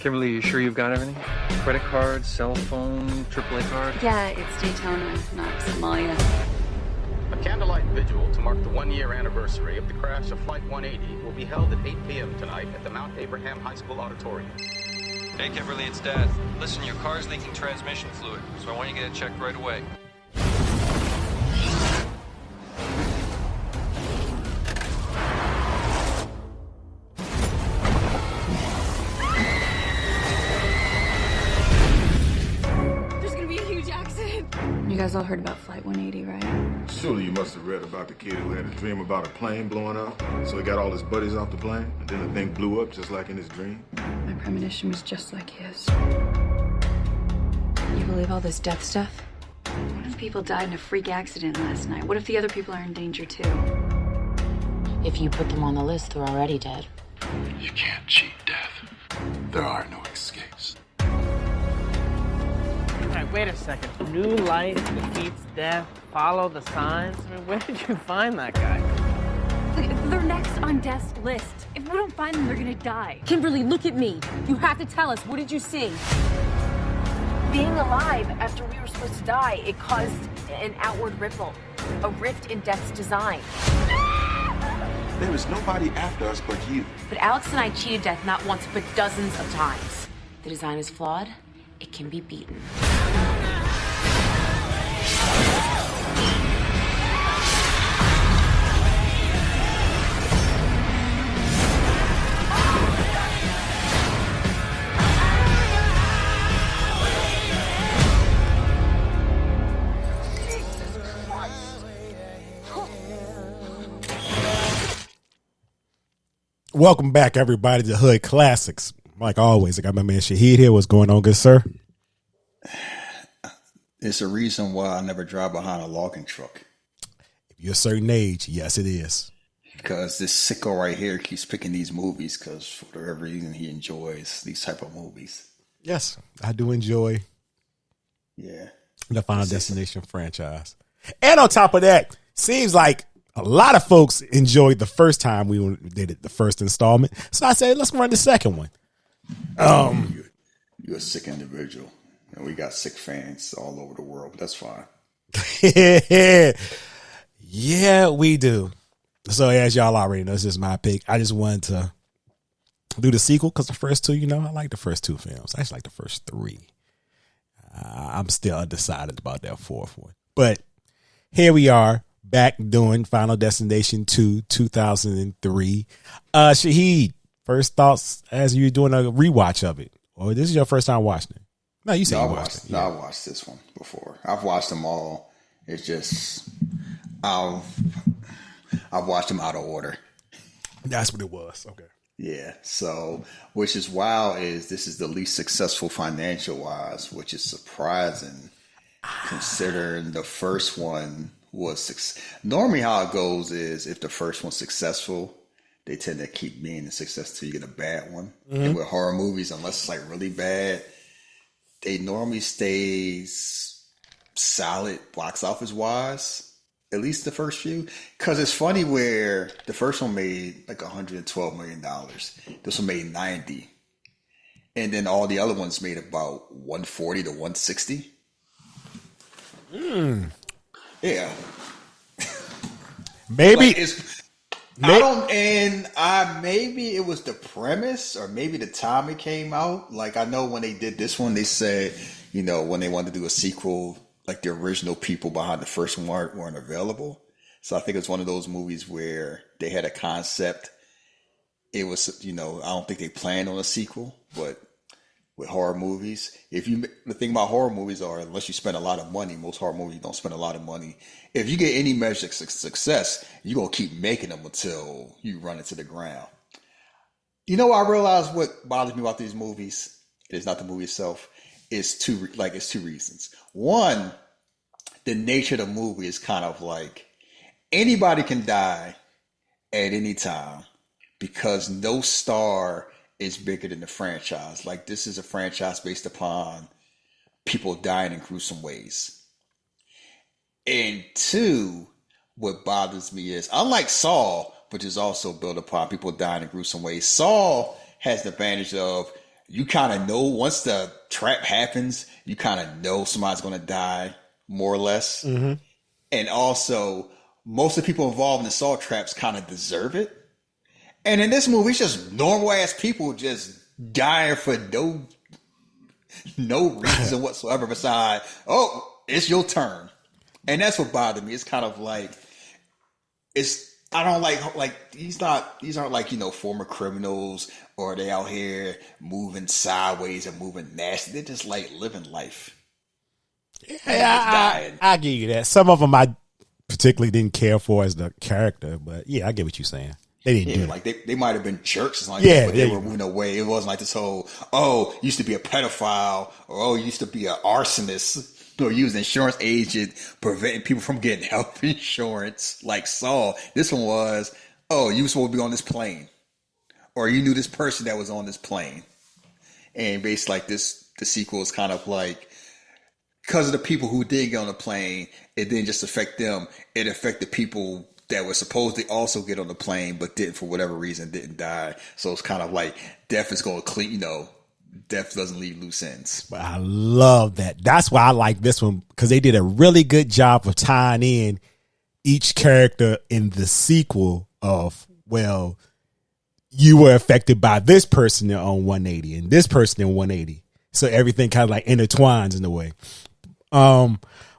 Kimberly, you sure you've got everything? Credit card, cell phone, AAA card? Yeah, it's Daytona, not Somalia. A candlelight vigil to mark the one-year anniversary of the crash of Flight 180 will be held at 8 p.m. tonight at the Mount Abraham High School Auditorium. Hey, Kimberly, it's Dad. Listen, your car's leaking transmission fluid, so I want you to get it checked right away. There's gonna be a huge accident. You guys all heard about Flight 180, right? Surely you must have read about the kid who had a dream about a plane blowing up. So he got all his buddies off the plane, and then the thing blew up just like in his dream. My premonition was just like his. You believe all this death stuff? What if people died in a freak accident last night? What if the other people are in danger too? If you put them on the list, they're already dead. You can't cheat death. There are no escapes. All right, wait a second. New life defeats death. Follow the signs. I mean, where did you find that guy? They're next on death's list. If we don't find them, they're gonna die. Kimberly, look at me. You have to tell us. What did you see? Being alive after we were supposed to die, it caused an outward ripple, a rift in death's design. There is nobody after us but you. But Alex and I cheated death not once, but dozens of times. The design is flawed. It can be beaten. Welcome back, everybody, to Hood Classics. Like always, I got my man Shahid here. What's going on, good sir? It's a reason why I never drive behind a logging truck. If you're a certain age, yes, it is. Because this sicko right here keeps picking these movies because for whatever reason he enjoys these type of movies. Yes, I do enjoy Yeah. the Final Destination franchise. And on top of that, seems like a lot of folks enjoyed the first time we did it, the first installment. So I said, let's run the second one. You're a sick individual. And we got sick fans all over the world, but that's fine. Yeah, we do. So as y'all already know, this is my pick. I just wanted to do the sequel because the first two, I like the first two films. I actually like the first three. I'm still undecided about that fourth one. But here we are. Back doing Final Destination 2, 2003. Shahid, first thoughts as you're doing a rewatch of it, or this is your first time watching it? No, you said you watched it. No, I watched this one before. I've watched them all. It's just I've watched them out of order. That's what it was. Okay. Yeah. So, which is wild is this is the least successful financial wise, which is surprising considering the first one was normally how it goes is if the first one's successful, they tend to keep being a success till you get a bad one. Mm-hmm. And with horror movies, unless it's like really bad, they normally stays solid box office wise, at least the first few. Because it's funny where the first one made like $112 million. This one made 90. And then all the other ones made about 140 to 160. Yeah. Maybe maybe it was the premise or maybe the time it came out. Like I know when they did this one, they said, when they wanted to do a sequel, like the original people behind the first one weren't available. So I think it's one of those movies where they had a concept. It was, I don't think they planned on a sequel, but with horror movies, the thing about horror movies are, unless you spend a lot of money, most horror movies don't spend a lot of money. If you get any measure of success, you're going to keep making them until you run into the ground. I realized what bothers me about these movies, it's not the movie itself, it's two reasons. One, the nature of the movie is kind of like anybody can die at any time because no star is bigger than the franchise. Like this is a franchise based upon people dying in gruesome ways. And two, what bothers me is, unlike Saw, which is also built upon people dying in gruesome ways, Saw has the advantage of you kind of know once the trap happens, you kind of know somebody's going to die, more or less. Mm-hmm. And also, most of the people involved in the saw traps kind of deserve it. And in this movie, it's just normal ass people just dying for no reason whatsoever besides, oh, it's your turn. And that's what bothered me. It's kind of like, I don't like these aren't like, former criminals or they out here moving sideways and moving nasty. They're just like living life. Yeah, I give you that. Some of them I particularly didn't care for as the character, but yeah, I get what you're saying. They didn't do like they might have been jerks or something yeah, but they were moving away. It wasn't like this whole, oh, used to be a pedophile or oh, used to be an arsonist or you was an insurance agent preventing people from getting health insurance like Saul. This one was, oh, you were supposed to be on this plane or you knew this person that was on this plane. And basically like the sequel is kind of like, because of the people who did get on the plane, it didn't just affect them. It affected people that were supposed to also get on the plane, but didn't for whatever reason, didn't die. So it's kind of like death is going to clean, death doesn't leave loose ends. But I love that. That's why I like this one, because they did a really good job of tying in each character in the sequel of, well, you were affected by this person on 180 and this person in 180. So everything kind of like intertwines in a way.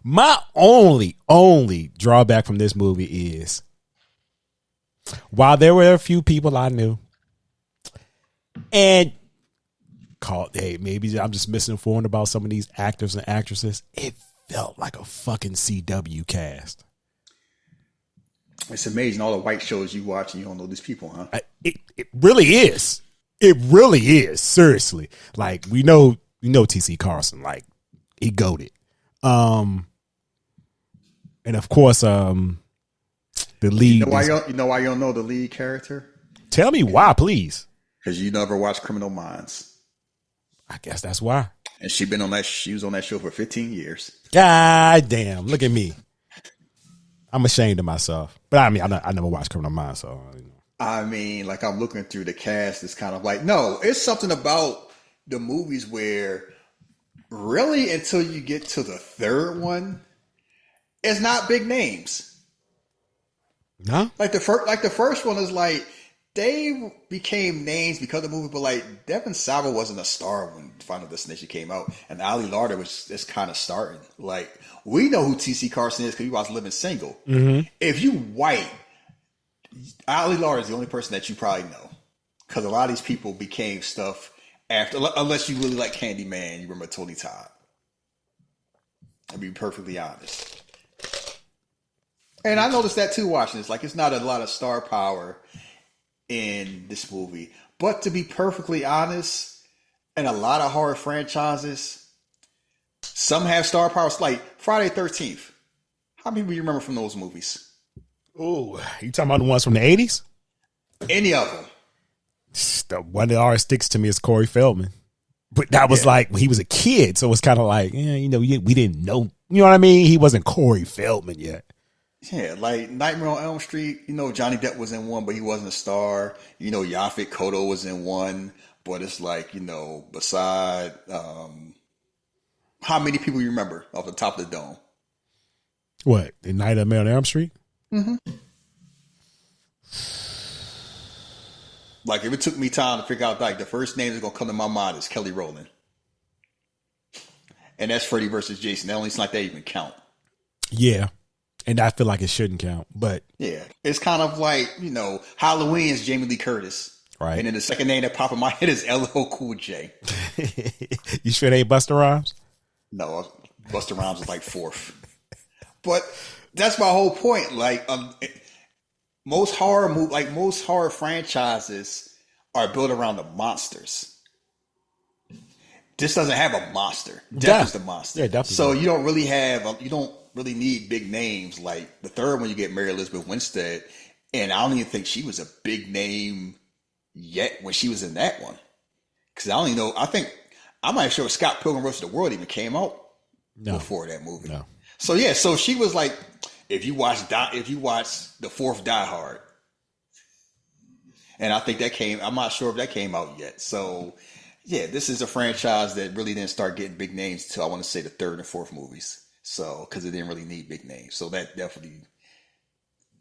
My only drawback from this movie is, while there were a few people I knew and hey, maybe I'm just misinformed about some of these actors and actresses, it felt like a fucking CW cast. It's amazing all the white shows you watch and you don't know these people, huh? It really is. It really is. Seriously. Like we know TC Carson, like he goated. And of course, the lead. You know why you don't know the lead character? Tell me why, please. Because you never watched Criminal Minds. I guess that's why. And she was on that show for 15 years. God damn! Look at me. I'm ashamed of myself. But I mean, I never watched Criminal Minds, so. I mean, like I'm looking through the cast. It's kind of like, no, it's something about the movies where really until you get to the third one, it's not big names. No, like the first one is like they became names because of the movie, but like Devin Sawa wasn't a star when Final Destination came out, and Ali Larter was just kind of starting. Like we know who TC Carson is because he was Living Single. Mm-hmm. If you white, Ali Larter is the only person that you probably know because a lot of these people became stuff after, unless you really like Candyman, you remember Tony Todd. I'll be perfectly honest. And I noticed that too watching this. Like, it's not a lot of star power in this movie. But to be perfectly honest, in a lot of horror franchises, some have star power. It's like Friday 13th. How many do you remember from those movies? Oh, you talking about the ones from the 80s? Any of them. The one that always sticks to me is Corey Feldman. But that was like when he was a kid. So it's kind of like, we didn't know. You know what I mean? He wasn't Corey Feldman yet. Yeah, like Nightmare on Elm Street, Johnny Depp was in one, but he wasn't a star. Yaphet Kotto was in one, but it's like, beside, how many people you remember off the top of the dome? What? The Nightmare on Elm Street? Mm-hmm. Like, if it took me time to figure out, like, the first name that's going to come to my mind is Kelly Rowland. And that's Freddy versus Jason. That only seems like they even count. Yeah. And I feel like it shouldn't count, but. Yeah. It's kind of like, Halloween is Jamie Lee Curtis. Right. And then the second name that popped in my head is LL Cool J. You sure they ain't Busta Rhymes? No, Busta Rhymes is like fourth. But that's my whole point. Like, most horror franchises are built around the monsters. This doesn't have a monster. Death is the monster. Yeah, definitely. So you don't really need big names. Like the third one, you get Mary Elizabeth Winstead, and I don't even think she was a big name yet when she was in that one. Because I don't even know. I'm not sure Scott Pilgrim vs. the World even came out before that movie. No. So yeah, so she was like, if you watch the fourth Die Hard, and I think I'm not sure if that came out yet. So Yeah, this is a franchise that really didn't start getting big names until I want to say the third and fourth movies. So, because it didn't really need big names. So that definitely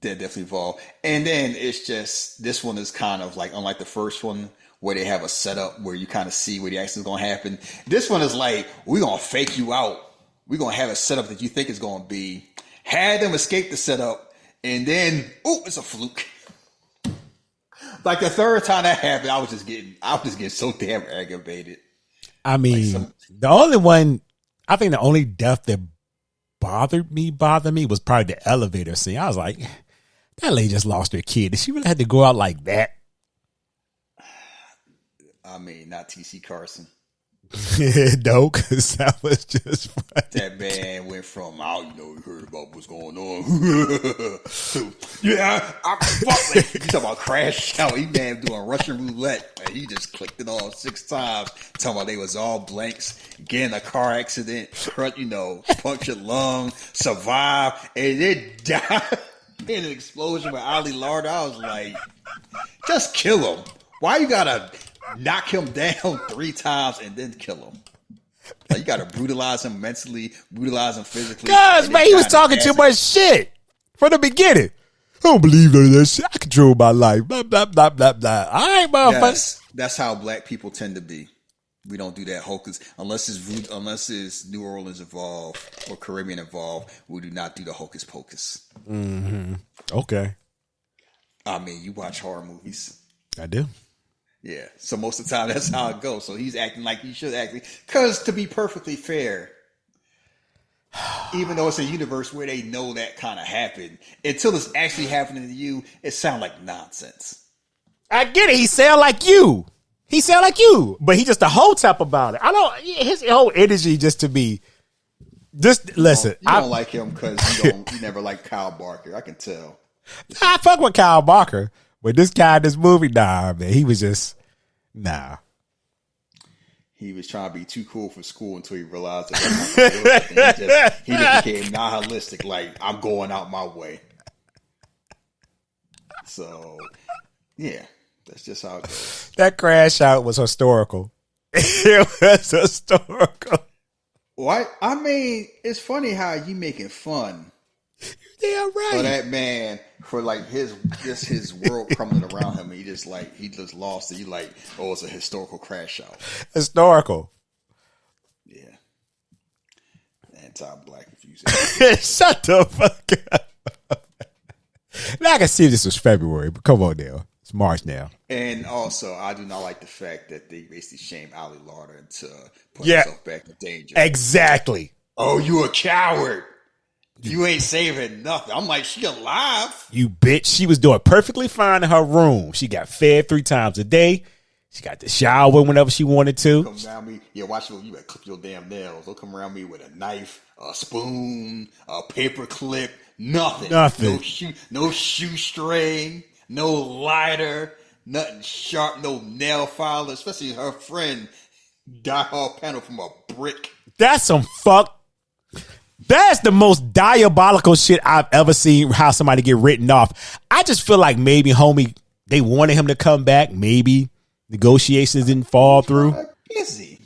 evolved. And then it's just, this one is kind of like, unlike the first one, where they have a setup where you kind of see where the action is going to happen. This one is like, we're going to fake you out. We're going to have a setup that you think is going to be. Had them escape the setup, and then, it's a fluke. Like the third time that happened, I was just getting so damn aggravated. I mean, the only death that bothered me was probably the elevator scene. I was like, that lady just lost her kid. Did she really have to go out like that? I mean, not T.C. Carson. No, because that was just funny. That man went from, you heard about what's going on. I'm fucking. You talking about crash out. He man doing Russian roulette. And he just clicked it all 6 times. Talking about they was all blanks. Getting a car accident. Punctured lung. Survive. And then died in an explosion with Ali Larder. I was like, just kill him. Why you gotta knock him down 3 times and then kill him? Like, you gotta brutalize him mentally, brutalize him physically. Guys, man, he was talking too much shit from the beginning. I don't believe none of that shit. I control my life. Blah, blah, blah, blah, blah. All right, motherfucker. That's how black people tend to be. We don't do that hocus unless it's New Orleans involved or Caribbean involved. We do not do the hocus pocus. Mm-hmm. Okay. I mean, you watch horror movies. I do. Yeah. So most of the time, that's how it goes. So he's acting like he should act. Because to be perfectly fair, even though it's a universe where they know that kind of happened, until it's actually happening to you, it sounds like nonsense. I get it. He sound like you. But he just a whole type about it. His whole energy just to be, just listen. You don't like him because you never liked Kyle Barker. I can tell. I fuck with Kyle Barker. But this guy in this movie, nah, man, he was just, nah. He was trying to be too cool for school until he realized that he just became nihilistic, like, I'm going out my way. So, yeah, that's just how it goes. That crash out was historical. It was historical. Well, I mean, it's funny how you making fun. Yeah, right. For that man, for like his world crumbling around him, he just lost it. You like, it's a historical crash out. Historical. Yeah. Anti-black confusing. Shut the fuck up. Now I can see if this was February, but come on now. It's March now. And also, I do not like the fact that they basically shamed Ali Larder into putting herself back in danger. Exactly. Oh, you a coward. You ain't saving nothing. I'm like, she alive. You bitch. She was doing perfectly fine in her room. She got fed 3 times a day. She got to shower whenever she wanted to. Come around me. Yeah, watch you better clip your damn nails. Don't come around me with a knife, a spoon, a paper clip, nothing. No shoestring, no lighter, nothing sharp, no nail filer, especially her friend died off panel from a brick. That's some fuck. That's the most diabolical shit I've ever seen, how somebody get written off. I just feel like maybe, homie, they wanted him to come back. Maybe negotiations didn't fall through. Busy.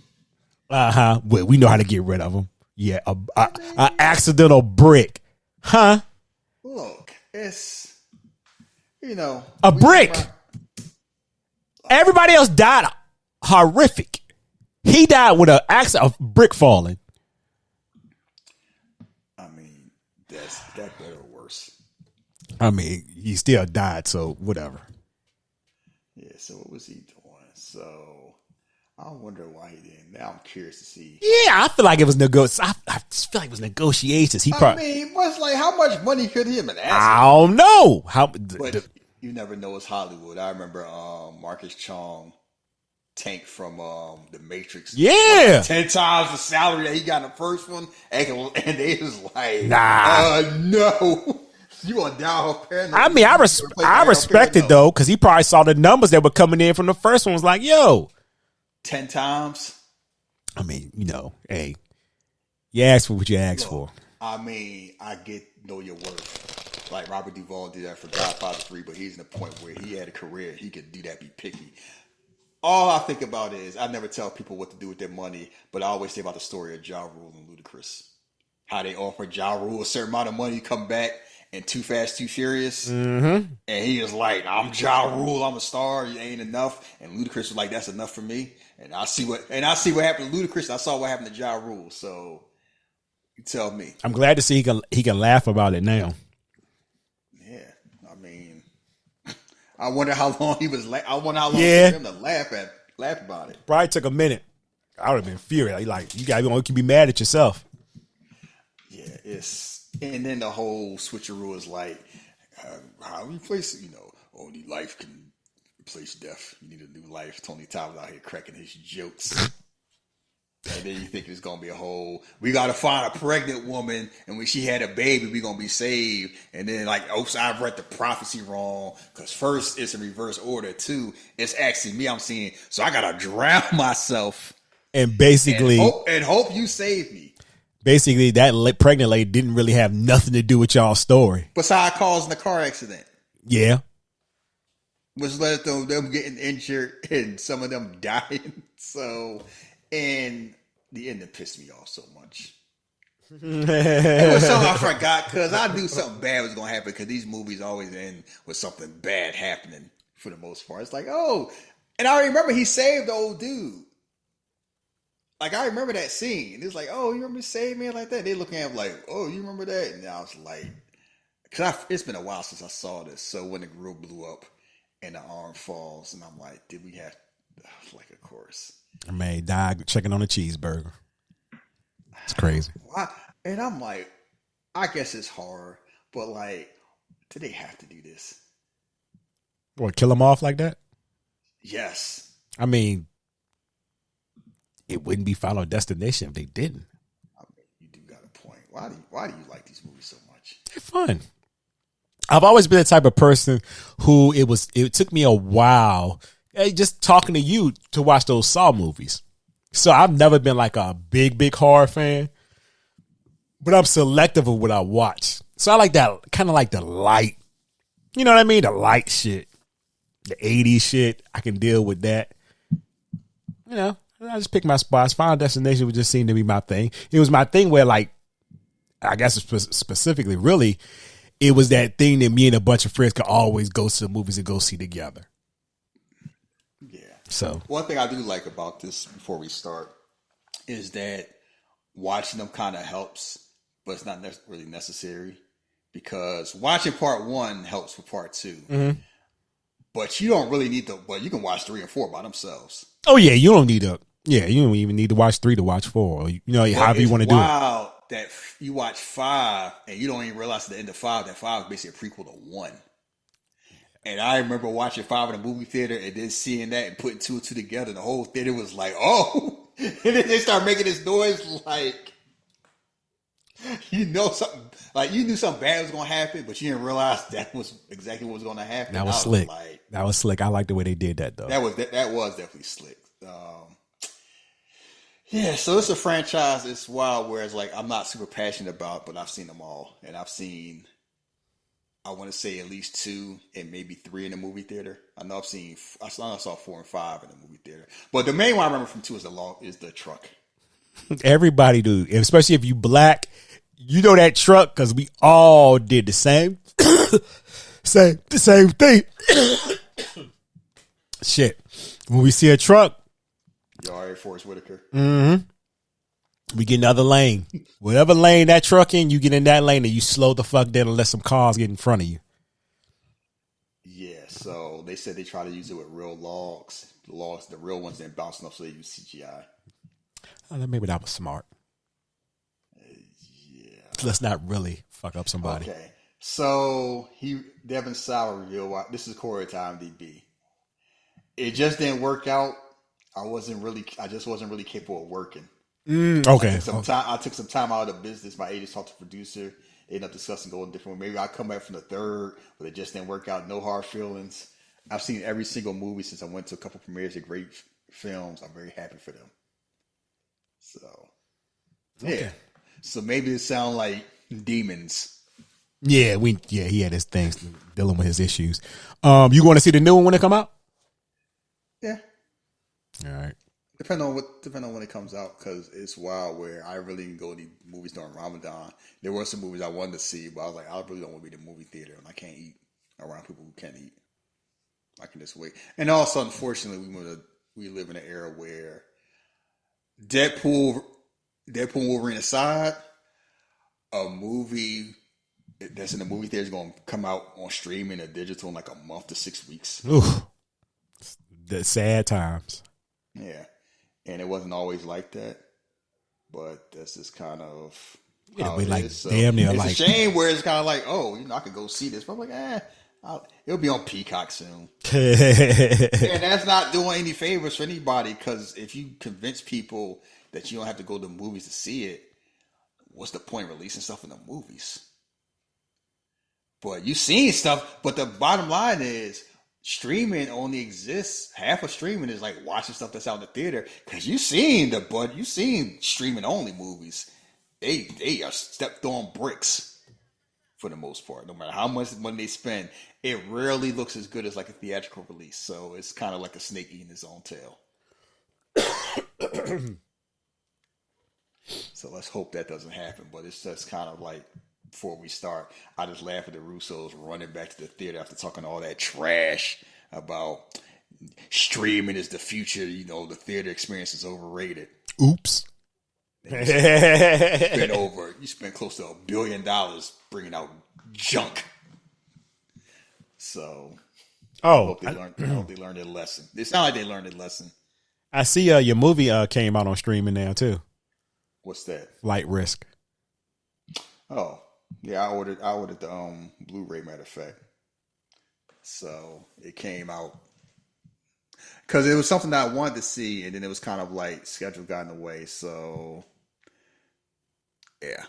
Well, we know how to get rid of him. Yeah, a accidental brick. Huh? Look, it's, a brick. Everybody else died horrific. He died with an accident of brick falling. That better or worse. I mean, he still died, so whatever. Yeah, so what was he doing? So I wonder why he didn't. Now I'm curious to see. Yeah, I feel like it was I just feel like it was negotiations. What's like, how much money could he have been asking? I don't know. But you never know, it's Hollywood. I remember Marcus Chong Tank from The Matrix. Yeah. 10 times the salary that he got in the first one. And they was like, no. You gonna die her paranoid. I mean, I respect it though, because he probably saw the numbers that were coming in from the first one. Was like, yo. 10 times. I mean, hey, you ask for what you ask for. I mean, I know your worth. Like Robert Duvall did that for Godfather 3, but he's in a point where he had a career. He could do that, be picky. all I think about is I never tell people what to do with their money, but I always think about the story of Ja Rule and Ludacris. How they offered Ja Rule a certain amount of money to come back in Too Fast, Too Furious. Mm-hmm. And he was like, I'm Ja Rule, I'm a star, it ain't enough. And Ludacris was like, that's enough for me. And I see what happened to Ludacris. I saw what happened to Ja Rule. So you tell me. I'm glad to see he can laugh about it now. Yeah. I mean, I wonder how long he was I wonder how long it took him to laugh about it. Probably took a minute. I would have been furious. Like, you can be mad at yourself. Yeah, and then the whole switcheroo is like, how we replace, only life can replace death. You need a new life. Tony Todd out here cracking his jokes. And then you think it's going to be a whole, we got to find a pregnant woman, and when she had a baby, we're going to be saved. And then like, oops, I've read the prophecy wrong, because first, it's in reverse order. Two, it's actually me I'm seeing, so I got to drown myself. And basically... And hope you save me. Basically, that pregnant lady didn't really have nothing to do with y'all's story. Besides causing the car accident. Yeah. Which led to them getting injured and some of them dying. So, and the ending pissed me off so much. It was something I forgot because I knew something bad was going to happen because these movies always end with something bad happening for the most part. It's like, oh, and I remember he saved the old dude. Like, I remember that scene. It's like, oh, you remember Save Man like that? They looking at him like, oh, you remember that? And I was like, because it's been a while since I saw this. So when the grill blew up and the arm falls, and I'm like, did we have, like, of course. I mean, died checking on a cheeseburger. It's crazy. And I'm like, I guess it's horror, but like, do they have to do this? What, kill him off like that? Yes. I mean, it wouldn't be Final Destination if they didn't. I mean, you do got a point. Why do you like these movies so much? They're fun. I've always been the type of person who it took me a while, just talking to you, to watch those Saw movies. So I've never been like a big horror fan, but I'm selective of what I watch. So I like that, kind of like the light, you know what I mean? The light shit, the 80s shit. I can deal with that. You know, I just pick my spots. Final Destination would just seem to be my thing. It was my thing where, like, I guess specifically, really, it was that thing that me and a bunch of friends could always go to the movies and go see together. Yeah. So one thing I do like about this before we start is that watching them kind of helps, but it's not really necessary because watching part one helps for part two. Mm-hmm. But you don't really need to, but you can watch 3 and 4 by themselves. Oh yeah, you don't need to. Yeah, you don't even need to watch 3 to watch 4. Or, you know, however you want to do it. Wow, that you watch 5 and you don't even realize at the end of 5 that 5 is basically a prequel to 1. And I remember watching 5 in a movie theater and then seeing that and putting 2 and 2 together. The whole theater was like, oh, and then they start making this noise like, you know, something like you knew something bad was going to happen, but you didn't realize that was exactly what was going to happen. That was slick. That was slick. I like the way they did that though. That was definitely slick. Yeah, so it's a franchise. It's wild. Whereas, like, I'm not super passionate about, but I've seen them all, and I've seen, I want to say at least 2 and maybe 3 in the movie theater. I saw 4 and 5 in the movie theater. But the main one I remember from 2 is the truck. Everybody do, especially if you black. You know that truck because we all did the same, same thing. Shit, when we see a truck, you all right, Forrest Whitaker? Mm-hmm. We get another lane. Whatever lane that truck in, you get in that lane and you slow the fuck down and let some cars get in front of you. Yeah, so they said they try to use it with real logs. The real ones didn't bounce enough, so they use CGI. Maybe that was smart. Yeah. Let's not really fuck up somebody. Okay, so Devin Sauer revealed this is Corey to IMDb. It just didn't work out. I just wasn't really capable of working. Okay. I took some time out of the business. My agent talked to the producer. They ended up discussing going a different way. Maybe I'll come back from the third, but it just didn't work out. No hard feelings. I've seen every single movie since I went to a couple premieres of great films. I'm very happy for them. So, yeah. Okay. So maybe it sounds like demons. Yeah, he had his things dealing with his issues. You want to see the new one when it come out? Yeah. All right. Depending on when it comes out, because it's wild where I really didn't go to these movies during Ramadan. There were some movies I wanted to see, but I was like, I really don't want to be in the movie theater, and I can't eat around people who can't eat. I can just wait. And also, unfortunately, we live in an era where Deadpool and Wolverine aside, a movie that's in the movie theater is going to come out on streaming or digital in like a month to 6 weeks. Ooh, the sad times. Yeah. And it wasn't always like that, but that's just kind of It'll be like so damn near it's like a shame where it's kind of like, oh, I could go see this, but I'm like, it'll be on Peacock soon. And that's not doing any favors for anybody, because if you convince people that you don't have to go to the movies to see it, what's the point of releasing stuff in the movies? But you've seen stuff, but the bottom line is, streaming only exists. Half of streaming is like watching stuff that's out in the theater, because you've seen streaming only movies. They are stepped on bricks for the most part. No matter how much money they spend, it rarely looks as good as like a theatrical release. So it's kind of like a snake eating its own tail. So let's hope that doesn't happen. But it's just kind of like, before we start, I just laugh at the Russos running back to the theater after talking all that trash about streaming is the future. The theater experience is overrated. Oops. You spent close to $1 billion bringing out junk. So, I hope they learned their lesson. It sounds like they learned their lesson. I see your movie came out on streaming now too. What's that? Flight Risk. Oh. Yeah, I ordered the Blu-ray, matter of fact. So it came out because it was something that I wanted to see, and then it was kind of like schedule got in the way. So yeah,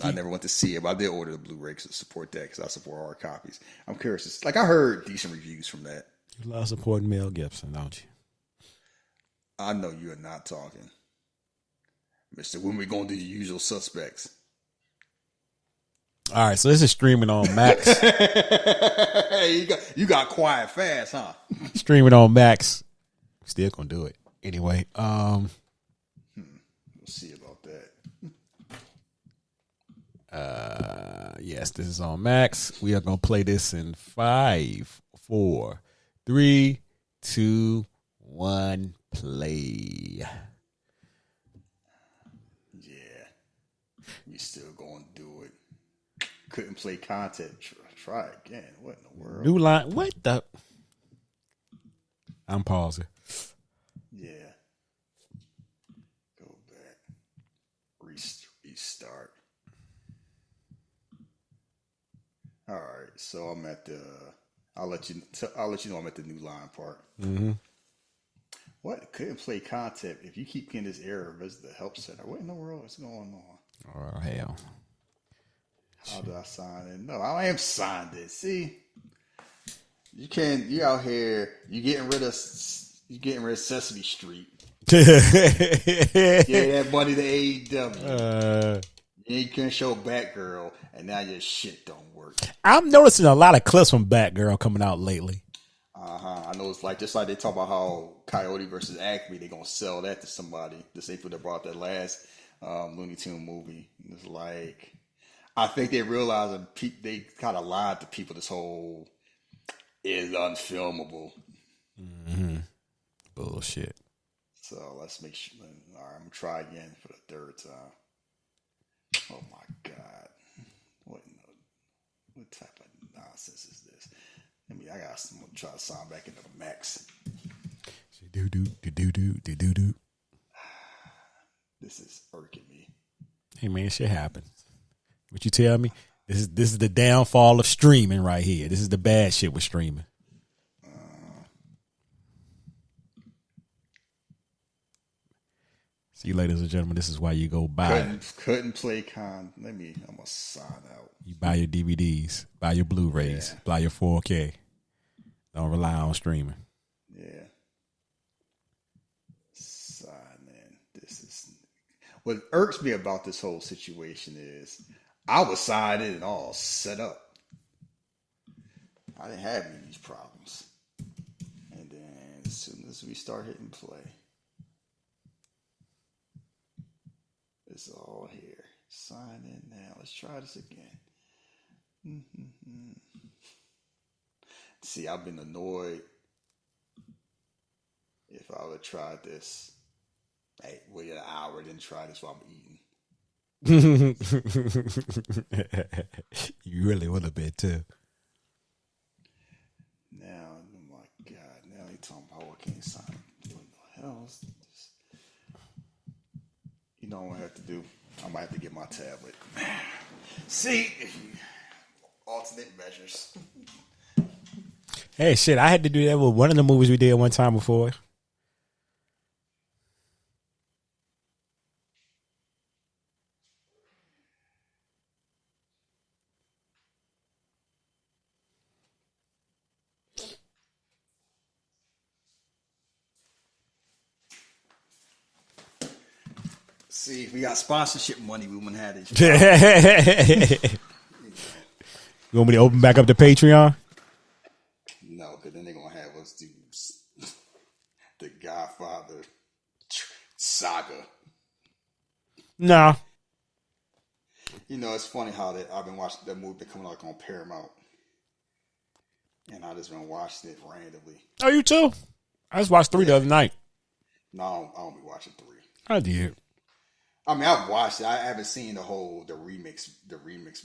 I never went to see it, but I did order the Blu-ray to support that, because I support hard copies. I'm curious. It's like I heard decent reviews from that. You love supporting Mel Gibson, don't you? I know you are not talking, Mister. When we going to do the usual suspects? All right, so this is streaming on Max. you got quiet fast, huh? Streaming on Max. Still gonna do it anyway. We'll see about that. Yes, this is on Max. We are gonna play this in 5, 4, 3, 2, 1. Play. Yeah, we still gonna do it. Couldn't play content. Try again. What in the world? New line. What the? I'm pausing. Yeah. Go back. Restart. All right. So I'm at the. I'll let you know I'm at the new line part. Mm-hmm. What? Couldn't play content. If you keep getting this error, visit the help center. What in the world is going on? Oh hell. How do I sign in? No, I am signed in. See, you out here. You getting rid of Sesame Street. Yeah, that money to AEW. You couldn't show Batgirl, and now your shit don't work. I'm noticing a lot of clips from Batgirl coming out lately. I know it's like just like they talk about how Coyote versus Acme, they're gonna sell that to somebody. The same people that brought that last Looney Tune movie. It's like. I think they realize that they kind of lied to people. This whole is unfilmable. Mm-hmm. Bullshit. So let's make sure. All right, I'm gonna try again for the third time. Oh my god! What type of nonsense is this? I'm gonna try to sign back into the Max. Do. This is irking me. Hey man, shit happens. What you tell me? This is the downfall of streaming right here. This is the bad shit with streaming. See, ladies and gentlemen, this is why you go buy. Couldn't play I'm gonna sign out. You buy your DVDs, buy your Blu-rays, buy your 4K. Don't rely on streaming. Yeah. Sign in. This is what irks me about this whole situation is I was signed in and all set up. I didn't have any of these problems. And then soon as we start hitting play. It's all here. Sign in now. Let's try this again. See, I've been annoyed if I would have tried this. Hey, wait an hour, then try this while I'm eating. You really would have been too. Now, oh my God, now they talking about I can't sign. What the hell is this? You know what I have to do? I might have to get my tablet. See, alternate measures. Hey, shit, I had to do that with one of the movies we did one time before. See, if we got sponsorship money, we wouldn't have it. You want me to open back up the Patreon? No, because then they're going to have us do the Godfather saga. No. You know, it's funny how that I've been watching that movie been coming out on Paramount. And I just been watching it randomly. Oh, you too? I just watched 3 the other night. No, I don't be watching 3. I did. I mean, I've watched it. I haven't seen the remix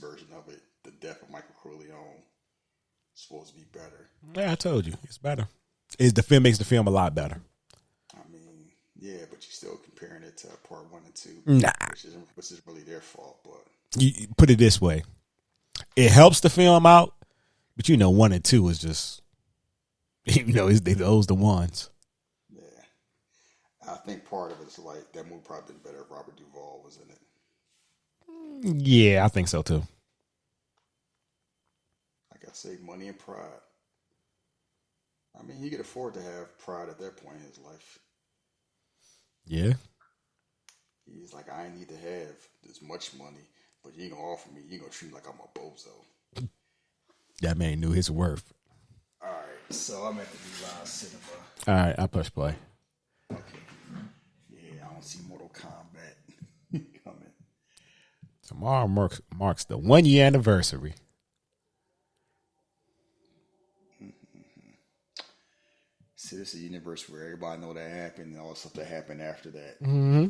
version of it. The Death of Michael Corleone. It's supposed to be better. Yeah, I told you. It's better. The film makes the film a lot better. I mean, yeah, but you're still comparing it to part 1 and 2. Nah. Which is really their fault, but You put it this way. It helps the film out, but 1 and 2 is just, those the ones. yeah. I think part of it is like that movie probably been better if Robert Duvall was in it. Yeah, I think so too. Like I say, money and pride. I mean, he could afford to have pride at that point in his life. Yeah. He's like, I ain't need to have this much money, but you ain't gonna offer me. You gonna treat me like I'm a bozo. That man knew his worth. All right, so I'm at the New Line Cinema. All right, I push play. Okay. Yeah, I don't see Mortal Kombat coming. Tomorrow marks the 1-year anniversary. See, this is a universe where everybody know that happened and all the stuff that happened after that. Mm-hmm.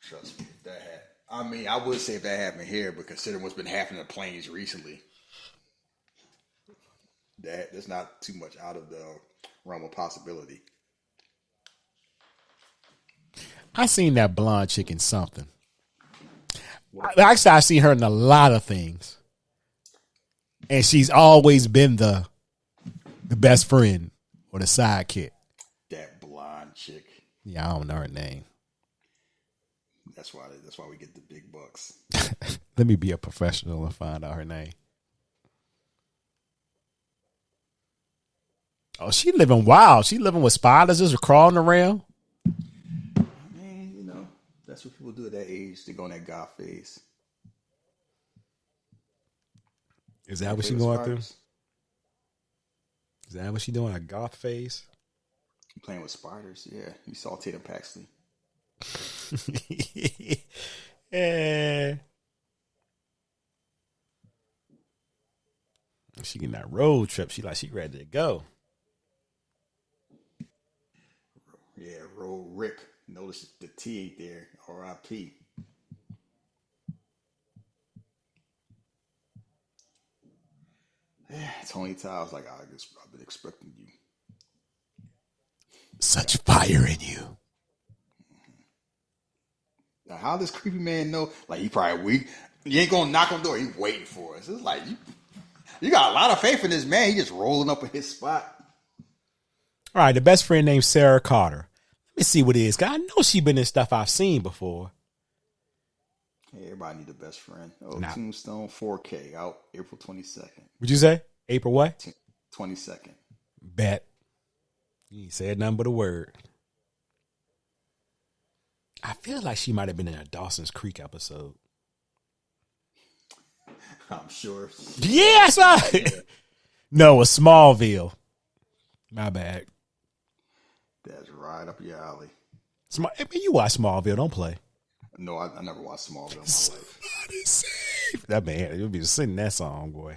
Trust me, if that happened. I mean, I would say if that happened here, but considering what's been happening to planes recently, that's not too much out of the realm of possibility. I seen that blonde chick in something. Actually, I seen her in a lot of things, and she's always been the best friend or the sidekick. That blonde chick. Yeah, I don't know her name. That's why we get the big bucks. Let me be a professional and find out her name. Oh, she living wild. She living with spiders just crawling around. Man, that's what people do at that age. They go in that goth phase. Is that what she going through? Is that what she doing? A goth phase? Playing with spiders, yeah. You saw Tatum Paxton. Yeah. She getting that road trip. She ready to go. Yeah, road Rick. Notice the T there. R.I.P. Tony Todd's like, I've been expecting you. Such fire in you. Now, how does creepy man know? Like, he probably weak. You ain't gonna knock on the door. He waiting for us. It's like you got a lot of faith in this man. He just rolling up in his spot. All right, the best friend named Sarah Carter. Let me see what it is. 'Cause I know she been in stuff I've seen before. Hey, everybody need a best friend. Tombstone 4K out April 22nd. What'd you say? April what? 22nd. Bet. You ain't said nothing but a word. I feel like she might have been in a Dawson's Creek episode. I'm sure. Yes, no, a Smallville. My bad. That's right up your alley. I mean, you watch Smallville, don't play. No, I never watched Smallville in my life. Save that man. You'll be singing that song, boy.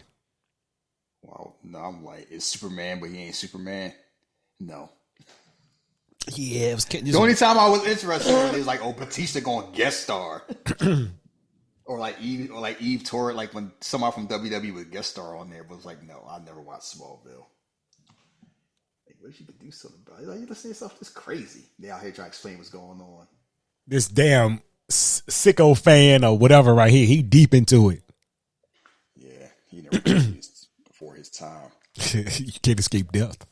Wow, no, I'm like, it's Superman, but he ain't Superman. No. Yeah, it was the only time I was interested in it was like, oh, Batista going guest star, or like Eve Torres, like when somebody from WWE would guest star on there. But it was like, no, I never watched Smallville. Like, wish you could do something about it. Like, you listen to yourself, it's crazy. They out here trying to explain what's going on. This damn sicko fan or whatever right here, he deep into it. Yeah, he never was before his time. You can't escape death.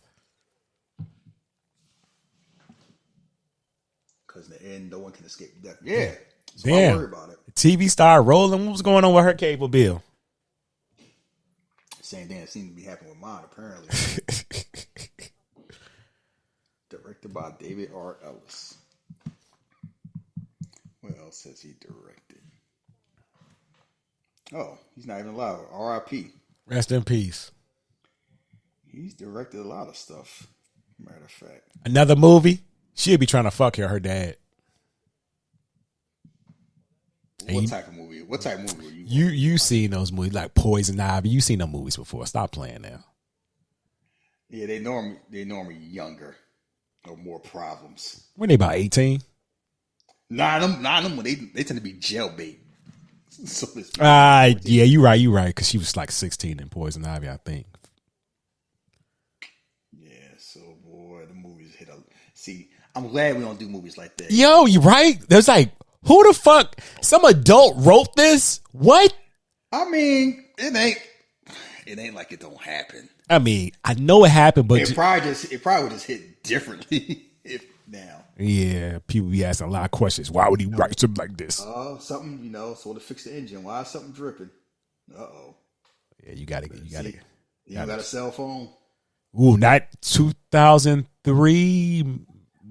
Because in the end, no one can escape death. Yeah. So Damn. I worry about it. TV star rolling. What was going on with her cable bill? Same thing that seemed to be happening with mine, apparently. Directed by David R. Ellis. What else has he directed? Oh, he's not even alive. R.I.P. Rest in peace. He's directed a lot of stuff. Matter of fact. Another movie. She'll be trying to fuck her dad. What type of movie? What type of movie were you? You seen those movies like Poison Ivy? You seen them movies before? Stop playing now. Yeah, they normally younger or more problems. When they about 18? Nah, them they tend to be jailbait. So yeah, you right. Because she was like 16 in Poison Ivy, I think. Yeah, so boy, the movies hit a. See, I'm glad we don't do movies like that. Yo, you right? There's like, who the fuck? Some adult wrote this? What? I mean, it ain't like it don't happen. I mean, I know it happened, but it probably would just hit differently if now. Yeah, people be asking a lot of questions. Why would he write something like this? Something, so to fix the engine. Why is something dripping? Uh-oh. Yeah, you gotta. You got a cell phone? Ooh, not 2003.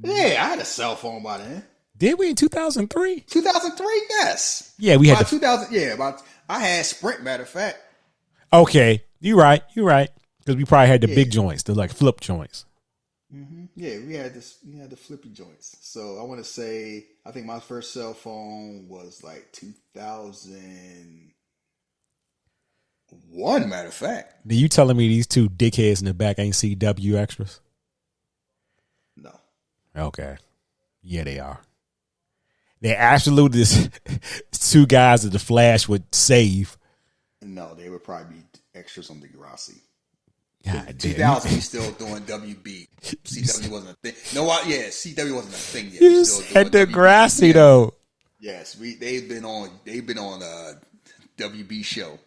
Yeah, I had a cell phone by then. Did we in 2003? 2003, yes. Yeah, we had about 2000. Yeah, I had Sprint. Matter of fact. Okay, you're right. Because we probably had the big joints, the like flip joints. Mm-hmm. Yeah, we had the flippy joints. So I want to say, I think my first cell phone was like 2001. Matter of fact. Are you telling me these two dickheads in the back ain't CW extras? No. Okay. Yeah, they are. They absolutely two guys that the Flash would save. No, they would probably be extras on Degrassi. God 2000, we still doing WB. CW wasn't a thing. CW wasn't a thing yet. You said Degrassi though. Yes, they've been on a WB show.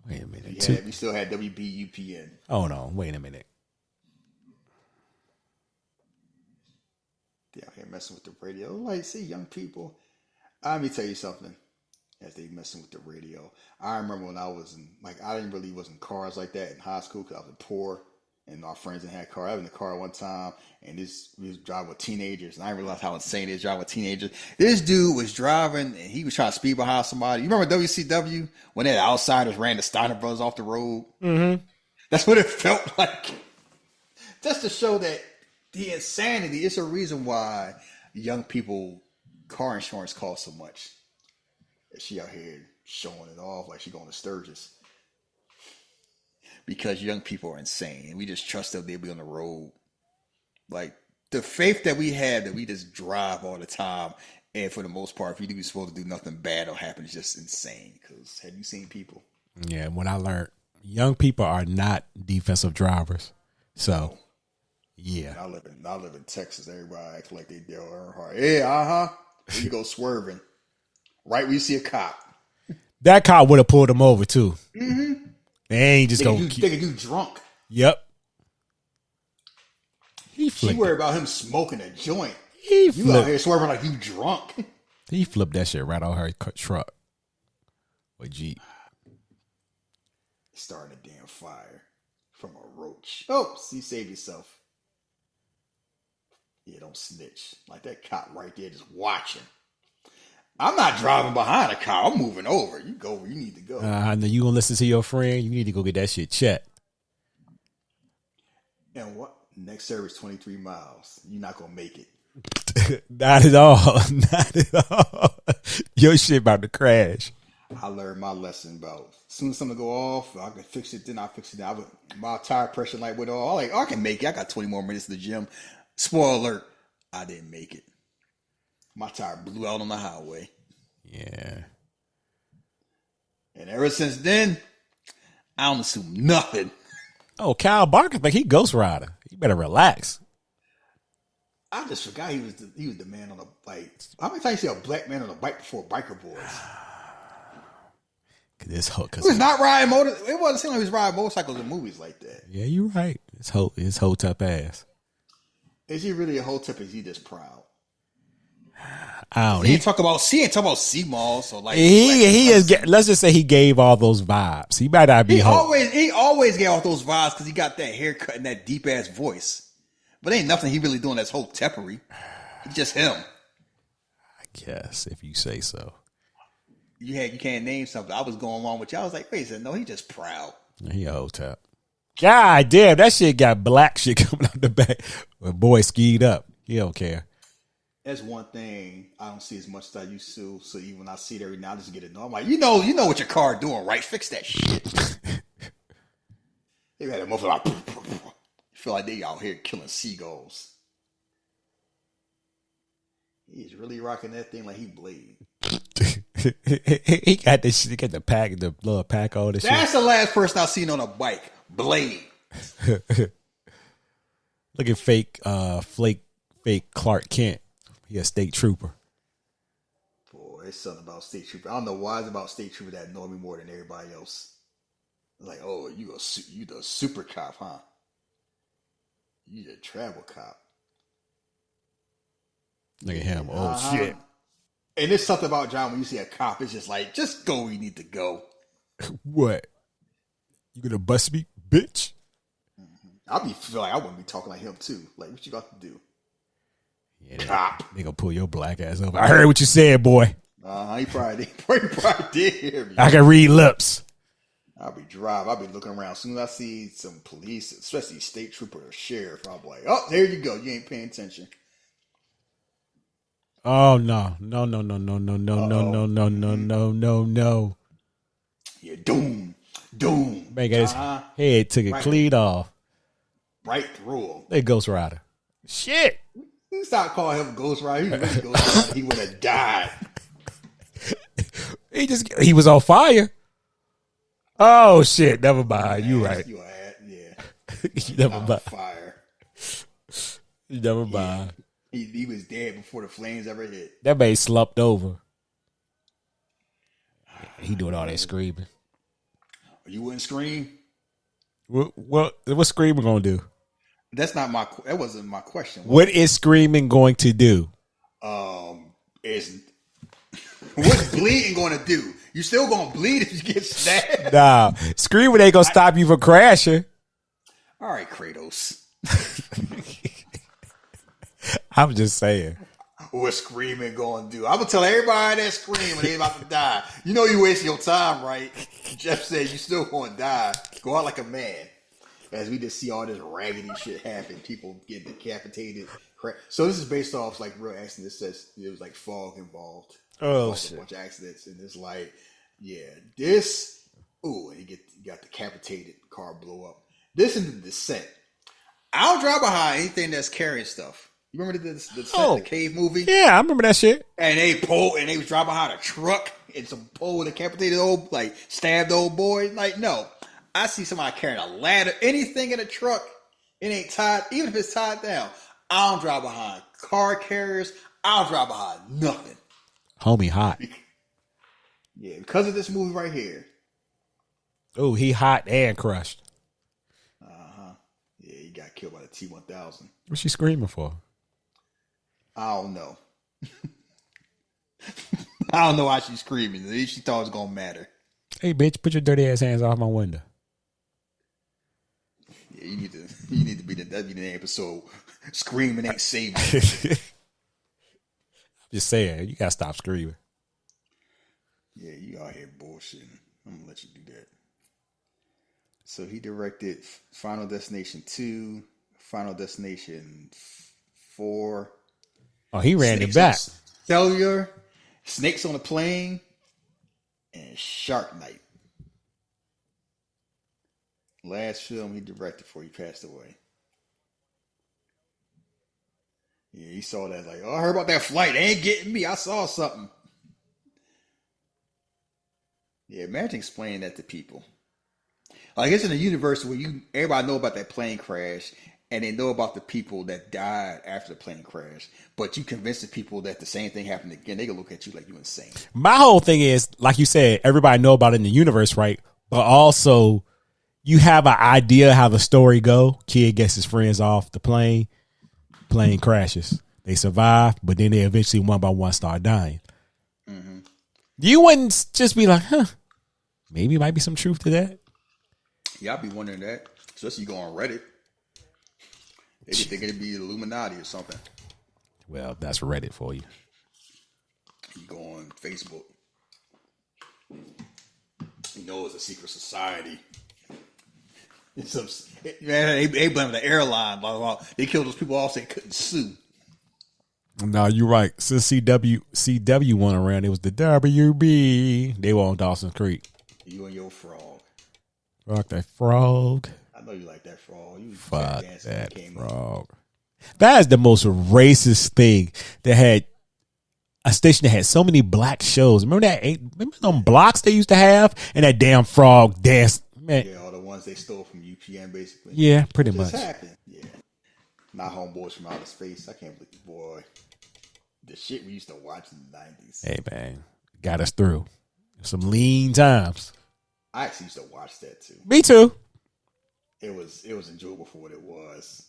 Wait a minute. Yeah, we still had WB UPN. Oh no, wait a minute. They out here messing with the radio. Like, see, young people. Let me tell you something. As they messing with the radio, I remember when I was I was in cars like that in high school because I was poor and our friends didn't have cars. I was in the car one time and we was driving with teenagers and I realized how insane it is driving with teenagers. This dude was driving and he was trying to speed behind somebody. You remember WCW when the outsiders ran the Steiner brothers off the road? Mm-hmm. That's what it felt like. Just to show that the insanity is a reason why young people car insurance costs so much. She out here showing it off like she going to Sturgis. Because young people are insane. And we just trust that they'll be on the road. Like, the faith that we have that we just drive all the time. And for the most part, if you're supposed to do nothing bad will happen, it's just insane. Because have you seen people? Yeah, when I learned, young people are not defensive drivers. So, yeah. I live in Texas. Everybody acts like they Dale Earnhardt. Yeah, There you go swerving. Right when you see a cop. That cop would have pulled him over too. Mm-hmm. They ain't just going to think you drunk. Yep. She worried about him smoking a joint. You out here swerving like you drunk. He flipped that shit right on her truck. Or Jeep. Starting a damn fire from a roach. Oh, see, save yourself. Yeah, don't snitch. Like that cop right there just watching. I'm not driving behind a car. I'm moving over. You go where you need to go. I know you gonna listen to your friend. You need to go get that shit checked. And Next service 23 miles. You're not gonna make it. Not at all. Not at all. Your shit about to crash. I learned my lesson about as soon as something go off, I can fix it. Then I fix it. My tire pressure light went off. I'm like, oh, I can make it. I got 20 more minutes to the gym. Spoiler alert, I didn't make it. My tire blew out on the highway. Yeah. And ever since then, I don't assume nothing. Oh, Kyle Barker think he Ghost Rider. You better relax. I just forgot he was the man on a bike. How many times you see a black man on a bike before Biker Boys? This whole, He was not riding motor. It wasn't seem like he was riding motorcycles in movies like that. Yeah, you're right. His whole tough ass. Is he really a whole tip? Is he just proud? I don't. He ain't talk about sea malls. So like he is. Let's just say he gave all those vibes. He might not be. He always gave off those vibes because he got that haircut and that deep ass voice. But ain't nothing he really doing that's whole teppery. It's just him. I guess if you say so. You can't name something. I was going along with you. I was like, wait a second, no, he just proud. He a whole tap. God damn, that shit got black shit coming out the back. When boy skied up. He don't care. That's one thing I don't see as much as I used to. So even when I see it every now, I just get it. I'm like, you know what your car doing, right? Fix that shit. They had a muffler like, feel like they out here killing seagulls. He's really rocking that thing like he Blade. He got this shit. He got the pack, the little pack, all this shit. That's the last person I've seen on a bike. Blade. Look at fake Clark Kent. He a state trooper. Boy, it's something about state trooper. I don't know why it's about state trooper that annoy me more than everybody else. Like, oh, you the super cop, huh? You the travel cop. Look at him. Oh, shit. And there's something about John when you see a cop, it's just like, just go where you need to go. What? You gonna bust me, bitch? I feel like I wouldn't be talking like him too. Like, what you got to do? Yeah, Cop. They gonna pull your black ass over. I heard what you said, boy. He probably did hear me. I can read lips. I'll be driving. I'll be looking around. As soon as I see some police, especially state trooper or sheriff, I'll be like, oh, there you go. You ain't paying attention. Oh no. No. Yeah, doom. Man got his head took it clean off. Right through him. They Ghost Rider. Shit. You stop calling him Ghost Rider. He really Ghost Rider. He would have died. He was on fire. Oh shit! Never mind. You right. You had, yeah. Never mind. Fire. Never mind. He was dead before the flames ever hit. That man slumped over. He doing all that screaming. You wouldn't scream? What's screaming gonna do? That wasn't my question. What is screaming going to do? What's bleeding going to do? You still gonna bleed if you get stabbed? Nah, screaming ain't gonna stop you from crashing. All right, Kratos. I'm just saying. What's screaming going to do? I'm gonna tell everybody that screaming they about to die. You know you wasting your time, right? Jeff said you still gonna die. Go out like a man. As we just see all this raggedy shit happen, people get decapitated. So this is based off like real accidents. It says there was like fog involved. Oh shit! A bunch of accidents, and it's like, yeah, this. Ooh, and he got decapitated. Car blew up. This is The Descent. I don't drive behind anything that's carrying stuff. You remember the Descent, the cave movie? Yeah, I remember that shit. And they was driving behind a truck, and some pole decapitated stabbed the old boy. Like, no. I see somebody carrying a ladder, anything in a truck, it ain't tied, even if it's tied down. I don't drive behind car carriers. I don't drive behind nothing. Homie hot. Yeah, because of this movie right here. Oh, he hot and crushed. Yeah, he got killed by the T-1000. What's she screaming for? I don't know. I don't know why she's screaming. She thought it was gonna matter. Hey, bitch, put your dirty ass hands off my window. Yeah, you need to be the episode. Screaming ain't saving. I'm just saying, you gotta stop screaming. Yeah, you out here bullshitting. I'm gonna let you do that. So he directed Final Destination 2, Final Destination 4. Oh, he ran it Snakes back. on Cellular, Snakes on a Plane, and Shark Night. Last film he directed before he passed away. Yeah, he saw that like, oh, I heard about that flight. They ain't getting me. I saw something. Yeah, imagine explaining that to people. Like it's in a universe where everybody know about that plane crash and they know about the people that died after the plane crash, but you convince the people that the same thing happened again, they gonna look at you like you insane. My whole thing is, like you said, everybody know about it in the universe, right? But also you have an idea how the story go. Kid gets his friends off the plane crashes. They survive, but then they eventually one by one start dying. Mm-hmm. You wouldn't just be like, huh, maybe might be some truth to that. Yeah, I'd be wondering that. Especially you go on Reddit. They be thinking it'd be Illuminati or something. Well, that's Reddit for you. You go on Facebook. You know it's a secret society. Man, they blame the airline, blah, blah, blah. They killed those people off so they couldn't sue. No, you're right. Since CW went around, it was the WB. They were on Dawson's Creek. You and your frog. Fuck that frog. I know you like that frog. You fuck that frog. That is the most racist thing. That had a station that had so many black shows. Remember them blocks they used to have? And that damn frog danced. Man. Yeah, all the ones they stole from UPN, basically. Yeah, pretty much. Happened. Yeah. Not Homeboys from Outer Space. I can't believe, boy, the shit we used to watch in the 90s. Hey, man. Got us through. Some lean times. I actually used to watch that, too. Me, too. It was enjoyable for what it was.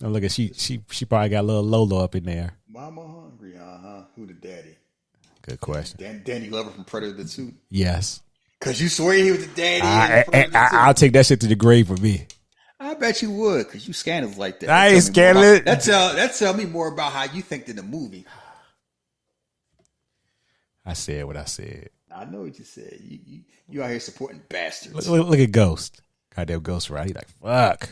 Oh, look at she probably got a little Lolo up in there. Mama hungry, Who the daddy? Good question. Danny Glover from Predator 2. Yes. Cause you swear he was the daddy. I'll take that shit to the grave for me. I bet you would, cause you scandalous like that. I ain't scandalous. That tell me more about how you think in the movie. I said what I said. I know what you said. You out here supporting bastards. Look at Ghost. Goddamn Ghost, right? He like, fuck.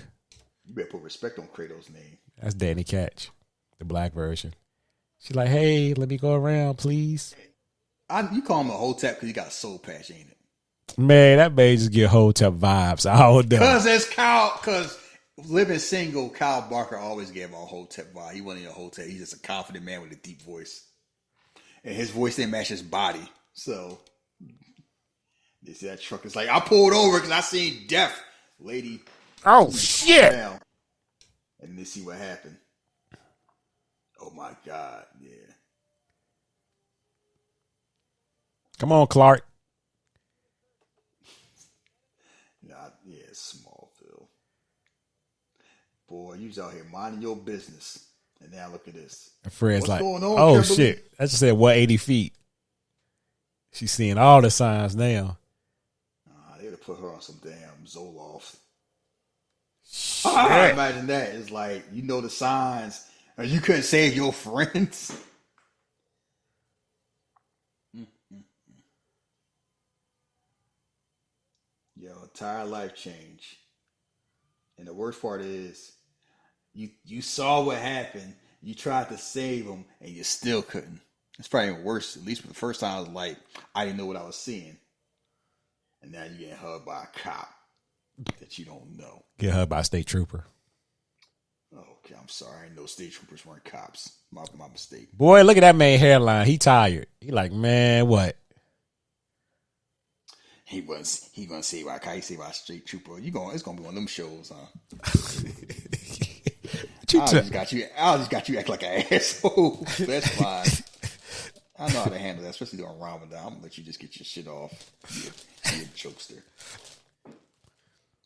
You better put respect on Kratos' name. That's Danny Catch, the black version. She's like, hey, let me go around, please. You call him a Hotep because he got a soul patch, ain't it? Man, that may just get Hotep vibes. I don't know. Because living single, Kyle Barker always gave a Hotep vibe. He wasn't a Hotep. He's just a confident man with a deep voice. And his voice didn't match his body. So, they see that truck. It's like, I pulled over because I seen death, lady. Oh, shit. Down. And then see what happened. Oh, my God. Yeah. Come on, Clark. Yeah, Smallville. Boy, you was out here minding your business. And now look at this. And Fred's What's like, going on, oh, Kimberly? shit. I just said 180 feet. She's seeing all the signs now. They would have put her on some damn Zoloft. Shit. Imagine that. It's like, you know the signs. And you couldn't save your friends. Yo, entire life change. And the worst part is, you saw what happened. You tried to save them, and you still couldn't. It's probably worse. At least for the first time, I was like, I didn't know what I was seeing. And now you're getting hugged by a cop that you don't know. Get hugged by a state trooper. Okay, I'm sorry. I didn't know state troopers weren't cops. My mistake. Boy, look at that man hairline. He tired. He like, man, what? He gonna say by a say by a straight trooper. It's gonna be one of them shows, huh? I just got you act like an asshole. That's fine. I know how to handle that, especially during Ramadan. I'm gonna let you just get your shit off. Be a jokester.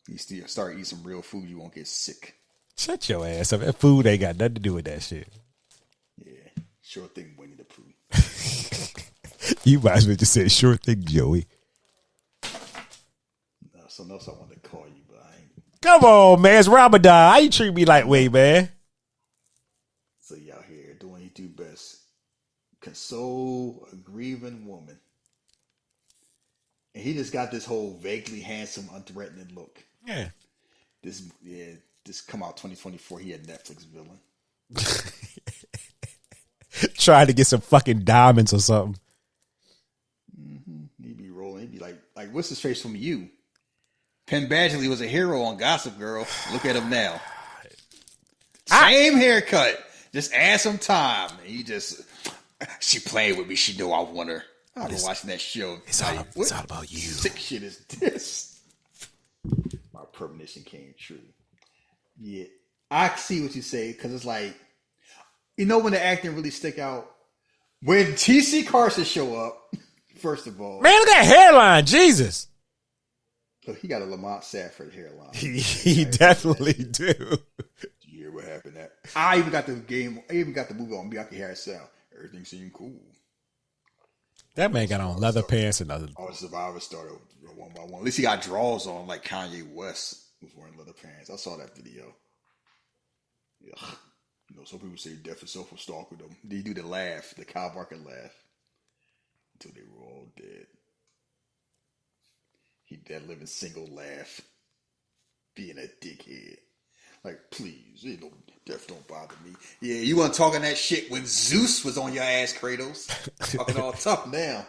You still start eating some real food, you won't get sick. Shut your ass up. That food ain't got nothing to do with that shit. Yeah, sure thing, Winnie the Pooh. You might as well just say sure thing, Joey. Something else I wanted to call you, but I ain't. Come on, man. It's Ramadan. How you treat me like way, man? So you out here doing what you do best. Console a grieving woman. And he just got this whole vaguely handsome, unthreatening look. Yeah. Just come out 2024. He a Netflix villain. Trying to get some fucking diamonds or something. He'd be rolling. He'd be like what's his face from You? Penn Badgley was a hero on Gossip Girl. Look at him now. Same haircut. Just add some time. She played with me. She know I want her. I've been watching that show. It's all about you. Sick shit is this? My premonition came true. Yeah, I see what you say because it's like, when the acting really stick out when T.C. Carson show up. First of all, man, look at that hairline, Jesus. Look, he got a Lamont Sanford hairline. He definitely do. You hear what happened? I even got the movie on Miyake Harrison. Everything seemed cool. That man got on leather pants and nothing. Oh, Survivor started one by one. At least he got draws on like Kanye West was wearing leather pants. I saw that video. Yeah. Some people say death itself will stalk with them. They do the laugh, the Kyle Barker laugh, until they were all dead. That living single laugh, being a dickhead. Like, please, death don't bother me. Yeah, you weren't talking that shit when Zeus was on your ass, Kratos. Talking all tough now.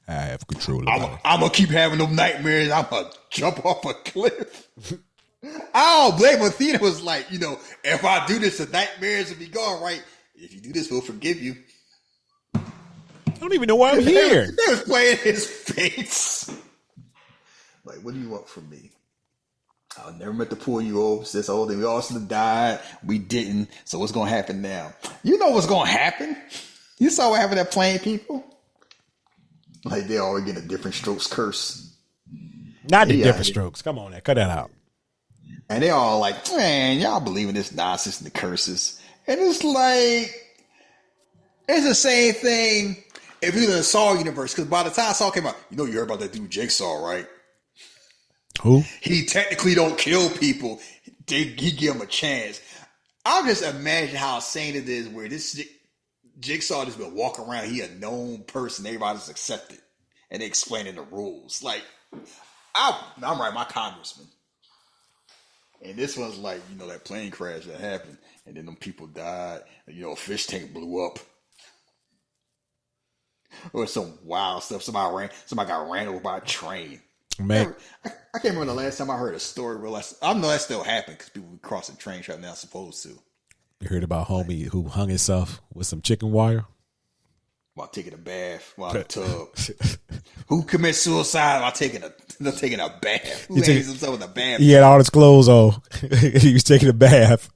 I have control of it. I'm going to keep having them nightmares. I'm going to jump off a cliff. I don't blame Athena. Was like, if I do this, the nightmares will be gone, right? If you do this, we'll forgive you. I don't even know why I'm here. They was playing his face. Like, what do you want from me? I never meant to pull you over. This whole thing. We all should have died. We didn't. So what's going to happen now? You know what's going to happen? You saw what happened to Plain People? Like, they all getting a different strokes curse. Not the different strokes. Come on, now. Cut that out. And they all like, man, y'all believe in this nonsense and the curses. And it's like, it's the same thing if you're in the Saw universe. Because by the time Saw came out, you heard about that dude Jigsaw, right? Who? He technically don't kill people. He give him a chance. I just imagine how insane it is where this Jigsaw just been walking around. He a known person. Everybody's accepted. And they explaining the rules. Like, I'm right, my congressman. And this one's like, that plane crash that happened. And then them people died. And, a fish tank blew up. Or some wild stuff. Somebody got ran over by a train. Man. I can't remember the last time I heard a story real. I know that still happened because people crossing train tracks now supposed to. You heard about homie who hung himself with some chicken wire? While taking a bath, while in the tub. Who commits suicide while taking a bath? Who hangs himself in a bath? He had all his clothes on. He was taking a bath.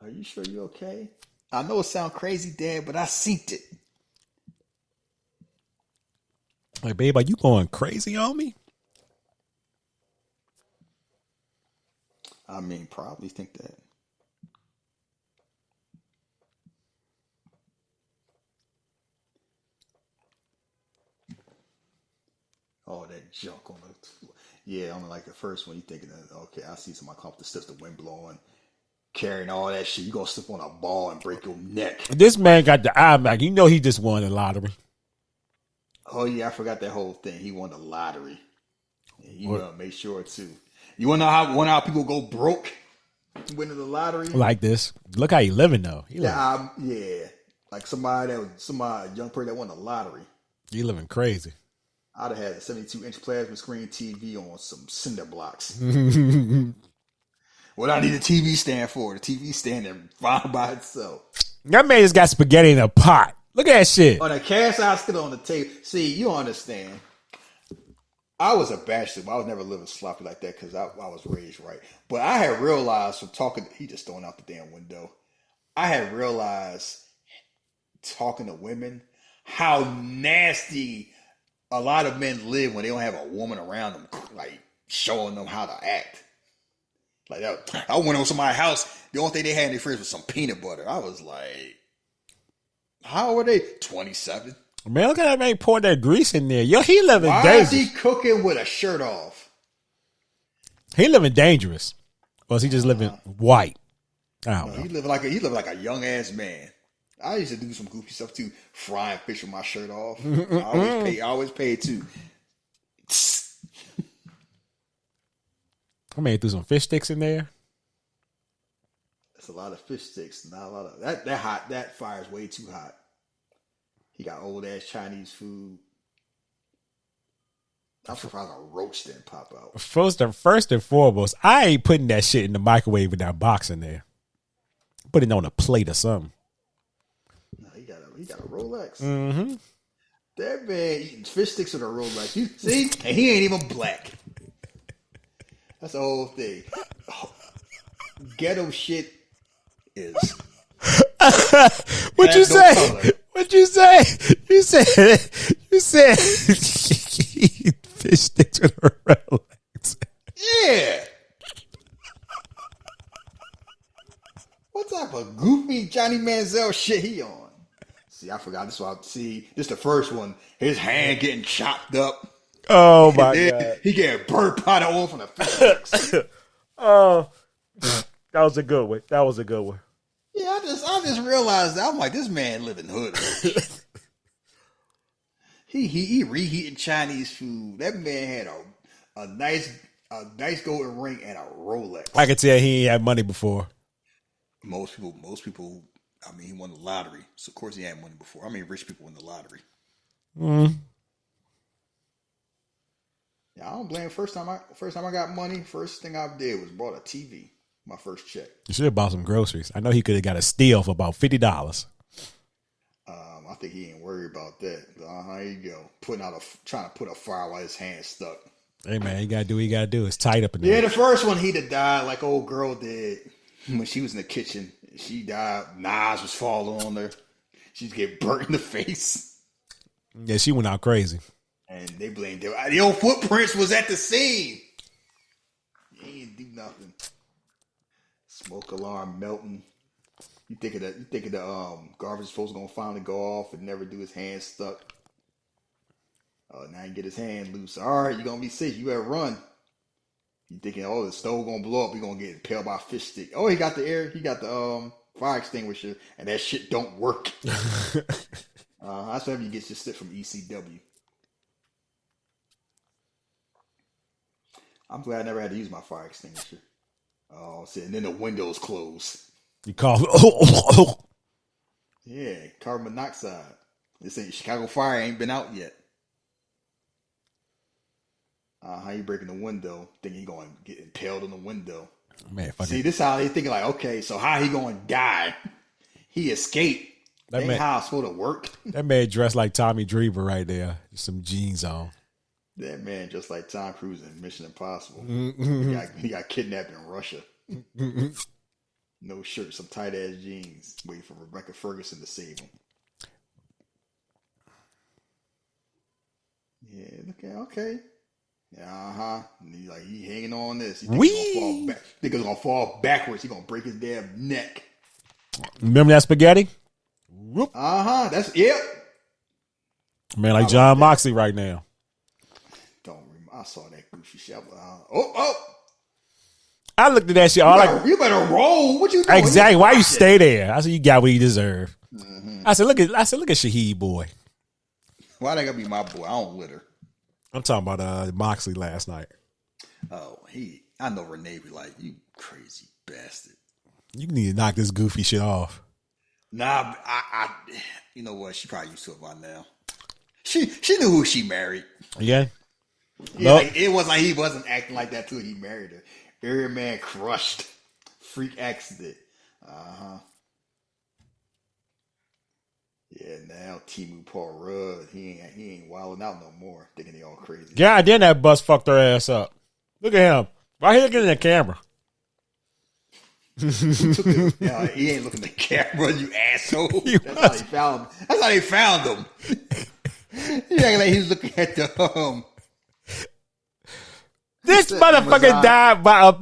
Are you sure you're okay? I know it sounds crazy, Dad, but I synced it. Like, babe, are you going crazy on me? I mean, probably think that. All that junk on the yeah, on like the first one, you thinking that, okay, I see somebody come up the steps, the wind blowing, carrying all that shit. You gonna slip on a ball and break your neck. This man got the eye back. He just won the lottery. Oh yeah, I forgot that whole thing. He won the lottery. You want to make sure too. You want to know how people go broke winning the lottery? Like this. Look how he living though. Yeah, like a young person that won the lottery. He living crazy. I'd have had a 72-inch plasma screen TV on some cinder blocks. What I need a TV stand for? The TV stand there fine by itself. That man just got spaghetti in a pot. Look at that shit. On a cast iron skillet on the table. See, you don't understand. I was a bachelor, but I was never living sloppy like that because I was raised right. But I had realized from talking, he just throwing out the damn window. I had realized talking to women how nasty a lot of men live when they don't have a woman around them, like showing them how to act. Like that, I went over somebody's house. The only thing they had in their fridge was some peanut butter. I was like, how old are they? 27. Man, look at that man pour that grease in there. Yo, he living Why dangerous. is he cooking with a shirt off? He living dangerous. Or is he just living white? I don't know. He living like a young ass man. I used to do some goofy stuff too, frying fish with my shirt off. I always pay too. I may threw some fish sticks in there. That's a lot of fish sticks. Not a lot of that. That hot. That fire's way too hot. He got old ass Chinese food. I'm surprised a roach didn't pop out. First and foremost, I ain't putting that shit in the microwave with that box in there. Put it on a plate or something. No, he got a Rolex. Mm-hmm. That man eating fish sticks with a Rolex. You see, and he ain't even black. That's the whole thing. Oh, ghetto shit is. What'd you say? Color. What'd you say? You said fish sticks with a Rolex. Yeah. What type of goofy Johnny Manziel shit he on? See, I forgot this one. See, this the first one. His hand getting chopped up. Oh my god. He getting burnt pot of oil from the fish sticks. Oh, that was a good one. Yeah, I just realized that. I'm like, this man living hood. he reheating Chinese food. That man had a nice golden ring and a Rolex. I can tell he ain't had money before. Most people. I mean, he won the lottery, so of course he had money before. I mean, rich people win the lottery. Yeah, I don't blame. First time I got money, first thing I did was bought a TV. My first check. You should have bought some groceries. I know he could have got a steal for about $50. I think he ain't worried about that. Here you go, trying to put a fire while his hand stuck. Hey man, you gotta do what you gotta do. It's tight up in there. Yeah, the first one he'd have died like old girl did when she was in the kitchen. She died. Knives was falling on her. She'd get burnt in the face. Yeah, she went out crazy. And they blamed her. The old footprints was at the scene. He didn't do nothing. Smoke alarm melting. You think of the garbage disposal gonna finally go off and never do his hand stuck. Now he get his hand loose. All right, you're gonna be safe. You better run. You thinking, oh, the stove gonna blow up. You're gonna get impaled by a fish stick. Oh, he got the fire extinguisher, and that shit don't work. That's whenever you get your stick from ECW. I'm glad I never had to use my fire extinguisher. Oh, see, and then the windows close. You cough. Yeah, carbon monoxide. This ain't Chicago fire ain't been out yet. How you breaking the window? Thinking he going to get impaled in the window. Man, see, this how they thinking like, okay, so how he going to die? He escaped. That ain't how it's supposed to work. That man dressed like Tommy Dreamer right there. Just some jeans on. That man just like Tom Cruise in Mission Impossible. He got kidnapped in Russia. No shirt, some tight ass jeans, waiting for Rebecca Ferguson to save him. Yeah, okay. Yeah, he hanging on this. He think he's gonna fall backwards. He gonna break his damn neck. Remember that spaghetti? That's it. Man, like John Moxley right now. Don't remember. I saw that goofy shit. I looked at that shit. You better roll. What you doing? Exactly. Why you stay there? I said you got what you deserve. Mm-hmm. I said look at Shahid boy. Why they gotta be my boy? I don't litter. I'm talking about Moxley last night. Oh, I know Renee be like, you crazy bastard. You need to knock this goofy shit off. Nah, you know what? She probably used to it by now. She knew who she married. Yeah. Yeah, it was like he wasn't acting like that till he married her. Every man crushed. Freak accident. Yeah, now Timu Paul Rudd, he ain't wilding out no more, thinking they all crazy. Yeah, then that bus fucked her ass up. Look at him. Why he looking in the camera? He ain't looking at the camera, you asshole. That's how they found him. He acting like he's looking at the This motherfucker died by a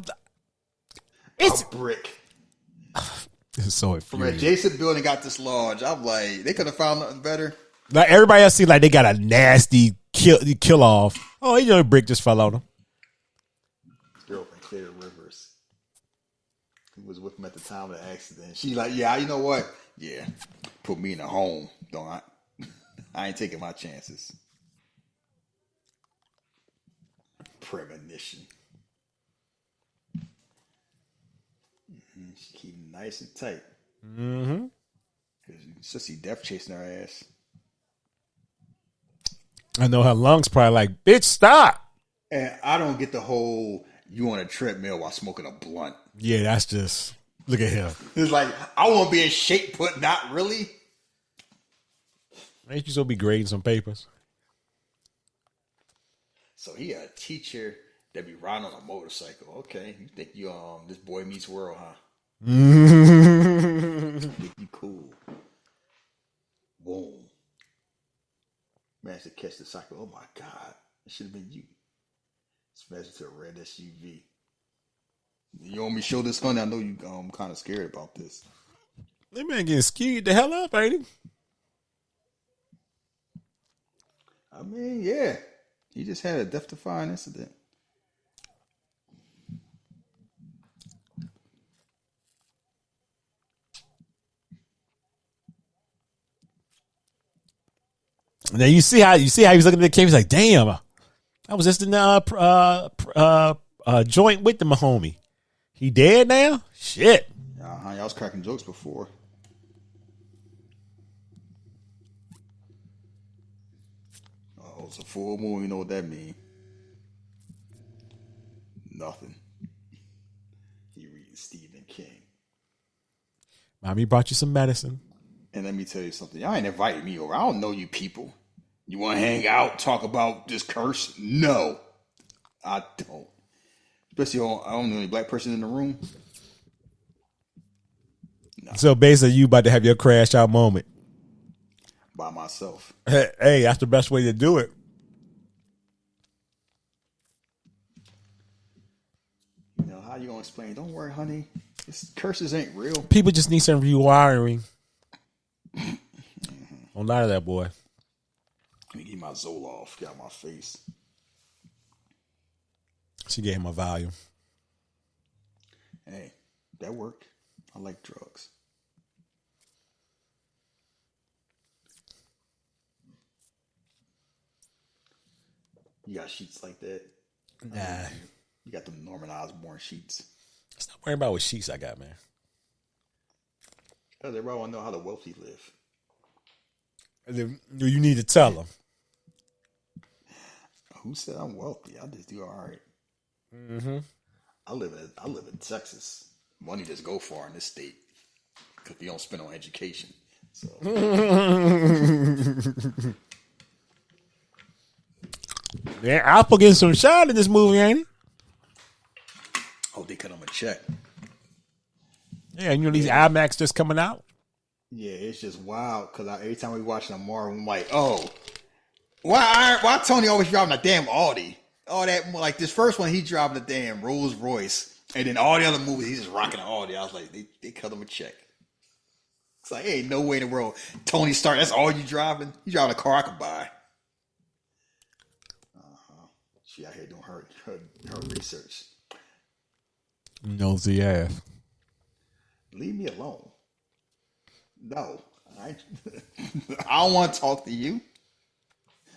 brick. It's so from an adjacent building got this large. I'm like, they could have found nothing better. Like everybody else seemed like they got a nasty kill off. Oh, a brick just fell on him. His girlfriend, Clear Rivers, who was with him at the time of the accident. She like, yeah, you know what? Yeah, put me in a home. Don't I? I ain't taking my chances. Premonition. She keep it nice and tight. Mm-hmm. Because you still see Death chasing her ass. I know her lungs probably like, bitch, stop. And I don't get the whole you on a treadmill while smoking a blunt. Yeah, that's just, look at him. It's like, I want to be in shape, but not really. Ain't you supposed to be grading some papers? So he a teacher that be riding on a motorcycle. Okay, you think you this Boy Meets World, huh? You think you cool. Boom. Managed to catch the cycle. Oh my God. It should have been you. Smashed into a red SUV. You want me to show this, honey? I know you kind of scared about this. That man getting skied the hell up, ain't he? I mean, yeah. He just had a death-defying incident. Now you see how he's looking at the camera. He's like, "Damn, I was just in the joint with my homie. He dead now? Shit." Y'all was cracking jokes before. Oh, it's a full moon. You know what that means? Nothing. He reading Stephen King. Mommy brought you some medicine. And let me tell you something. Y'all ain't invited me over. I don't know you people. You want to hang out, talk about this curse? No, I don't. Especially, I don't know any black person in the room. No. So basically, you about to have your crash out moment. By myself. Hey, that's the best way to do it. You know, how you going to explain? Don't worry, honey. This curses ain't real. People just need some rewiring. Don't lie to that boy. Let me get my Zoloft. Get out my face. She gave him a volume. Hey, that worked. I like drugs. You got sheets like that? Nah. You got them Norman Osborn sheets. Stop worrying about what sheets I got, man. Because everybody want to know how the wealthy live. You need to tell them. Who said I'm wealthy? I just do all right. Mm-hmm. I live in Texas. Money just go far in this state because we don't spend on education. So. Yeah, Apple getting some shine in this movie, ain't he? Oh, they cut him a check. Yeah, and you know these IMAX just coming out. Yeah, it's just wild because every time we watch a Marvel, I'm like, oh, why Tony always driving a damn Audi? All that, like this first one, he driving a damn Rolls Royce, and then all the other movies, he's just rocking an Audi. I was like, they cut him a check. It's like, hey, no way in the world, Tony Stark. That's all you driving? You driving a car I could buy? She out here doing her research. Nosy ass. Leave me alone. No, I don't want to talk to you.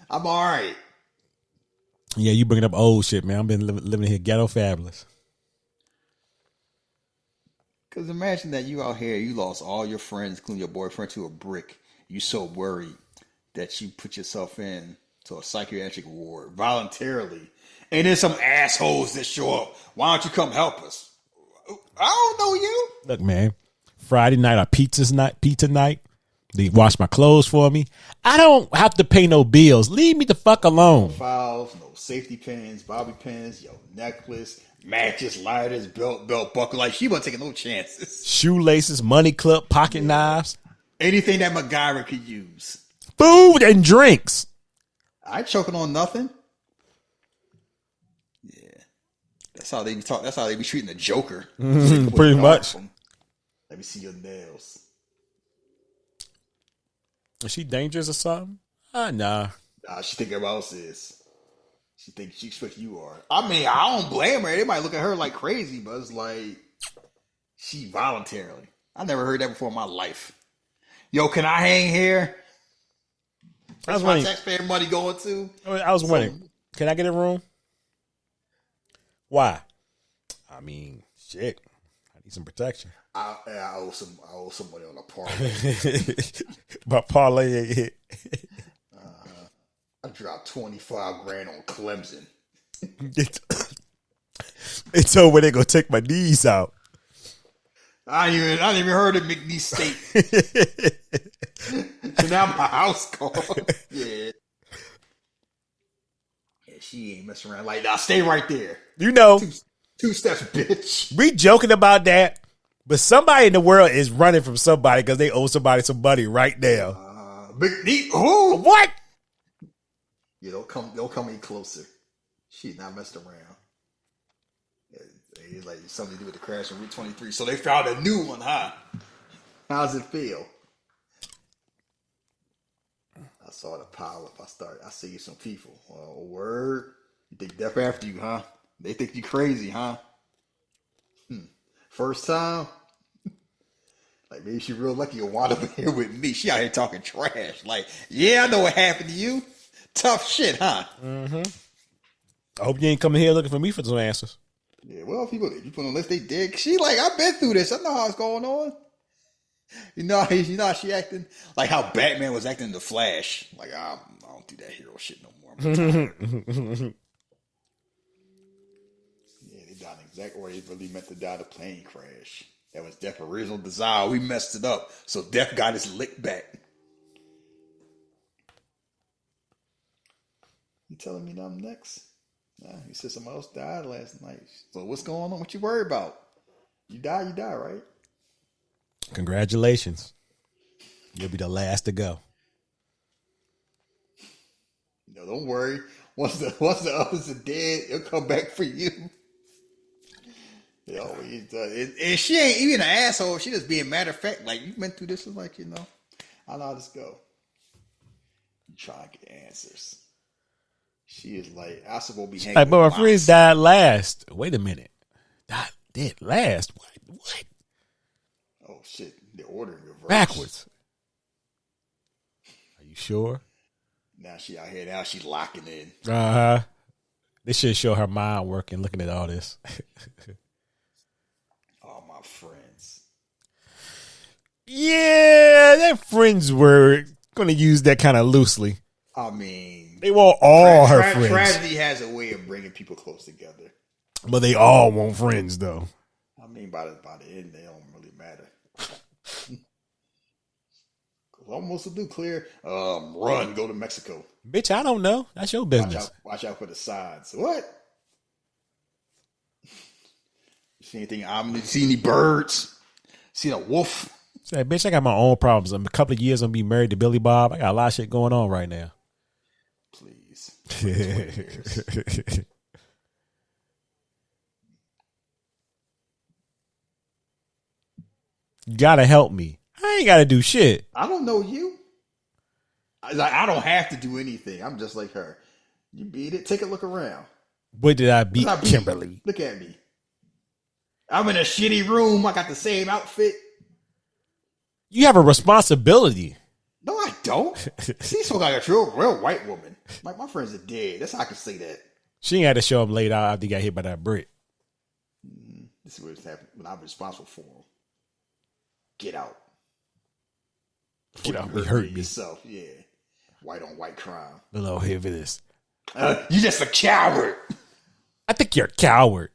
I'm all right. Yeah, you bringing up old shit, man. I've been living here ghetto fabulous. Because imagine that you out here, you lost all your friends, including your boyfriend, to a brick. You so worried that you put yourself in to a psychiatric ward voluntarily. And then some assholes that show up. Why don't you come help us? I don't know you. Look, man. Friday night or pizza night. They wash my clothes for me. I don't have to pay no bills. Leave me the fuck alone. No files, no safety pins, bobby pins, your necklace, matches, lighters, belt buckle. Like, she wasn't taking no chances. Shoelaces, money clip, pocket knives. Anything that MacGyver could use. Food and drinks. I ain't choking on nothing. Yeah. That's how they be talking. That's how they be treating the Joker. Pretty much. Let me see your nails. Is she dangerous or something? Nah. Nah, she think everybody else is. She thinks she expects you are. I mean, I don't blame her. They might look at her like crazy, but it's like she voluntarily. I never heard that before in my life. Yo, can I hang here? That's my taxpayer money going to. I was wondering, can I get a room? Why? I mean, shit. Need some protection. I owe some money on a parlay. But parlay ain't hit. I dropped 25 grand on Clemson. They told me they gonna take my knees out. I didn't even heard of McNeese State. So now my house called. Yeah. Yeah, she ain't messing around. Like, now stay right there. You know, two steps, bitch. we joking about that, but somebody in the world is running from somebody because they owe somebody some money right now. McNeese, who? What? Yeah, don't come any closer. She's not messing around. It's like something to do with the crash on Route 23. So they found a new one, huh? How's it feel? I saw the pile up. I see some people. Well, word. You think death after you, huh? They think you crazy, huh? First time? Like, maybe she real lucky to wind up here with me. She out here talking trash. Like, yeah, I know what happened to you. Tough shit, huh? Mm-hmm. I hope you ain't coming here looking for me for some answers. Yeah, well, if you put on the list, they did. She like, I've been through this. I know how it's going on. You know how she acting? Like how Batman was acting in The Flash. Like, I don't do that hero shit no more. Yeah, they died in exact order they really meant to die in a plane crash. That was Def's original desire. We messed it up. So Def got his lick back. You telling me that I'm next? Nah, you said somebody else died last night. So what's going on? What you worried about? You die, right? Congratulations. You'll be the last to go. No, don't worry. Once the others are dead, it'll come back for you. It always does. And she ain't even an asshole. She just being matter of fact. Like, you've been through this. It's like, I know how this go. You try and get answers. She is like, I supposed to be hanging. Like, but my friends died last. Wait a minute. Dead last? What? Oh, shit. They're ordering reverse. Backwards. Are you sure? Now she out here. Now she locking in. Uh-huh. They should show her mind working, looking at all this. All my friends. Yeah, their friends were going to use that kind of loosely. I mean, they want all her friends. Tragedy has a way of bringing people close together. But they all want friends, though. I mean, by the end, they don't really matter. Almost to do clear. Run, go to Mexico. Bitch, I don't know. That's your business. Watch out for the signs. What? See anything ominous? See any birds? See a wolf? Say, bitch, I got my own problems. I'm a couple of years, I'm gonna be married to Billy Bob. I got a lot of shit going on right now. Please. You gotta help me. I ain't gotta do shit. I don't know you. I don't have to do anything. I'm just like her. You beat it. Take a look around. What did I beat, Kimberly? Look at me. I'm in a shitty room. I got the same outfit. You have a responsibility. No, I don't. She's so like a real white woman. Like, my friends are dead. That's how I can say that. She ain't had to show up late out after he got hit by that brick. This is what's happening when I'm responsible for him. Get out. Get out. You hurt me. Yourself. Yeah. White on white crime. Below here for this. You just a coward. I think you're a coward.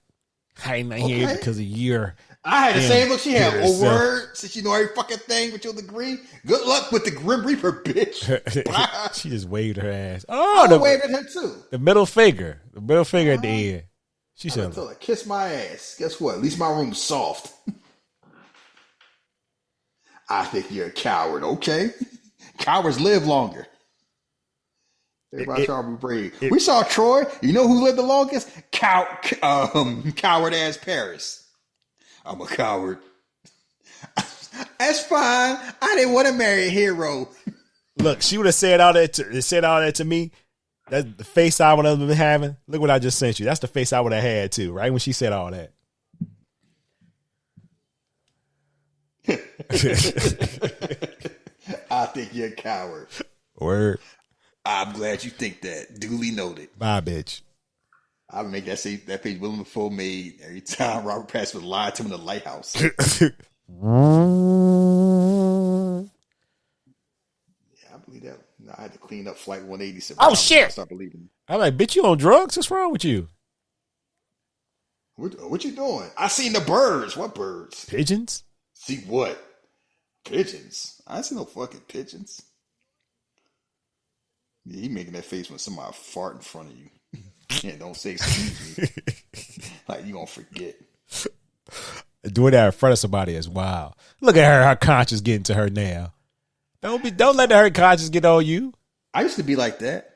I ain't not here because of your. I had the same look she had. Oh, word. Since you know every fucking thing with your degree. Good luck with the Grim Reaper, bitch. She just waved her ass. Oh, I waved at her too. The middle finger. The middle finger at the end. She said, "Told her, kiss my ass." Guess what? At least my room's soft. I think you're a coward. Okay, cowards live longer. Everybody try to be brave. We saw Troy. You know who lived the longest? Coward ass Paris. I'm a coward. That's fine. I didn't want to marry a hero. Look, she would have said all that to me. That's the face I would have been having. Look what I just sent you. That's the face I would have had too, right? When she said all that. I think you're a coward. Word. I'm glad you think that. Duly noted. Bye, bitch. I would make that page Willem Dafoe made every time Robert Pattinson would lie to him in the lighthouse. I believe that. No, I had to clean up Flight 180 survivors. Oh shit! I start believing. I'm like, bitch, you on drugs? What's wrong with you? What you doing? I seen the birds. What birds? Pigeons? See what? Pigeons? I ain't seen no fucking pigeons. Yeah, you making that face when somebody fart in front of you. Yeah, don't say excuse me. Like you gonna forget. Doing that in front of somebody is wild. Look at her conscience getting to her now. Don't let her conscience get on you. I used to be like that.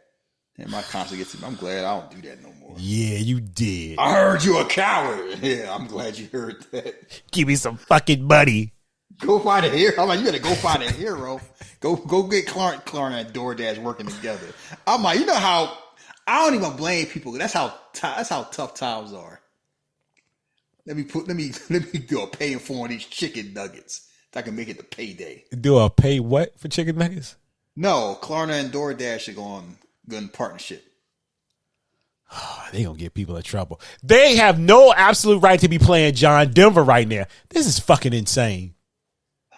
And my conscience gets to me. I'm glad I don't do that no more. Yeah, you did. I heard you a coward. Yeah, I'm glad you heard that. Give me some fucking money. Go find a hero. I'm like, you gotta go find a hero. Go get Clark and DoorDash working together. I'm like, you know how I don't even blame people. That's how tough times are. Let me do a pay for one of these chicken nuggets. So I can make it to payday. Do a pay what for chicken nuggets? No, Klarna and DoorDash are going good in partnership. They gonna get people in trouble. They have no absolute right to be playing John Denver right now. This is fucking insane.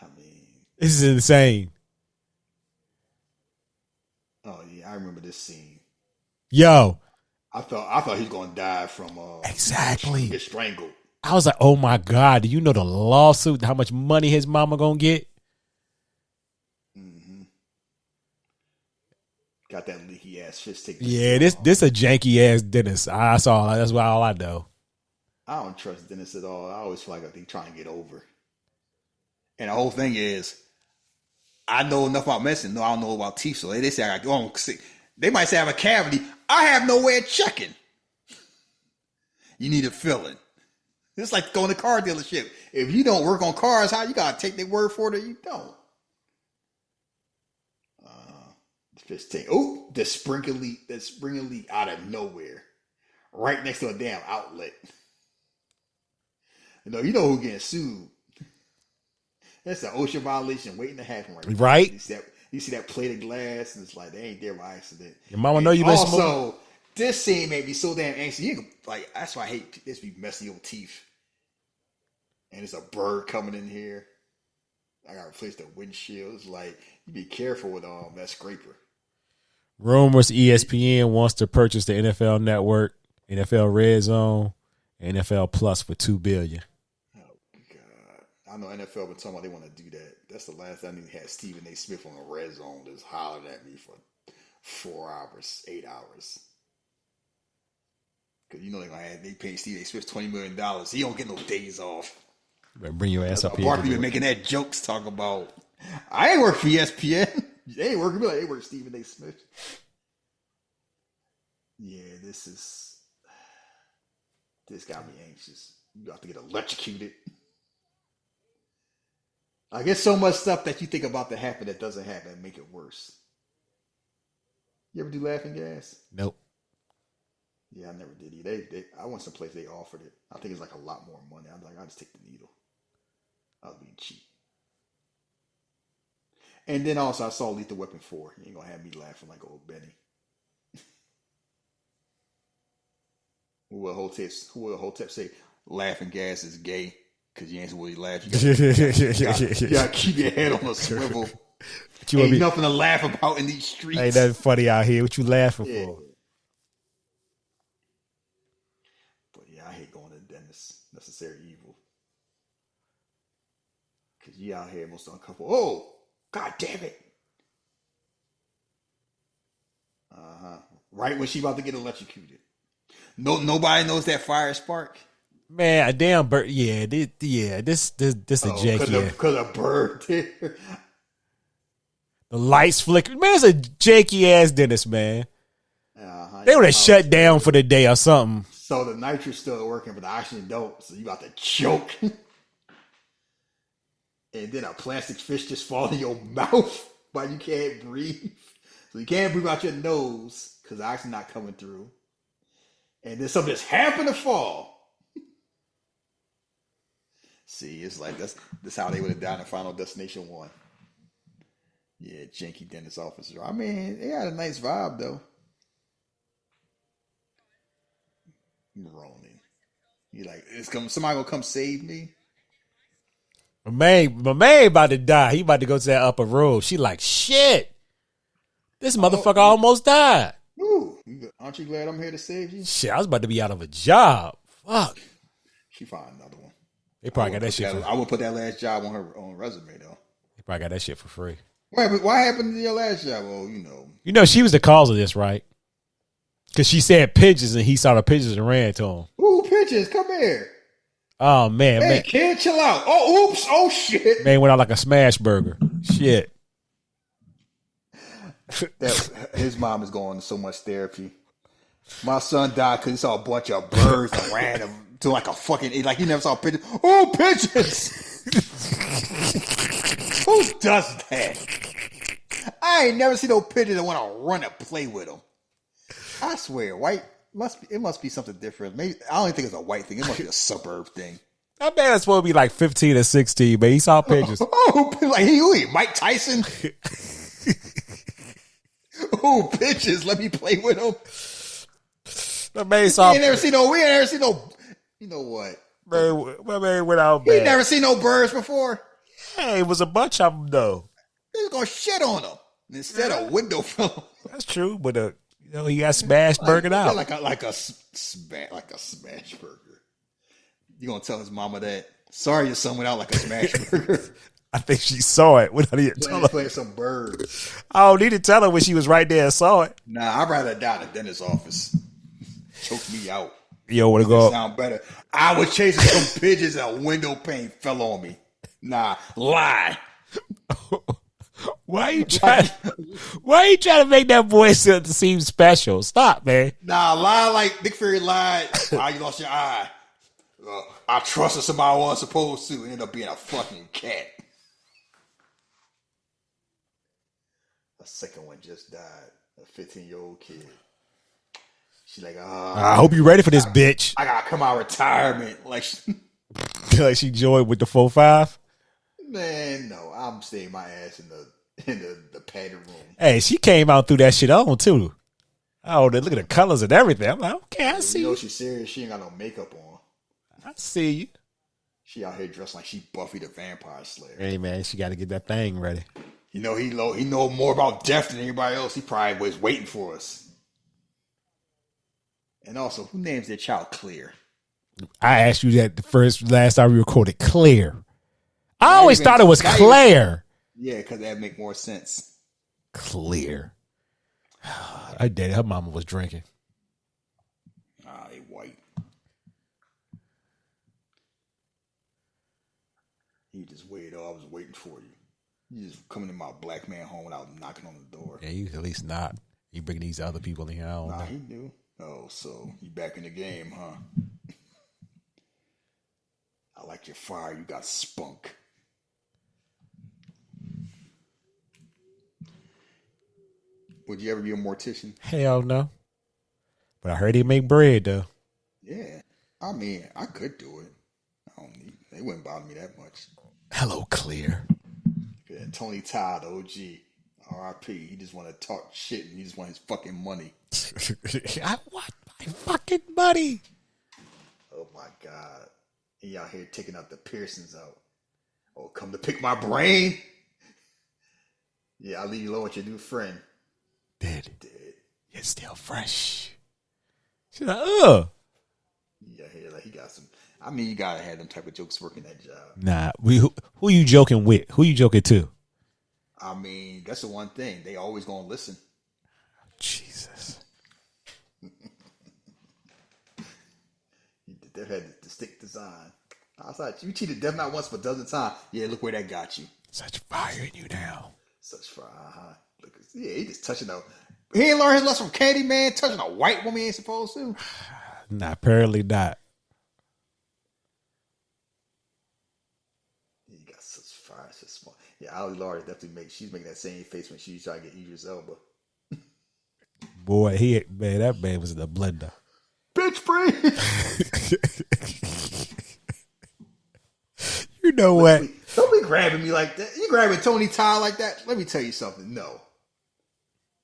I mean, this is insane. Oh yeah, I remember this scene. Yo, I thought he was gonna die from exactly get strangled. I was like, oh my God, do you know the lawsuit? How much money his mama gonna get? Mm-hmm. Got that leaky ass fish stick. Yeah, this a janky ass dentist. That's all I know. I don't trust dentists at all. I always feel like they trying to get over. And the whole thing is, I know enough about medicine. No, I don't know about teeth. So they say I go on. They might say I have a cavity. I have no way of checking. You need a filling. It's like going to a car dealership. If you don't work on cars, how you gotta take their word for it or you don't? Fish tank. Oh, the sprinkly out of nowhere. Right next to a damn outlet. You know who getting sued. That's an OSHA violation waiting to happen right now. Right? You see that plate of glass and it's like they ain't there by accident. Your mama know you been smoking. Also, this scene made me so damn anxious. That's why I hate this be messy old teeth. And there's a bird coming in here. I gotta replace the windshield. It's like you be careful with that scraper. Rumors ESPN wants to purchase the NFL Network, NFL Red Zone, NFL Plus for $2 billion. Oh God! I know NFL been talking about they want to do that. That's the last time they had Stephen A. Smith on the Red Zone just hollering at me for 4 hours, 8 hours. Because they pay Stephen A. Smith $20 million. He don't get no days off. Better bring your ass up here. Barkley been making that jokes talking about. I ain't work for ESPN. They ain't working. They work Stephen A. Smith. Yeah, this got me anxious. You have to get electrocuted. I guess so much stuff that you think about to happen that doesn't happen and make it worse. You ever do laughing gas? Nope. Yeah, I never did either. I went someplace they offered it. I think it's like a lot more money. I'm like, I'll just take the needle. I was being cheap. And then also I saw Lethal Weapon 4. You ain't gonna have me laughing like old Benny. Who will Hotep say laughing gas is gay? Because you ain't really laugh. You gotta keep your head on a swivel. Ain't nothing to laugh about in these streets. Ain't nothing funny out here. What you laughing for? But yeah, I hate going to the dentist. Necessary evil. Because you out here most uncomfortable. Oh! God damn it. Right when she about to get electrocuted. Nobody knows that fire spark. Man, a damn bird. Yeah, this a janky. Because a bird there. The lights flicker. Man, it's a janky ass dentist, man. They would have shut down for the day or something. So the nitro's still working, but the oxygen don't. So you about to choke. And then a plastic fish just fall in your mouth while you can't breathe. So you can't breathe out your nose because the oxygen not coming through. And then something just happened to fall. See, it's like that's how they would have died in Final Destination 1. Yeah, janky dentist officer. I mean, they had a nice vibe though. Ronan. You like, somebody gonna come save me? My man about to die. He about to go to that upper room. She like, shit. This motherfucker almost died. Ooh, aren't you glad I'm here to save you? Shit, I was about to be out of a job. Fuck. She found another one. They probably got that shit I would put that last job on her resume though. They probably got that shit for free. Why happened to your last job? Well, You know, she was the cause of this, right? Because she said pigeons and he saw the pigeons and ran to him. Ooh, pigeons, come here. Oh, man. Hey, kid, chill out. Oh, oops. Oh, shit. Man went out like a smash burger. Shit. His mom is going to so much therapy. My son died because he saw a bunch of birds and ran him to like a fucking, like he never saw pigeons. Oh, pigeons. Who does that? I ain't never seen no pigeon that want to run and play with them. I swear, it must be something different. Maybe I don't even think it's a white thing. It must be a suburb thing. That man is supposed to be like 15 or 16, but he saw pigeons. Like he Mike Tyson. Oh, pigeons! Let me play with them. That man saw. We ain't never seen no. You know what? My man went out. He ain't never seen no birds before. Hey, it was a bunch of them though. He was gonna shit on them instead of window film. That's true, but he got smashed burgered out like a smash burger. You gonna tell his mama that? Sorry, your son went out like a smash burger. I think she saw it without even telling her. Playing some birds. I don't need to tell her when she was right there and saw it. Nah, I'd rather die in the dentist's office. Choke me out. You want to go? Sound better. I was chasing some pigeons and a window pane fell on me. Nah, lie. Why are you trying to make that voice seem special? Stop, man. Nah, lie like Nick Fury lied. Why you lost your eye? I trusted somebody I wasn't supposed to. It ended up being a fucking cat. A second one just died. A 15-year-old kid. She's like, I hope you're ready for this, bitch. I gotta come out of retirement. Like she joined with the 4-5. Man, no, I'm staying my ass in the padded room. Hey, she came out through that shit on too. Oh, look at the colors and everything. I'm like, okay, I see. You know she's serious. She ain't got no makeup on. I see you. She out here dressed like she Buffy the Vampire Slayer. Hey man, she got to get that thing ready. You know he know more about death than anybody else. He probably was waiting for us. And also, who names their child Clear? I asked you that last time we recorded. Claire. I always thought it was Claire. Yeah, because that'd make more sense. Clear. I did it. Her mama was drinking. They white. You just waited. I was waiting for you. You just coming to my black man home without knocking on the door. Yeah, you at least not. You bring these other people in here. I don't know. He knew. Oh, so you back in the game, huh? I like your fire. You got spunk. Would you ever be a mortician? Hell no. But I heard he make bread though. Yeah. I mean, I could do it. I don't need. It wouldn't bother me that much. Hello, Clear. Yeah, Tony Todd, OG, R.I.P. He just want to talk shit and he just want his fucking money. I want my fucking money. Oh my God. He out here taking out the piercings out. Oh, come to pick my brain? Yeah, I'll leave you alone with your new friend. Dead. You're still fresh. She's like, Yeah, like he got some. I mean, you gotta have them type of jokes working that job. Nah, who you joking with? Who you joking to? I mean, that's the one thing. They always gonna listen. Jesus. They had the distinct design. I was like, you cheated death not once but a dozen times. Yeah, look where that got you. Such fire in you now. Such fire. Look, yeah, he just touching a. He ain't learned his lesson from Candyman. Touching a white woman he ain't supposed to. Nah, apparently not. He got such fire, such smart. Yeah, Ali Laurie definitely she's making that same face when she's trying to get Idris Elba. Boy, that man was in the blender. Bitch, free. You know what? Don't be grabbing me like that. You grabbing Tony Todd like that? Let me tell you something. No.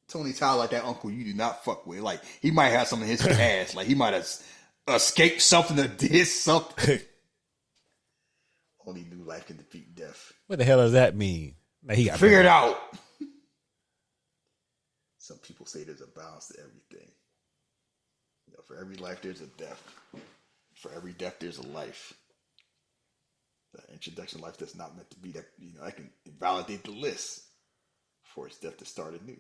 Tony Todd like that uncle you do not fuck with. Like, he might have some in his past. Like, he might have escape something or did something. Only new life can defeat death. What the hell does that mean? Like, he got Figure it out. Some people say there's a balance to everything. You know, for every life, there's a death. For every death, there's a life. The introduction of life that's not meant to be that, you know, I can validate the list for its death to start anew.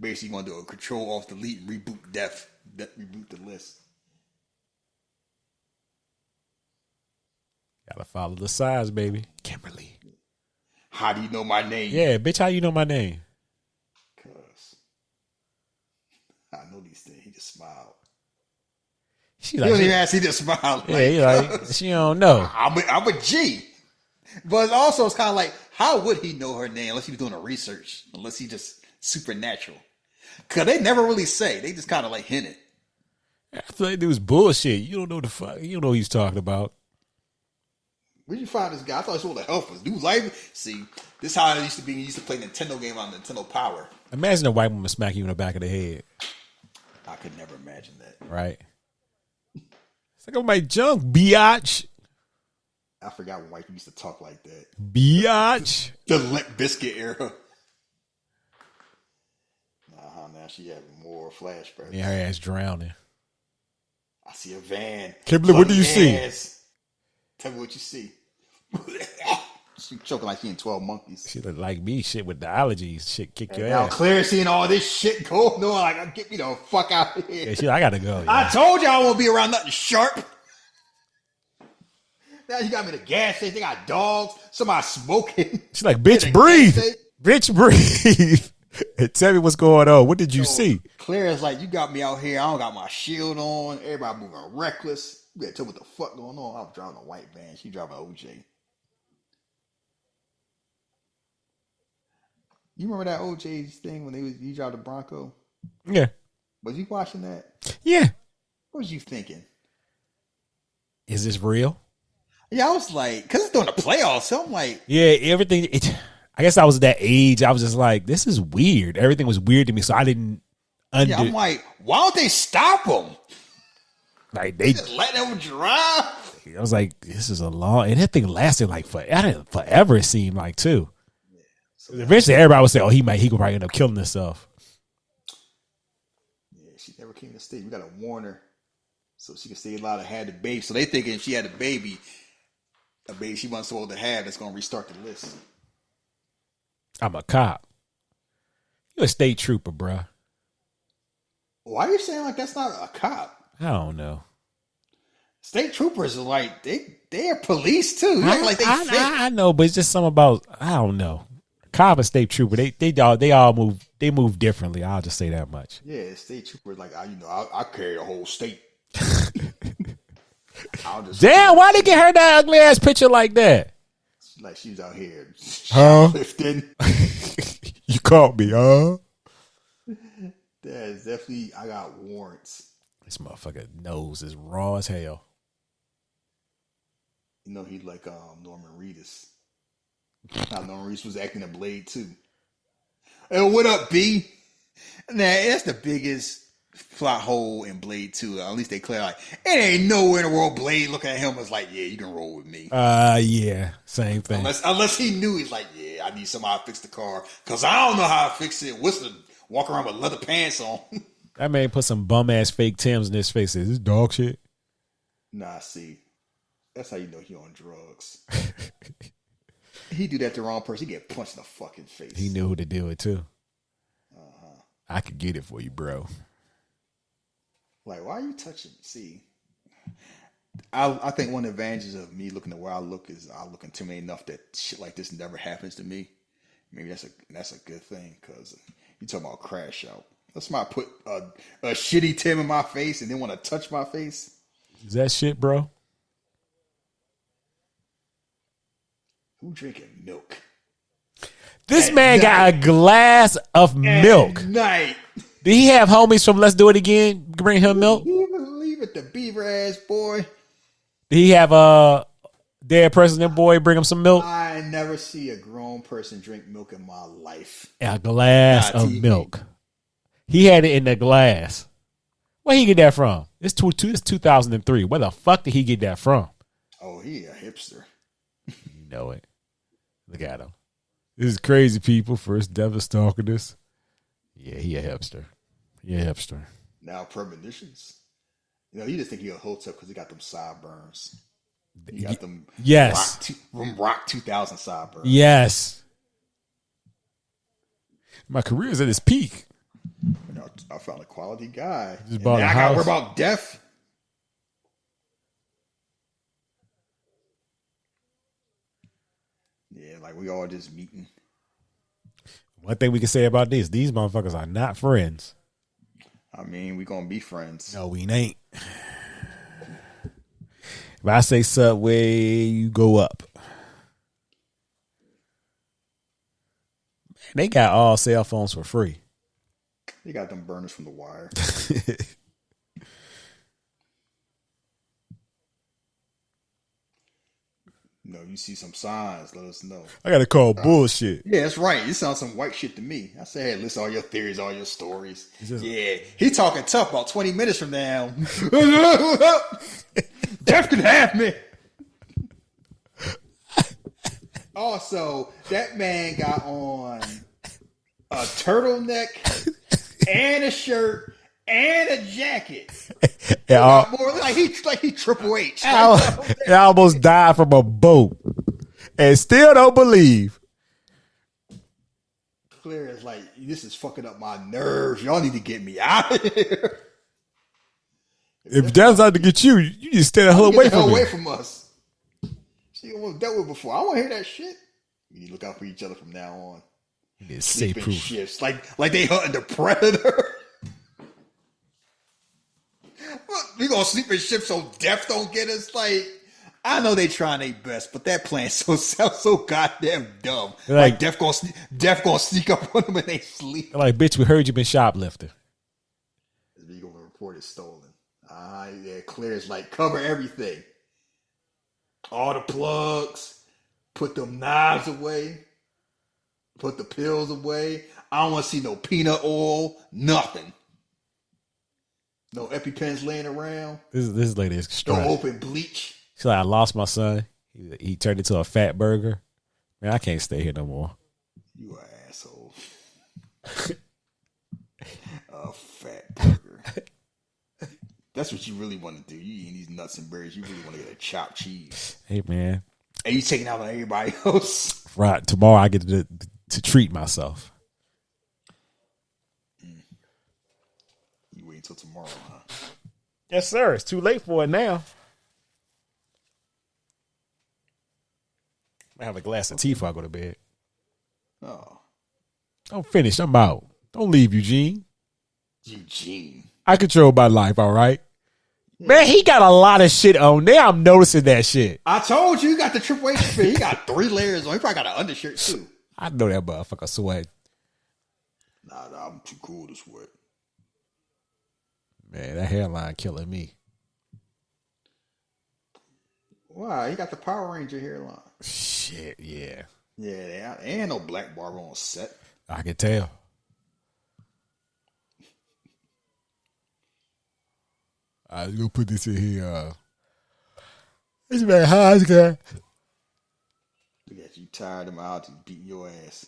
Basically, you want to do a control off delete and reboot death, reboot the list. Gotta follow the signs, baby. Kimberly. How do you know my name? Yeah, bitch, how you know my name? Because I know these things. He just smiled. She He like, don't even ask, he just smiled. yeah, he like, she don't know. I'm a G. But also, it's kind of like, how would he know her name unless he was doing a research? Unless he just supernatural. Because they never really say. They just kind of like hint it. I feel like it was bullshit. You don't know the fuck. You don't know what he's talking about. Where'd you find this guy? I thought he was supposed to help us. Dude, life. See, this is how it used to be. You used to play Nintendo game on Nintendo Power. Imagine a white woman smack you in the back of the head. I could never imagine that. Right. It's like, oh, my junk, biatch. I forgot when white people used to talk like that. Biatch. The Limp Biscuit era. Now she having more flashbacks. Yeah, her ass drowning. I see a van. Kimberly, what do you see? Tell me what you see. She choking like she in 12 Monkeys. She look like me, shit with the allergies. Shit, kick your Now ass. Claire seeing all this shit going on, like, get me the fuck out of here. Yeah, shit, I gotta go. I told y'all I won't be around nothing sharp. Now you got me at the gas station. They got dogs. Somebody smoking. She's like, bitch, breathe. Bitch, breathe. And tell me what's going on. What did you see? Claire is like, you got me out here. I don't got my shield on. Everybody moving reckless. You gotta tell me what the fuck going on. I'm driving a white van. She driving an OJ. You remember that OJ thing when you drove the Bronco? Yeah. Was you watching that? Yeah. What was you thinking? Is this real? Yeah, I was like, because it's during the playoffs, so I'm like, yeah, everything. I guess I was at that age. I was just like, this is weird. Everything was weird to me, so I didn't. Yeah, I'm like, why don't they stop them? Like they just let them drive. I was like, this is a long, and that thing lasted like forever. It seemed like too. Yeah, so eventually, everybody would say, "Oh, he could probably end up killing himself." Yeah, she never came to state. We got to warn her so she can stay alive to have the baby. So they thinking if she had a baby she wasn't supposed to have, that's going to restart the list. I'm a cop. You a state trooper, bro. Why are you saying like that's not a cop? I don't know. State troopers are like they are police too. Like I know, but it's just something about I don't know. Cop and state trooper, they all move differently. I'll just say that much. Yeah, state trooper like I carry the whole state. Damn, why they get her that ugly ass picture like that? Like she was out here shoplifting. You caught me, huh? That is definitely, I got warrants. This motherfucker nose is raw as hell. You know, he like Norman Reedus. Now Norman Reedus was acting a Blade too. Hey, what up, B? Nah, that's the biggest plot hole in Blade 2. At least they clear like, it ain't nowhere in the world Blade looking at him was like, yeah, you can roll with me. Yeah, same thing. Unless he knew, he's like, yeah, I need somebody to fix the car. Because I don't know how to fix it. Whistler walk around with leather pants on. That man put some bum ass fake Timbs in his face. Is this dog shit? Nah, see. That's how you know he on drugs. He do that to the wrong person. He get punched in the fucking face. He knew who to do it to. I could get it for you, bro. Like, why are you touching? See, I think one of the advantages of me looking at where I look is I look intimidate enough that shit like this never happens to me. Maybe that's a good thing because you talking about crash out. That's somebody put a shitty Tim in my face and then want to touch my face. Is that shit, bro? Who drinking milk? This man got a glass of milk. Night. Did he have homies from Let's Do It Again bring him milk? Leave it, the beaver ass boy. Did he have a dead president boy bring him some milk? I never see a grown person drink milk in my life. A glass of milk. He had it in the glass. Where he get that from? It's 2003. Where the fuck did he get that from? Oh, he a hipster. You know it. Look at him. This is crazy, people. First Devil stalking this. Yeah, he a hipster. Now premonitions. You know, you just think he a Hotep because he got them sideburns. He got them rock 2000 sideburns. Yes. My career is at its peak. You know, I found a quality guy. Just bought a I house. got worry about death. Yeah, like we all just meeting. One thing we can say about this, these motherfuckers are not friends. I mean, we gonna be friends. No, we ain't. If I say Subway, you go up. Man, they got all cell phones for free. They got them burners from The Wire. No, you see some signs, let us know. I gotta call bullshit. Yeah, that's right. You sound some white shit to me. I say, hey, listen, all your theories, all your stories. Just, yeah, he talking tough about 20 minutes from now. Death can have me. Also, that man got on a turtleneck and a shirt and a jacket. More like he Triple H. I almost died from a boat and still don't believe. Clear is like, this is fucking up my nerves. Y'all need to get me out of here. If that's out to get you, you just stay the hell away from us. See, I've dealt with before. I want to hear that shit. We need to look out for each other from now on. It's safe proof. Shifts, like they hunting the predator. We gonna sleep in shifts so death don't get us. Like, I know they trying their best, but that plan sounds so goddamn dumb. Like death gonna sneak up on them when they sleep. Like, bitch, we heard you been shoplifting. You gonna report it stolen? Yeah, clear is like cover everything. All the plugs, put them knives away, put the pills away. I don't want to see no peanut oil, nothing. No EpiPens laying around. This lady is stressed. No open bleach. She's like, I lost my son. He turned into a fat burger. Man, I can't stay here no more. You an asshole. A fat burger. That's what you really want to do. You eating these nuts and berries. You really want to get a chopped cheese. Hey, man. And you taking out on everybody else. Right. Tomorrow I get to treat myself. You wait until tomorrow, huh? Yes, sir. It's too late for it now. I have a glass of tea before I go to bed. Oh. I'm finished. I'm out. Don't leave, Eugene. Eugene. I control my life, all right? Yeah. Man, he got a lot of shit on there. I'm noticing that shit. I told you, he got the Triple H fit. He got 3 layers on. He probably got an undershirt, too. I know that motherfucker sweat. Nah, I'm too cool to sweat. Man, that hairline killing me. Wow, he got the Power Ranger hairline. Shit, yeah. Yeah, ain't no black barber on set. I can tell. I was gonna put this in here. It's very hard, guy. Look at you, tired of him out and beating your ass.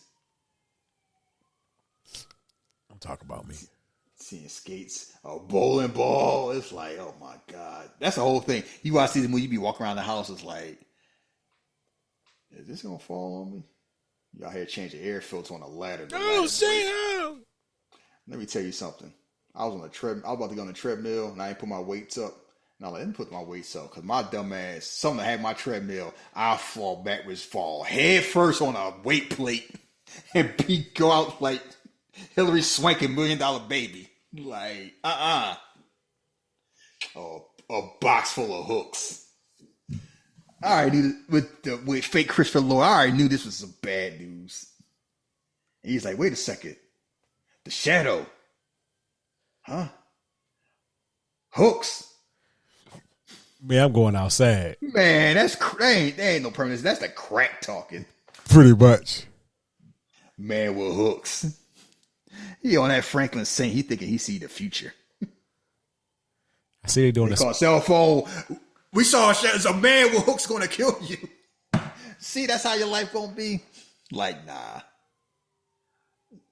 Don't talk about me. Seeing skates, a bowling ball. It's like, oh my God. That's the whole thing. You watch these when you be walking around the house, it's like, is this gonna fall on me? You out here changing air filter on a ladder. Oh, shit. Let me tell you something. I was about to go on a treadmill and I didn't put my weights up. And I was like, let me put my weights up because my dumb ass, something had my treadmill, I fall backwards, fall head first on a weight plate and go out like Hillary Swank $1 Million Baby. Like, Oh, a box full of hooks. I already knew with fake Christopher Lloyd, I already knew this was some bad news. And he's like, wait a second. The Shadow. Huh? Hooks. Man, I'm going outside. Man, that ain't no permanence. That's the crack talking. Pretty much. Man with hooks. He on that Franklin Saint. He thinking he see the future. I see they doing They this. call cell phone. We saw a man with hooks gonna kill you. See, that's how your life gonna be. Like, nah.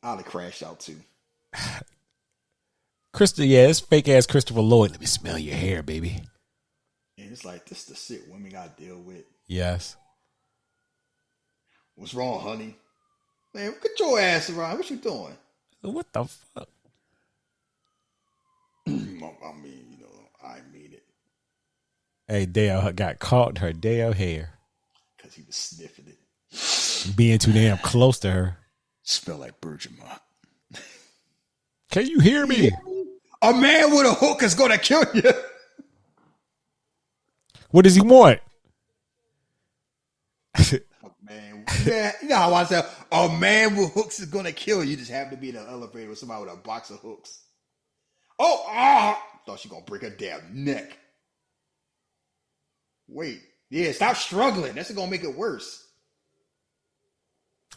I'd have crashed out too. It's fake ass Christopher Lloyd. Let me smell your hair, baby. And it's like, this is the shit women gotta deal with. Yes. What's wrong, honey? Man, get your ass around. What you doing? What the fuck? I mean, I mean it. Hey, Dale got caught in her damn hair. Because he was sniffing it. Being too damn close to her. Smell like bergamot. Can you hear me? A man with a hook is going to kill you. What does he want? Man, yeah, you know how I said a man with hooks is going to kill you. You just happen to be in an elevator with somebody with a box of hooks. Thought she going to break her damn neck. Wait. Yeah, stop struggling. That's going to make it worse.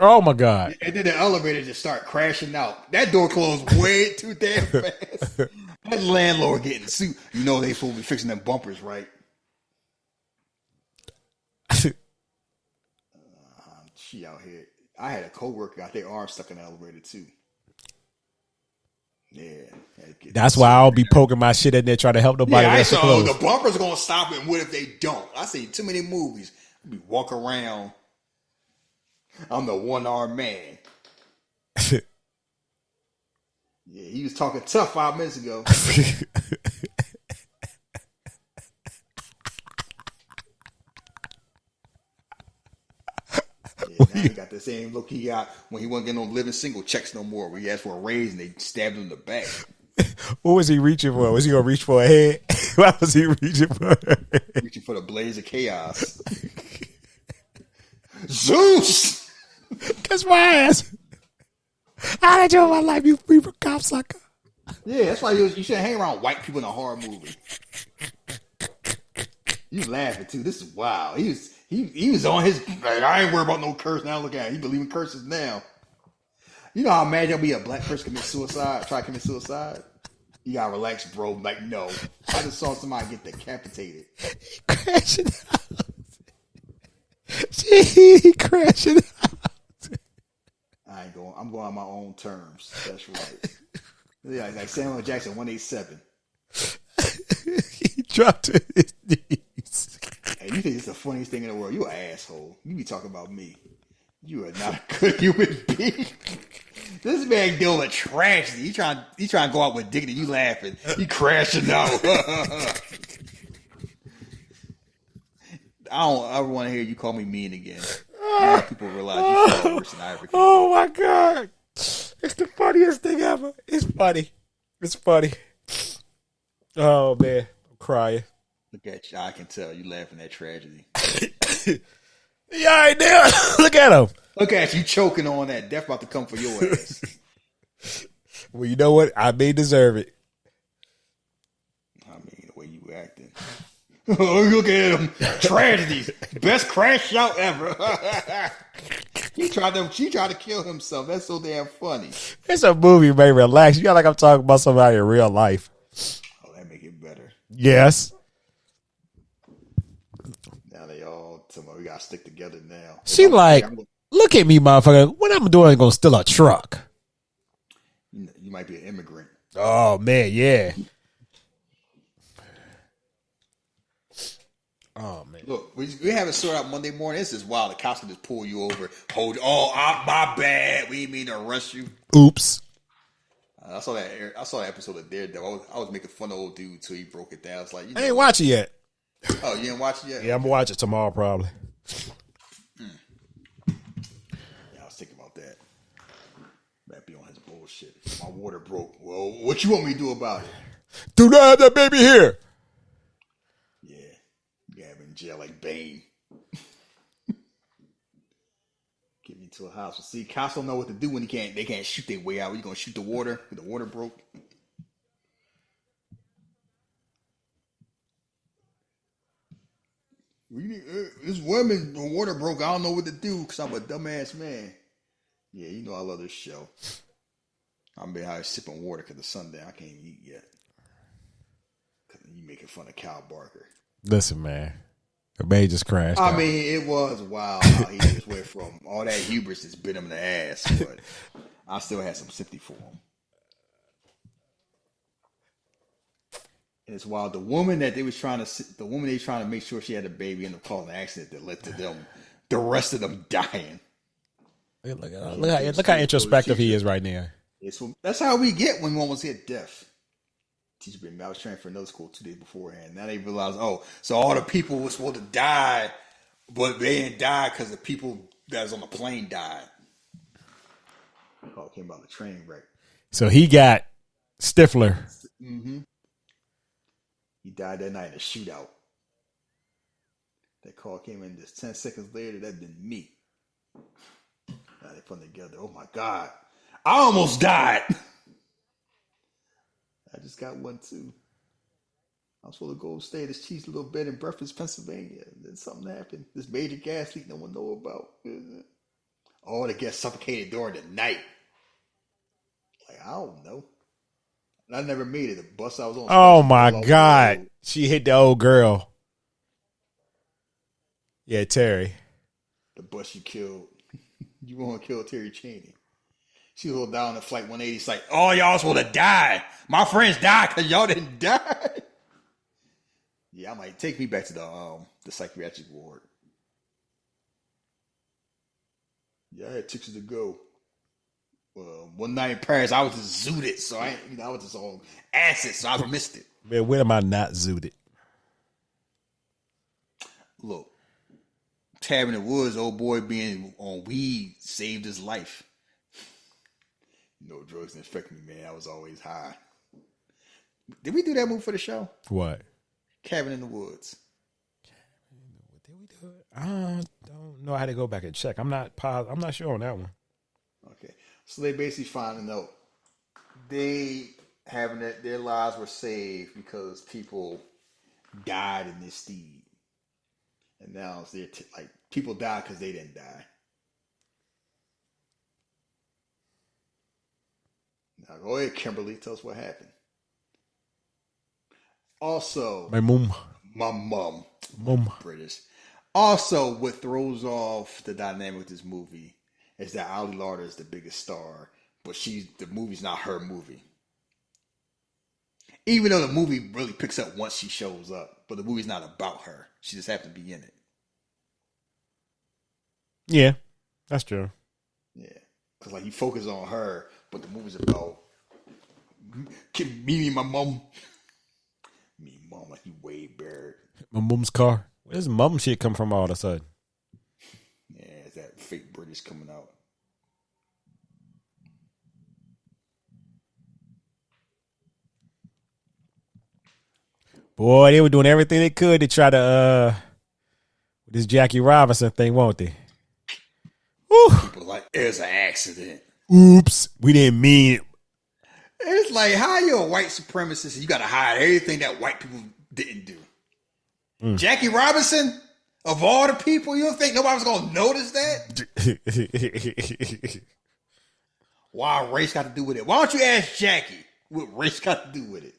Oh my God. And then the elevator just start crashing out. That door closed way too damn fast. That landlord getting sued. You know they supposed to be fixing them bumpers, right? She out here. I had a coworker got their arm stuck in the elevator too. Yeah. That's why I'll be poking my shit in there trying to help nobody. Yeah, I saw saw the bumper's gonna stop it. And what if they don't? I see too many movies. We walk around. I'm the one-armed man. Yeah, he was talking tough 5 minutes ago. Now he got the same look he got when he wasn't getting no living single checks no more. Where he asked for a raise and they stabbed him in the back. What was he reaching for? Was he gonna reach for a head? What was he reaching for? Reaching for the blaze of chaos. Zeus! Kiss my ass. How did you in my life, you free for cocksucker? Yeah, that's why you shouldn't hang around white people in a horror movie. You laughing too. This is wild. He was on his. Like, I ain't worried about no curse now. Look at him. He believe in curses now. You know how mad you'll be a black person commit suicide, try to commit suicide? You gotta relax, bro. Like, no. I just saw somebody get decapitated. Crashing out. He crashing out. I ain't going. I'm going on my own terms. That's right. Yeah, like Samuel Jackson, 187. He dropped to his knees. Hey, you think it's the funniest thing in the world? You an asshole. You be talking about me. You are not a good human being. This man dealing with tragedy. He trying to go out with dignity. You laughing. He crashing out. I don't ever want to hear you call me mean again. Now people realize you're worse than I ever can. Oh my God. It's the funniest thing ever. It's funny. It's funny. Oh man. I'm crying. Look at you. I can tell you laughing at tragedy. Yeah, right there. Look at him. Look at you choking on that. Death about to come for your ass. Well, you know what? I may deserve it. I mean, the way you acting. Look at him. Tragedy. Best crash out ever. She tried to kill himself. That's so damn funny. It's a movie, man. Relax. You got like I'm talking about somebody in real life. Oh, that make it better. Yes. Now they all tell me we gotta stick together now. She like, look at me, motherfucker. What I'm doing? Gonna steal a truck. You might be an immigrant. Oh man, yeah. Oh man. Look, we have it sorted out Monday morning. This is wild. The cops can just pull you over, hold you. Oh, my bad. We didn't mean to arrest you. Oops. I saw that episode of Daredevil. I was making fun of old dude till he broke it down. I was like, I ain't watch it yet. Oh, you didn't watch it yet? Yeah, I'm gonna watch it tomorrow probably. Yeah, I was thinking about that. That be on his bullshit. My water broke. Well, what you want me to do about it? Do not have that baby here. Yeah, you have him in jail like Bane. Get me to a house. Well, see, cops don't know what to do when they can't shoot their way out. You gonna shoot the water? The water broke. This woman, the water broke. I don't know what to do because I'm a dumbass man. Yeah, you know I love this show. I'm been out sipping water because the sun down. I can't even eat yet. Because You making fun of Kyle Barker. Listen, man. The baby just crashed. I mean, it was wild how he just went from all that hubris that's bit him in the ass, but I still had some sympathy for him. And it's wild. The woman they trying to make sure she had a baby in the car, an accident that led to them, the rest of them dying. Look how introspective he is right now. That's how we get when we almost get death. Teacher been I was training for another school 2 days beforehand. Now they realize, so all the people were supposed to die, but they didn't die because the people that was on the plane died. Call came about the train wreck. So he got Stifler. Mm-hmm. He died that night in a shootout. That call came in just 10 seconds later. That'd been me. Now they put them together. Oh my God. I almost died. I just got one too. I was supposed to go stay at this cheesy little bed in Breakfast, Pennsylvania. And then something happened. This major gas leak no one know about. Oh, they get suffocated during the night. Like, I don't know. And I never made it. The bus I was on. Oh my God. She hit the old girl. Yeah, Terry. The bus you killed. You want to kill Terry Chaney. She was down at flight 180. It's like, oh, y'all supposed to die. My friends died because y'all didn't die. Yeah, I might take me back to the psychiatric ward. Yeah, I had 6 to go. One night in Paris, I was just zooted, so I was just on acid, so I missed it. Man, when am I not zooted? Look, Tab in the Woods, old boy being on weed saved his life. No drugs didn't affect me, man. I was always high. Did we do that movie for the show? What? Cabin in the Woods. Did we do it? I don't know how to go back and check. I'm not sure on that one. Okay. So they basically find a note. They having that their lives were saved because people died in this deed. And now it's like people died because they didn't die. Now go ahead, Kimberly. Tell us what happened. Also, my mom. British. Also, what throws off the dynamic of this movie is that Ali Larter is the biggest star, but the movie's not her movie. Even though the movie really picks up once she shows up, but the movie's not about her. She just happens to be in it. Yeah, that's true. Yeah, because like you focus on her, but the movie's about me and my mom. Me and mom, like you way buried. My mom's car. Where does mom shit come from all of a sudden? Yeah, it's that fake British coming out. Boy, they were doing everything they could to try to this Jackie Robinson thing, won't they? Woo. People like, it's an accident. Oops, we didn't mean it. It's like, how you a white supremacist and you got to hide everything that white people didn't do? Jackie Robinson, of all the people, you don't think nobody was going to notice that? Why race got to do with it? Why don't you ask Jackie what race got to do with it?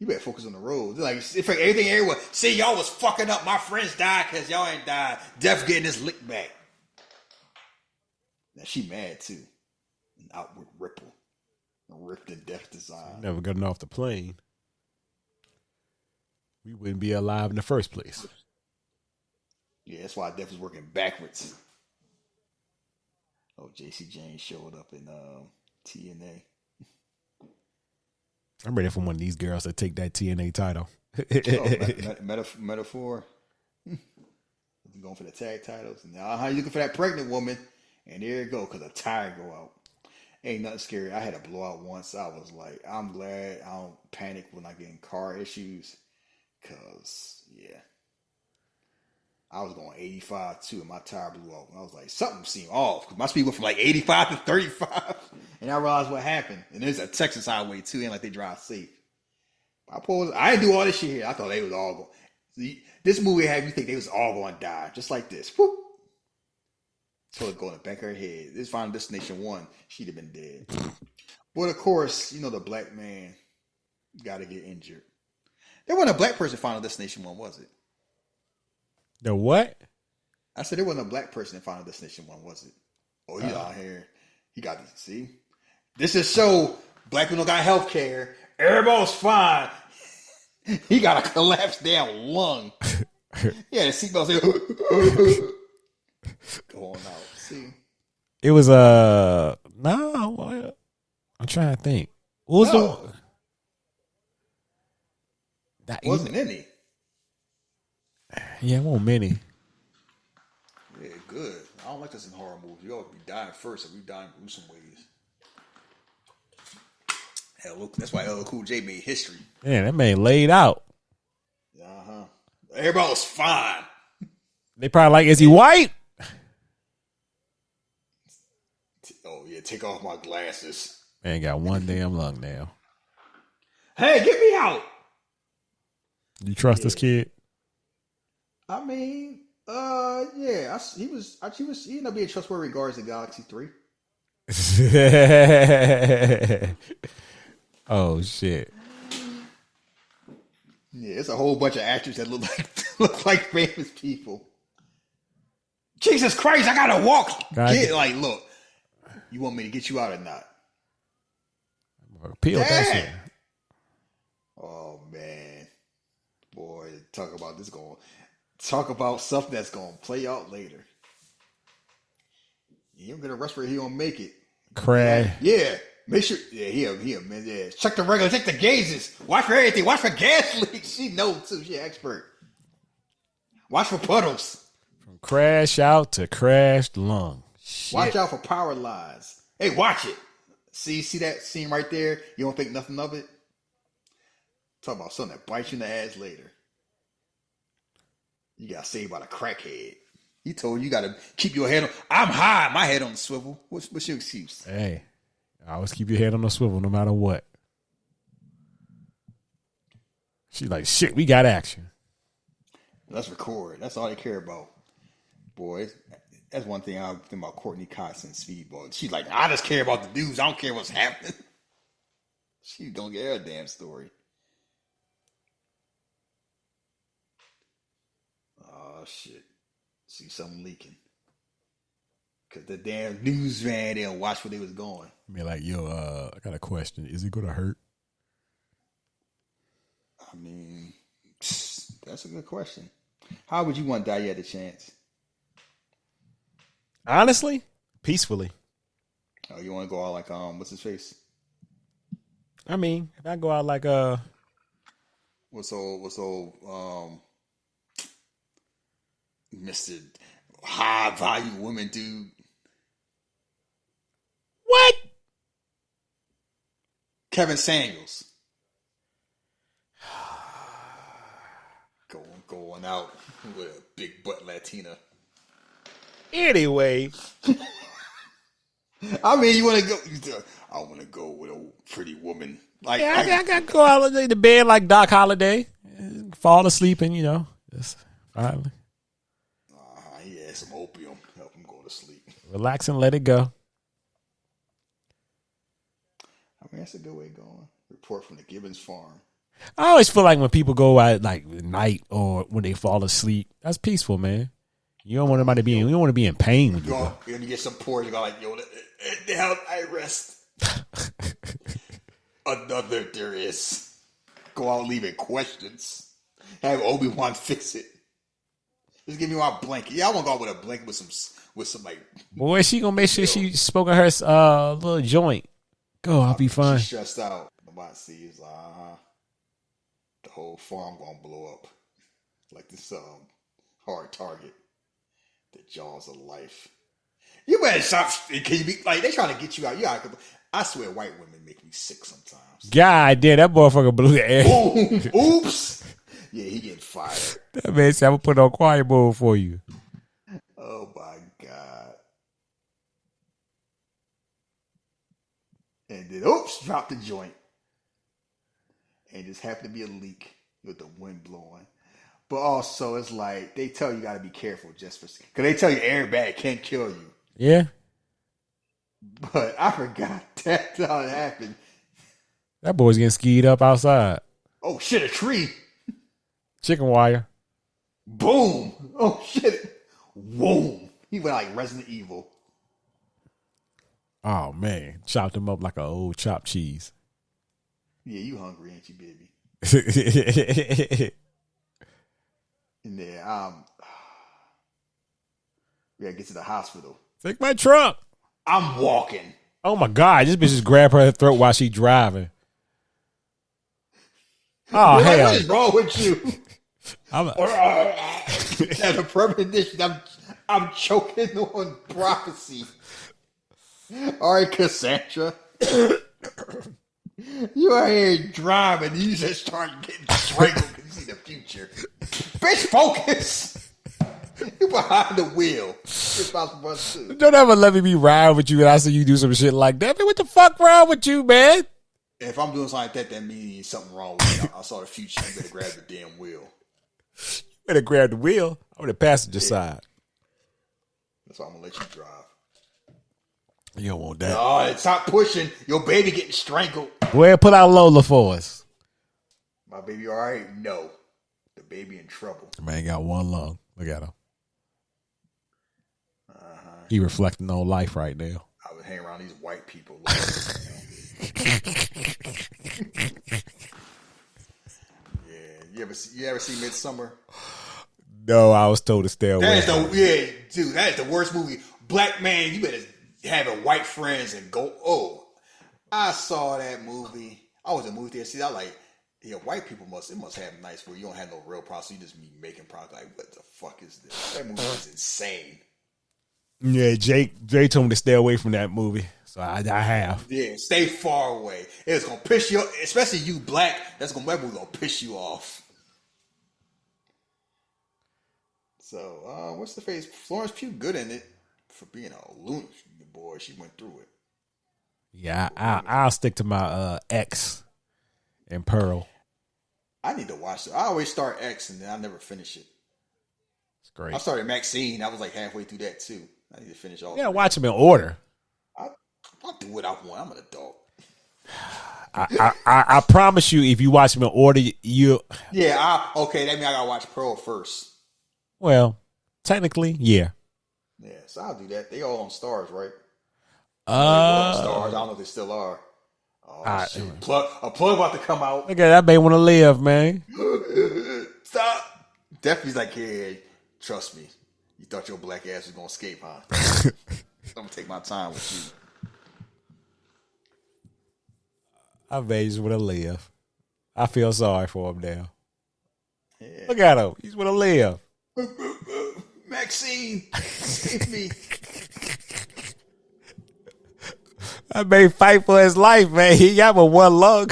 You better focus on the road. Like, if everything everyone, see, y'all was fucking up. My friends died because y'all ain't died. Def getting this lick back. Now she mad too. An outward ripple. A ripped in death design. Never gotten off the plane. We wouldn't be alive in the first place. Yeah, that's why Def was working backwards. Oh, JC James showed up in TNA. I'm ready for one of these girls to take that TNA title. Metaphor. Going for the tag titles. Now, how you looking for that pregnant woman? And there you go, because a tire go out. Ain't nothing scary. I had a blowout once. I was like, I'm glad I don't panic when I get in car issues. Because, yeah. I was going 85 too, and my tire blew out. And I was like, something seemed off. Because my speed went from like 85 to 35. And I realized what happened. And there's a Texas highway too. Ain't like they drive safe. I didn't do all this shit here. I thought they was all going. See, this movie had you think they was all going to die. Just like this. Whoop. So it go in the back of her head. This Final Destination 1, she'd have been dead. But of course, the black man got to get injured. There wasn't a black person in Final Destination 1, was it? The what? I said there wasn't a black person in Final Destination 1, was it? Oh, he's out here. He got this. See? This is so black people got health care. Everybody's fine. He got a collapsed down lung. Yeah, the seatbelt going out. See? It was no. I'm trying to think. What was the? Wasn't any. Yeah, it wasn't many. Yeah, good. I don't like this in horror movies. You always be dying first, and we die in gruesome ways. Hell, look, that's why LL Cool J made history. Yeah, that man laid out. Everybody was fine. They probably like, is he white? Oh yeah, take off my glasses. Man, got one damn lung now. Hey, get me out. You trust this kid? I mean, yeah, he ended up being trustworthy in Guardians of the Galaxy 3. Oh shit. Yeah, it's a whole bunch of actors that look like famous people. Jesus Christ, I gotta walk. Look, you want me to get you out or not? Appeal that shit. Oh man, boy, talk about something that's gonna play out later. You don't get arrested, he don't make it. Crash. Yeah. Make sure, man. Yeah, check the regular, check the gauges. Watch for everything. Watch for gas leaks. She knows too. She an expert. Watch for puddles. From crash out to crashed lung. Shit. Watch out for power lines. Hey, watch it. See that scene right there? You don't think nothing of it? Talk about something that bites you in the ass later. You got saved by the crackhead. He told you got to keep your head on. I'm high. My head on the swivel. What's your excuse? Hey. Always keep your head on the swivel no matter what. She's like, shit, we got action. Let's record. That's all they care about. Boy, that's one thing I think about Courtney Cox and Speedball. She's like, I just care about the dudes. I don't care what's happening. She don't get her damn story. Oh, shit. See something leaking. Because the damn news van didn't watch where they was going. I mean, like, yo, I got a question. Is it going to hurt? I mean, that's a good question. How would you want to die? You had the chance. Honestly, peacefully. Oh, you want to go out like what's his face? I mean, if I go out like what's old Mr. High Value Woman dude. What? Kevin Samuels. Going out with a big butt Latina. Anyway. I mean, you want to go? I want to go with a pretty woman. Like, yeah, I got to go out in the bed like Doc Holliday, fall asleep, and just finally. He had some opium, help him go to sleep. Relax and let it go. I mean, that's a good way of going. Report from the Gibbons farm. I always feel like when people go out like at night or when they fall asleep, that's peaceful, man. You don't want anybody to be. You don't want to be in pain when you go. And you get some poor. You go like, yo, the hell I rest. Another there is. Go out leaving questions. Have Obi-Wan fix it. Just give me my blanket. Yeah, I want to go out with a blanket with some like. Boy, she gonna make sure she smoking her little joint. Go, I'll be fine. She's stressed out. Nobody sees. The whole farm gonna blow up like this hard target. The jaws of life. You better stop. Can you be like they trying to get you out? You gotta, I swear, white women make me sick sometimes. God damn, that motherfucker blew the air. Oops. Yeah, he getting fired. That man said, I'm gonna put on quiet mode for you. Oh my God. And then, drop the joint. And just happened to be a leak with the wind blowing. But also, it's like, they tell you gotta be careful just for, because they tell you airbag can't kill you. Yeah. But I forgot that's how it happened. That boy's getting skied up outside. Oh shit, a tree. Chicken wire. Boom. Oh shit. Boom. He went like Resident Evil. Oh man, chopped him up like an old chopped cheese. Yeah, you hungry, ain't you, baby? And then we gotta get to the hospital. Take my truck. I'm walking. Oh my God, this bitch just grabbed her throat while she driving. Oh What hell! is wrong with you? I'm As a premonition, I'm choking on prophecy. All right, Cassandra. You out here driving, you just start getting strangled because you see the future. Bitch, focus. You behind the wheel. You're about to run too. Don't ever let me be riding with you and I see you do some shit like that. Man, what the fuck wrong with you, man? If I'm doing something like that, that means something wrong with me. I saw the future. You better grab the damn wheel. You better grab the wheel. I'm on the passenger side. That's why I'm gonna let you drive. You don't want that. Oh, stop pushing. Your baby getting strangled. Go ahead, put out Lola for us. My baby all right? No. The baby in trouble. Man got one lung. Look at him. He reflecting on life right now. I would hang around these white people. Yeah. You ever see Midsummer? No, I was told to stay away. Dude, that is the worst movie. Black man, you better having white friends and go. Oh, I saw that movie. I was in a movie theater. See, I like, yeah, white people must have nice where you don't have no real problems. So you just be making problems. Like, what the fuck is this? That movie is insane. Yeah, Jay told me to stay away from that movie, so I have. Yeah, stay far away. It's gonna piss you off, especially you black. That movie gonna piss you off. So, what's the face? Florence Pugh good in it for being a lunatic. Boy, she went through it. Yeah, I'll stick to my X and Pearl. I need to watch it. I always start X and then I never finish it. It's great. I started Maxine. I was like halfway through that too. I need to finish all. Yeah, watch them in order. I'll do what I want. I'm an adult. I promise you, if you watch them in order, you. Yeah. Okay. That means I gotta watch Pearl first. Well, technically, yeah. Yeah. So I'll do that. They all on Stars, right? Stars. I don't know if they still are. Oh shit! A plug about to come out. Look at that, baby want to live, man. Stop. Definitely's like, yeah, trust me. You thought your black ass was gonna escape, huh? I'm gonna take my time with you. I bet he's want to live. I feel sorry for him now. Yeah. Look at him. He's want to live. Maxine, save me. I made fight for his life, man. He got with one lung.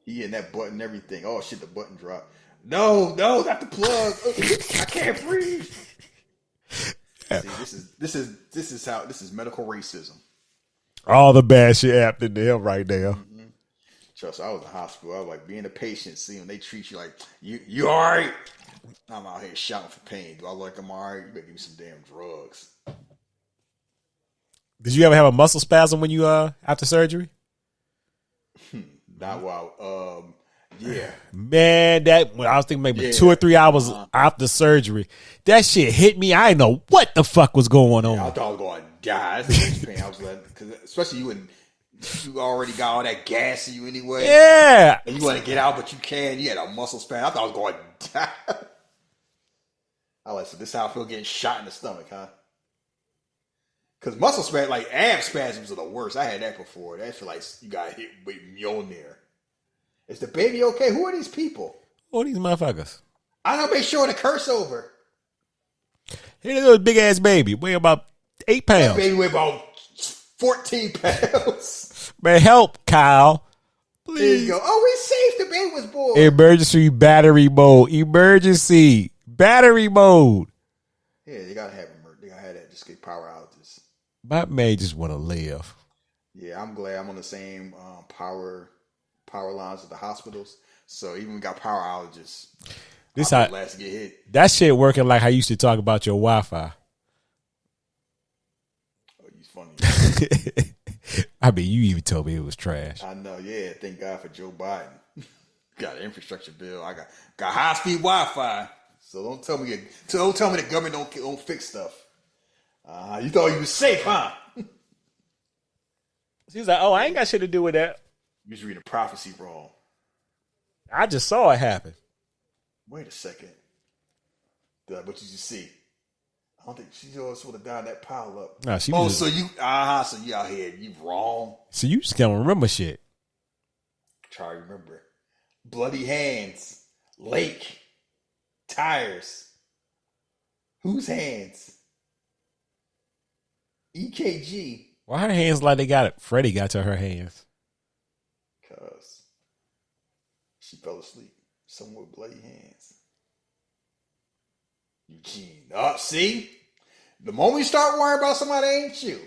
He in that button, everything. Oh shit, the button dropped. No, not the plug. I can't breathe. See, this is medical racism. All the bad shit happening to him right now. Mm-hmm. Trust me, I was in the hospital. I was like being a patient, seeing they treat you like you all right. I'm out here shouting for pain. Do I look like I'm all right? You better give me some damn drugs. Did you ever have a muscle spasm when you after surgery? Not while yeah. Man, I was thinking maybe 2 or 3 hours after surgery. That shit hit me. I didn't know what the fuck was going on. I thought I was going to die. That's the pain. I was like, cause especially you already got all that gas in you anyway. Yeah. And you want to get out, but you can't. You had a muscle spasm. I thought I was going to die. I was like, so this is how I feel getting shot in the stomach, huh? Because muscle spasms, like ab spasms, are the worst. I had that before. That feel like you got hit with Mjolnir. Is the baby okay? Who are these people? Who are these motherfuckers? I gotta make sure to curse over. Here's a big ass baby, weigh about 8 pounds. That baby weigh about 14 pounds. Man, help, Kyle. Please. There you go. Oh, we saved the baby was born. Emergency battery mode. Emergency battery mode. Yeah, they gotta have that. Just get power outages. My man just want to live. Yeah, I'm glad I'm on the same power lines at the hospitals. So even we got power outages. This how last to get hit. That shit working like I used to talk about your Wi-Fi. Oh, you funny. I mean, you even told me it was trash. I know. Yeah, thank God for Joe Biden. Got an infrastructure bill. I got high speed Wi-Fi. So don't tell me the government don't fix stuff. You thought you was safe, huh? She's like, oh, I ain't got shit to do with that. You was reading prophecy wrong. I just saw it happen. Wait a second. What did you see? I don't think she just would have died that pile up. No, she was. Oh, so you out here, you wrong. So you just can't remember shit. Try to remember. Bloody hands. Lake. Tires. Whose hands? EKG. Why her hands like they got it? Freddie got to her hands. Because she fell asleep. Someone with bloody hands. Eugene. See? The moment you start worrying about somebody, ain't you?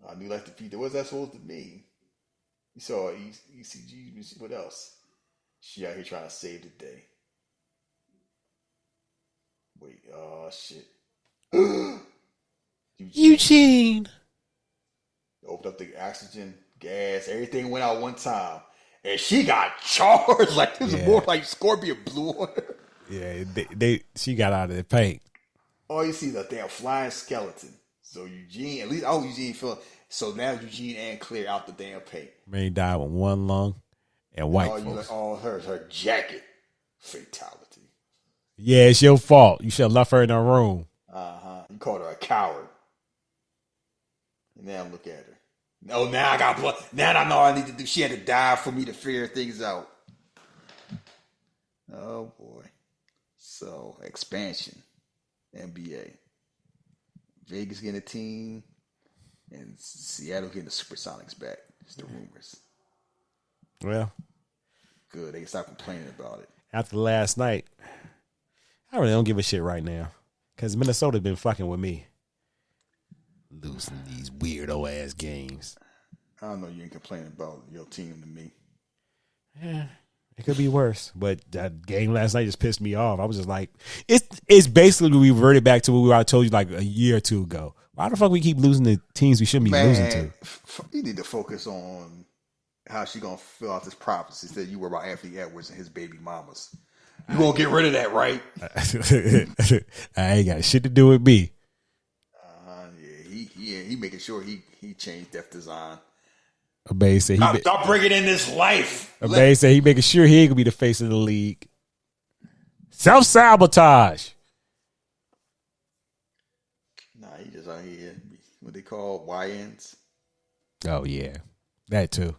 I knew like the people. What's that supposed to mean? You saw ECG. What else? She out here trying to save the day. Wait, shit. Eugene. Opened up the oxygen, gas, everything went out one time. And she got charged like this was more like Scorpion blew on her. Yeah, she got out of the paint. Oh, you see the damn flying skeleton. So Eugene, at least Eugene fell. So now Eugene and Claire out the damn paint. Man died with one lung and white folks. Her jacket. Fatality. Yeah, it's your fault. You should have left her in her room. You called her a coward. And now look at her. No, now I got blood. Now I know what I need to do. She had to die for me to figure things out. Oh boy. So expansion. NBA. Vegas getting a team. And Seattle getting the Supersonics back. It's the rumors. Well. Good. They can stop complaining about it. After last night, I really don't give a shit right now. Because Minnesota's been fucking with me. Losing these weirdo ass games. I don't know, you ain't complaining about your team to me. Yeah, it could be worse. But that game last night just pissed me off. I was just like, it's basically we reverted back to what I told you like a year or two ago. Why the fuck we keep losing the teams we shouldn't be losing to? You need to focus on how she gonna fill out this prophecy that you were about Anthony Edwards and his baby mamas. You gonna get rid of that, right? I ain't got shit to do with me. He making sure he changed Def Design. Abay said stop bringing in this life. Abay said he making sure he ain't gonna be the face of the league. Self-sabotage. Nah, he just out here what they call YNs. Oh yeah, that too.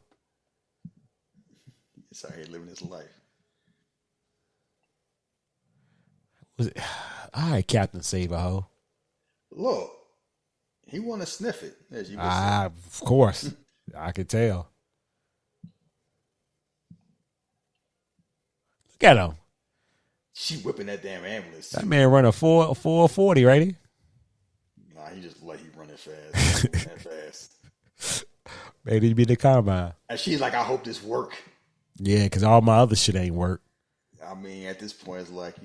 He's out here living his life. Was it? All right, Captain Save a Ho. Look, he want to sniff it, as you would say. Of course. I could tell. Look at him. She whipping that damn ambulance. That man run a 440, right? Nah, he just let he run it fast. That fast. Maybe he be the combine. And she's like, I hope this work. Yeah, because all my other shit ain't work. I mean, at this point, it's like,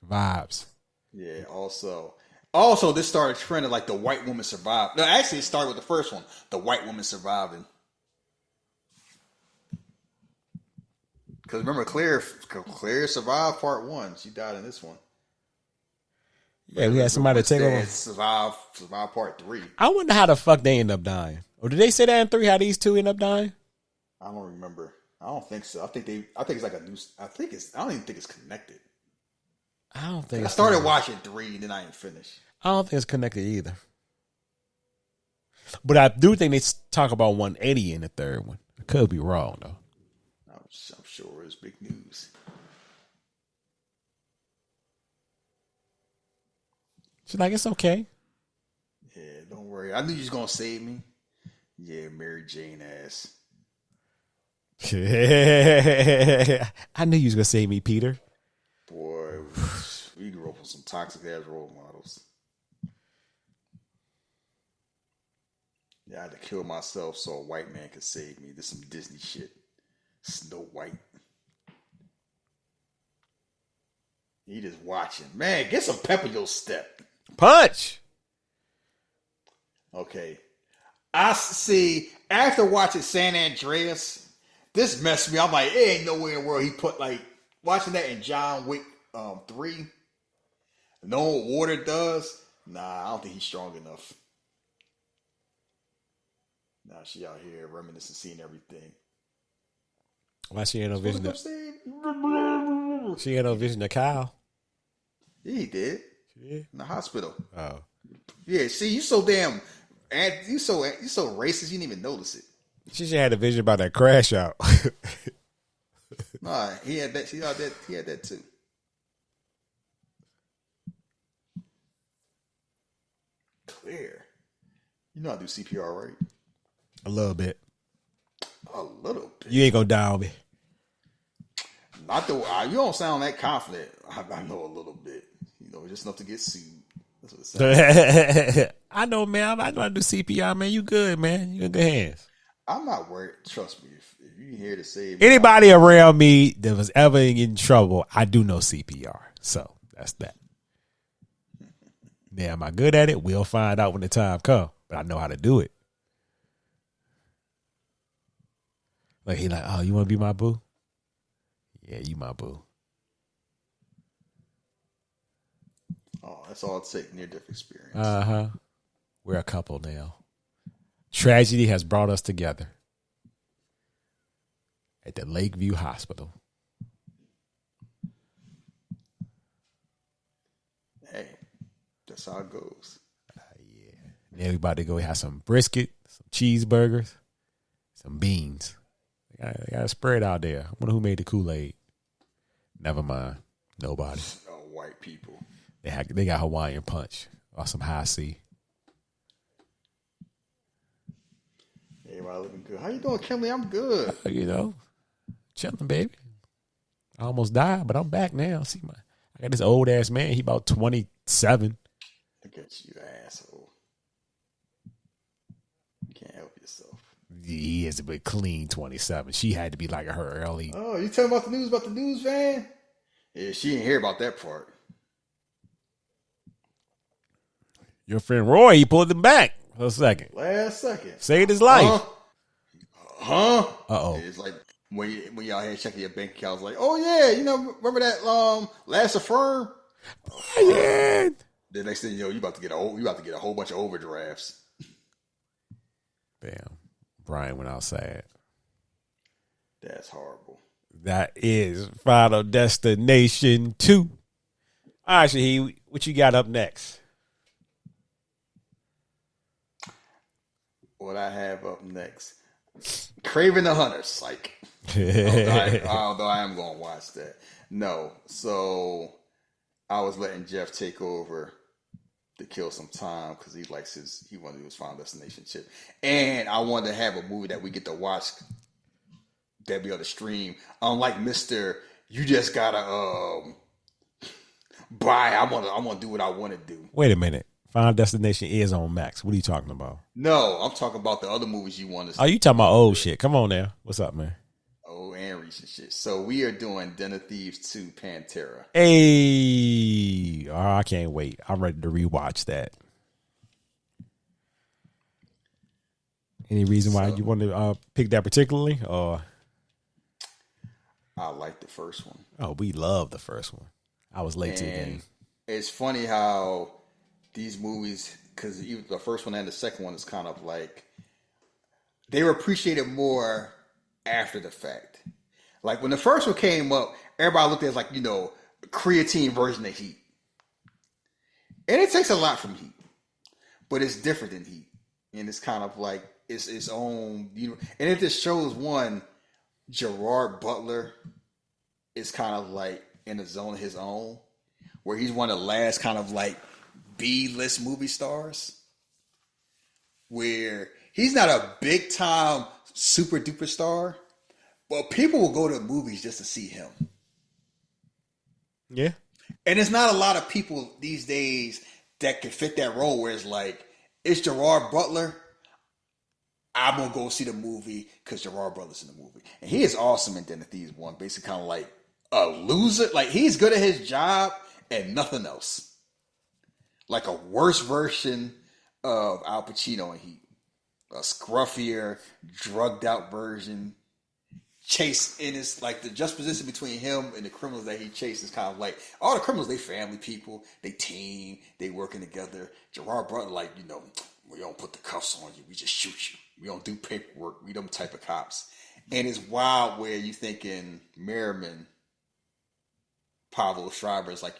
Vibes. Yeah, also, this started trending like the white woman survived. No, actually, it started with the first one, the white woman surviving. Because remember, Claire survived part one. She died in this one. Yeah, we had somebody take over. Survive part 3. I wonder how the fuck they end up dying. Or did they say that in 3? How these two end up dying? I don't remember. I don't think so. I think it's like a new. I don't even think it's connected. I don't think. I started watching 3 and then I ain't finished. I don't think it's connected either. But I do think they talk about 180 in the third one. I could be wrong though. I'm sure it's big news. She's like, it's okay. Yeah, don't worry. I knew you was gonna save me. Yeah, Mary Jane ass. I knew you was gonna save me, Peter. Boy, we grew up with some toxic ass role models. Yeah, I had to kill myself so a white man could save me. This is some Disney shit. Snow White. He just watching. Man, get some pep in your step. Punch. Okay. I see. After watching San Andreas, this messed me. I'm like, it ain't nowhere in the world he put like watching that in John Wick 3. Knowing what water does. Nah, I don't think he's strong enough. Nah, she out here reminiscing, seeing everything. Why she ain't no vision? She ain't no vision of Kyle. Yeah, he did. Yeah. In the hospital. Oh. Yeah, see, you so damn, and you so racist. You didn't even notice it. She should have had a vision about that crash out. Nah, he had that. He had that too. Clear. You know I do CPR, right? A little bit. A little bit. You ain't gonna die on me. Not the. You don't sound that confident. I know a little bit. You know, just enough to get sued. That's what it sounds. I know, man. I know how to do CPR, man. You good, man. You in good hands. I'm not worried. Trust me. If you here to save Anybody around me that was ever in trouble, I do know CPR. So that's that. Now, am I good at it? We'll find out when the time comes. But I know how to do it. Like he like, oh, you want to be my boo? Yeah, you my boo. Oh, that's all it takes. Near-death experience. We're a couple now. Tragedy has brought us together at the Lakeview Hospital. Hey, that's how it goes. Yeah. Now we about to go have some brisket, some cheeseburgers, some beans. They got a spread out there. I wonder who made the Kool-Aid. Never mind. Nobody. Oh, white people. They got Hawaiian punch or some high C. Everybody looking good. How you doing, Kimberly? I'm good. You know, chilling, baby. I almost died, but I'm back now. See, I got this old ass man. He about 27. Look at you, asshole. You can't help yourself. He is a bit clean 27. She had to be like her early. Oh, you telling about the news van? Yeah, she didn't hear about that part. Your friend Roy, he pulled him back for a second. Last second. Saved his life. Huh? Uh-oh. It's like when y'all had checking your bank account, it's like, oh yeah, you know, remember that last affirm? Yeah. The next thing you know, you about to get a whole bunch of overdrafts. Damn. Brian went outside. That's horrible. That is Final Destination 2. All right, Shahid, what you got up next? What I have up next, Craven the Hunter, psych. Although I am going to watch that. No, so I was letting Jeff take over to kill some time because he wanted to do his Final Destination shit, and I wanted to have a movie that we get to watch that be on the stream. Unlike Mr. You just gotta buy. I'm gonna do what I want to do. Wait a minute. Final Destination is on Max. What are you talking about? No, I'm talking about the other movies you want to see. Oh, you talking about old shit. Come on now. What's up, man? Oh, and recent shit. So we are doing Den of Thieves 2 Pantera. Hey. Oh, I can't wait. I'm ready to rewatch that. Any reason why you want to pick that particularly? Or I like the first one. Oh, we love the first one. I was late to the game. It's funny how these movies, because even the first one and the second one is kind of like, they were appreciated more after the fact. Like when the first one came up, everybody looked at it as like, you know, a creatine version of Heat. And it takes a lot from Heat. But it's different than Heat. And it's kind of like its own, you know, and it just shows one, Gerard Butler is kind of like in a zone of his own, where he's one of the last kind of like B-list movie stars, where he's not a big time super duper star, but people will go to movies just to see him. Yeah. And it's not a lot of people these days that can fit that role where it's like, it's Gerard Butler, I'm going to go see the movie because Gerard Butler's in the movie. And he is awesome in Den of Thieves 1. Basically kind of like a loser. Like he's good at his job and nothing else. Like a worse version of Al Pacino in Heat. a scruffier, drugged out version. Chase in his like the juxtaposition between him and the criminals that he chases is kind of like all the criminals. They family people, they team, they working together. Gerard Butler, like we don't put the cuffs on you, we just shoot you. We don't do paperwork. We them type of cops. And it's wild where you thinking Merriman, Pablo Schreiber is like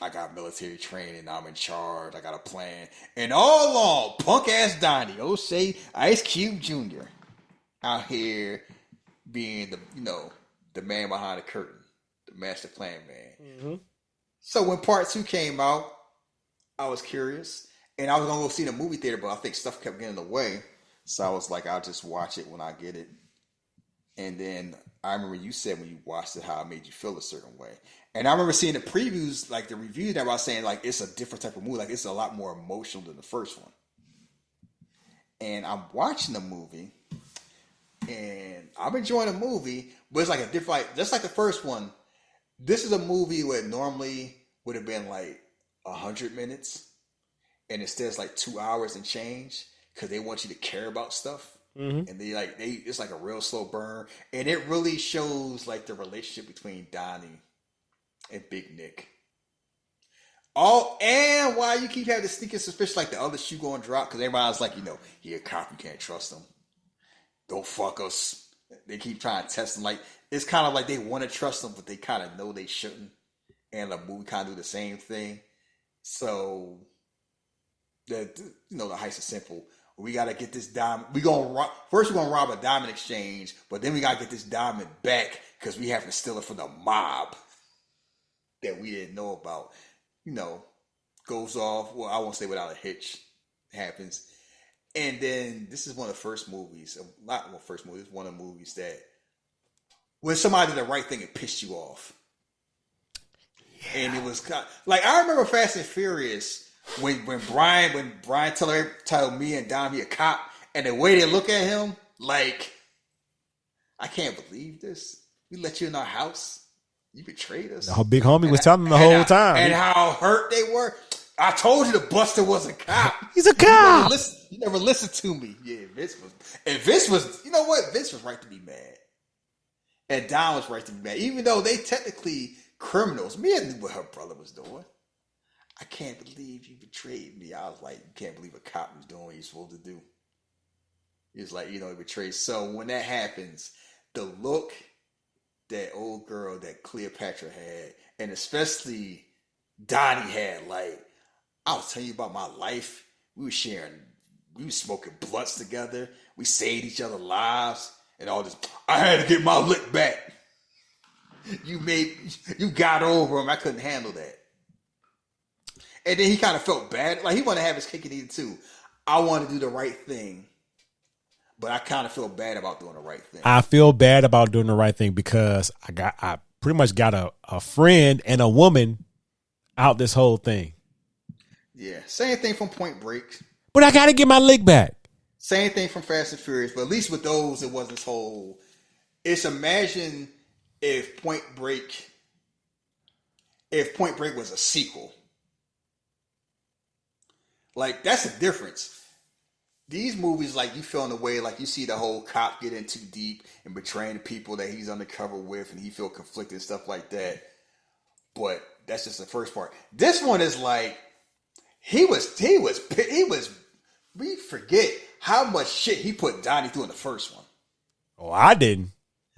I got military training, I'm in charge, I got a plan, and all along punk ass Donnie, say Ice Cube Jr. out here. Being the man behind the curtain, the master plan man. Mm-hmm. So when part 2 came out, I was curious, and I was gonna go see the movie theater, but I think stuff kept getting in the way. So I was like, I'll just watch it when I get it. And then I remember you said when you watched it how it made you feel a certain way. And I remember seeing the previews, like the reviews that I was saying, like it's a different type of movie, like it's a lot more emotional than the first one. And I'm watching the movie. And I'm enjoying the movie, but it's like a different, just like the first one. This is a movie where it normally would have been like 100 minutes, and instead it's like 2 hours and change because they want you to care about stuff, and it's like a real slow burn, and it really shows like the relationship between Donnie and Big Nick. Oh, and why you keep having the sneaking suspicion like the other shoe going to drop because everybody's like, he a cop, you can't trust him. Don't fuck us. They keep trying to test them. Like it's kind of like they want to trust them, but they kind of know they shouldn't. And the movie kind of do the same thing. So the heist is simple. We gotta get this diamond. First we're gonna rob a diamond exchange, but then we gotta get this diamond back because we have to steal it from the mob that we didn't know about. Goes off. Well, I won't say without a hitch. Happens. And then this is one of the first movies, not one of the first movies, one of the movies that when somebody did the right thing, it pissed you off. Yeah. And it was kind of, like I remember Fast and Furious when Brian told me and Dom he a cop, and the way they look at him, like I can't believe this. We let you in our house, you betrayed us. Our big homie was telling them the whole time, and how hurt they were. I told you the Buster was a cop. He's a cop. You never listened to me. Yeah, Vince was, you know what? Vince was right to be mad. And Don was right to be mad. Even though they technically criminals. Mia knew what her brother was doing. I can't believe you betrayed me. I was like, you can't believe a cop was doing what you're supposed to do. It's like, he betrayed. So when that happens, the look that old girl that Cleopatra had, and especially Donnie had, like, I was telling you about my life. We were smoking blunts together. We saved each other lives and all this. I had to get my lick back. You got over him. I couldn't handle that. And then he kind of felt bad. Like he wanted to have his cake and eat it too. I want to do the right thing, but I kind of feel bad about doing the right thing. I feel bad about doing the right thing because I pretty much got a friend and a woman out this whole thing. Yeah, same thing from Point Break. But I got to get my lick back. Same thing from Fast and Furious, but at least with those, it wasn't this whole. It's imagine if Point Break was a sequel. Like that's the difference. These movies, like you feel in a way, like you see the whole cop get in too deep and betraying the people that he's undercover with, and he feel conflicted and stuff like that. But that's just the first part. This one is like. He was. We forget how much shit he put Donnie through in the first one. Oh, I didn't.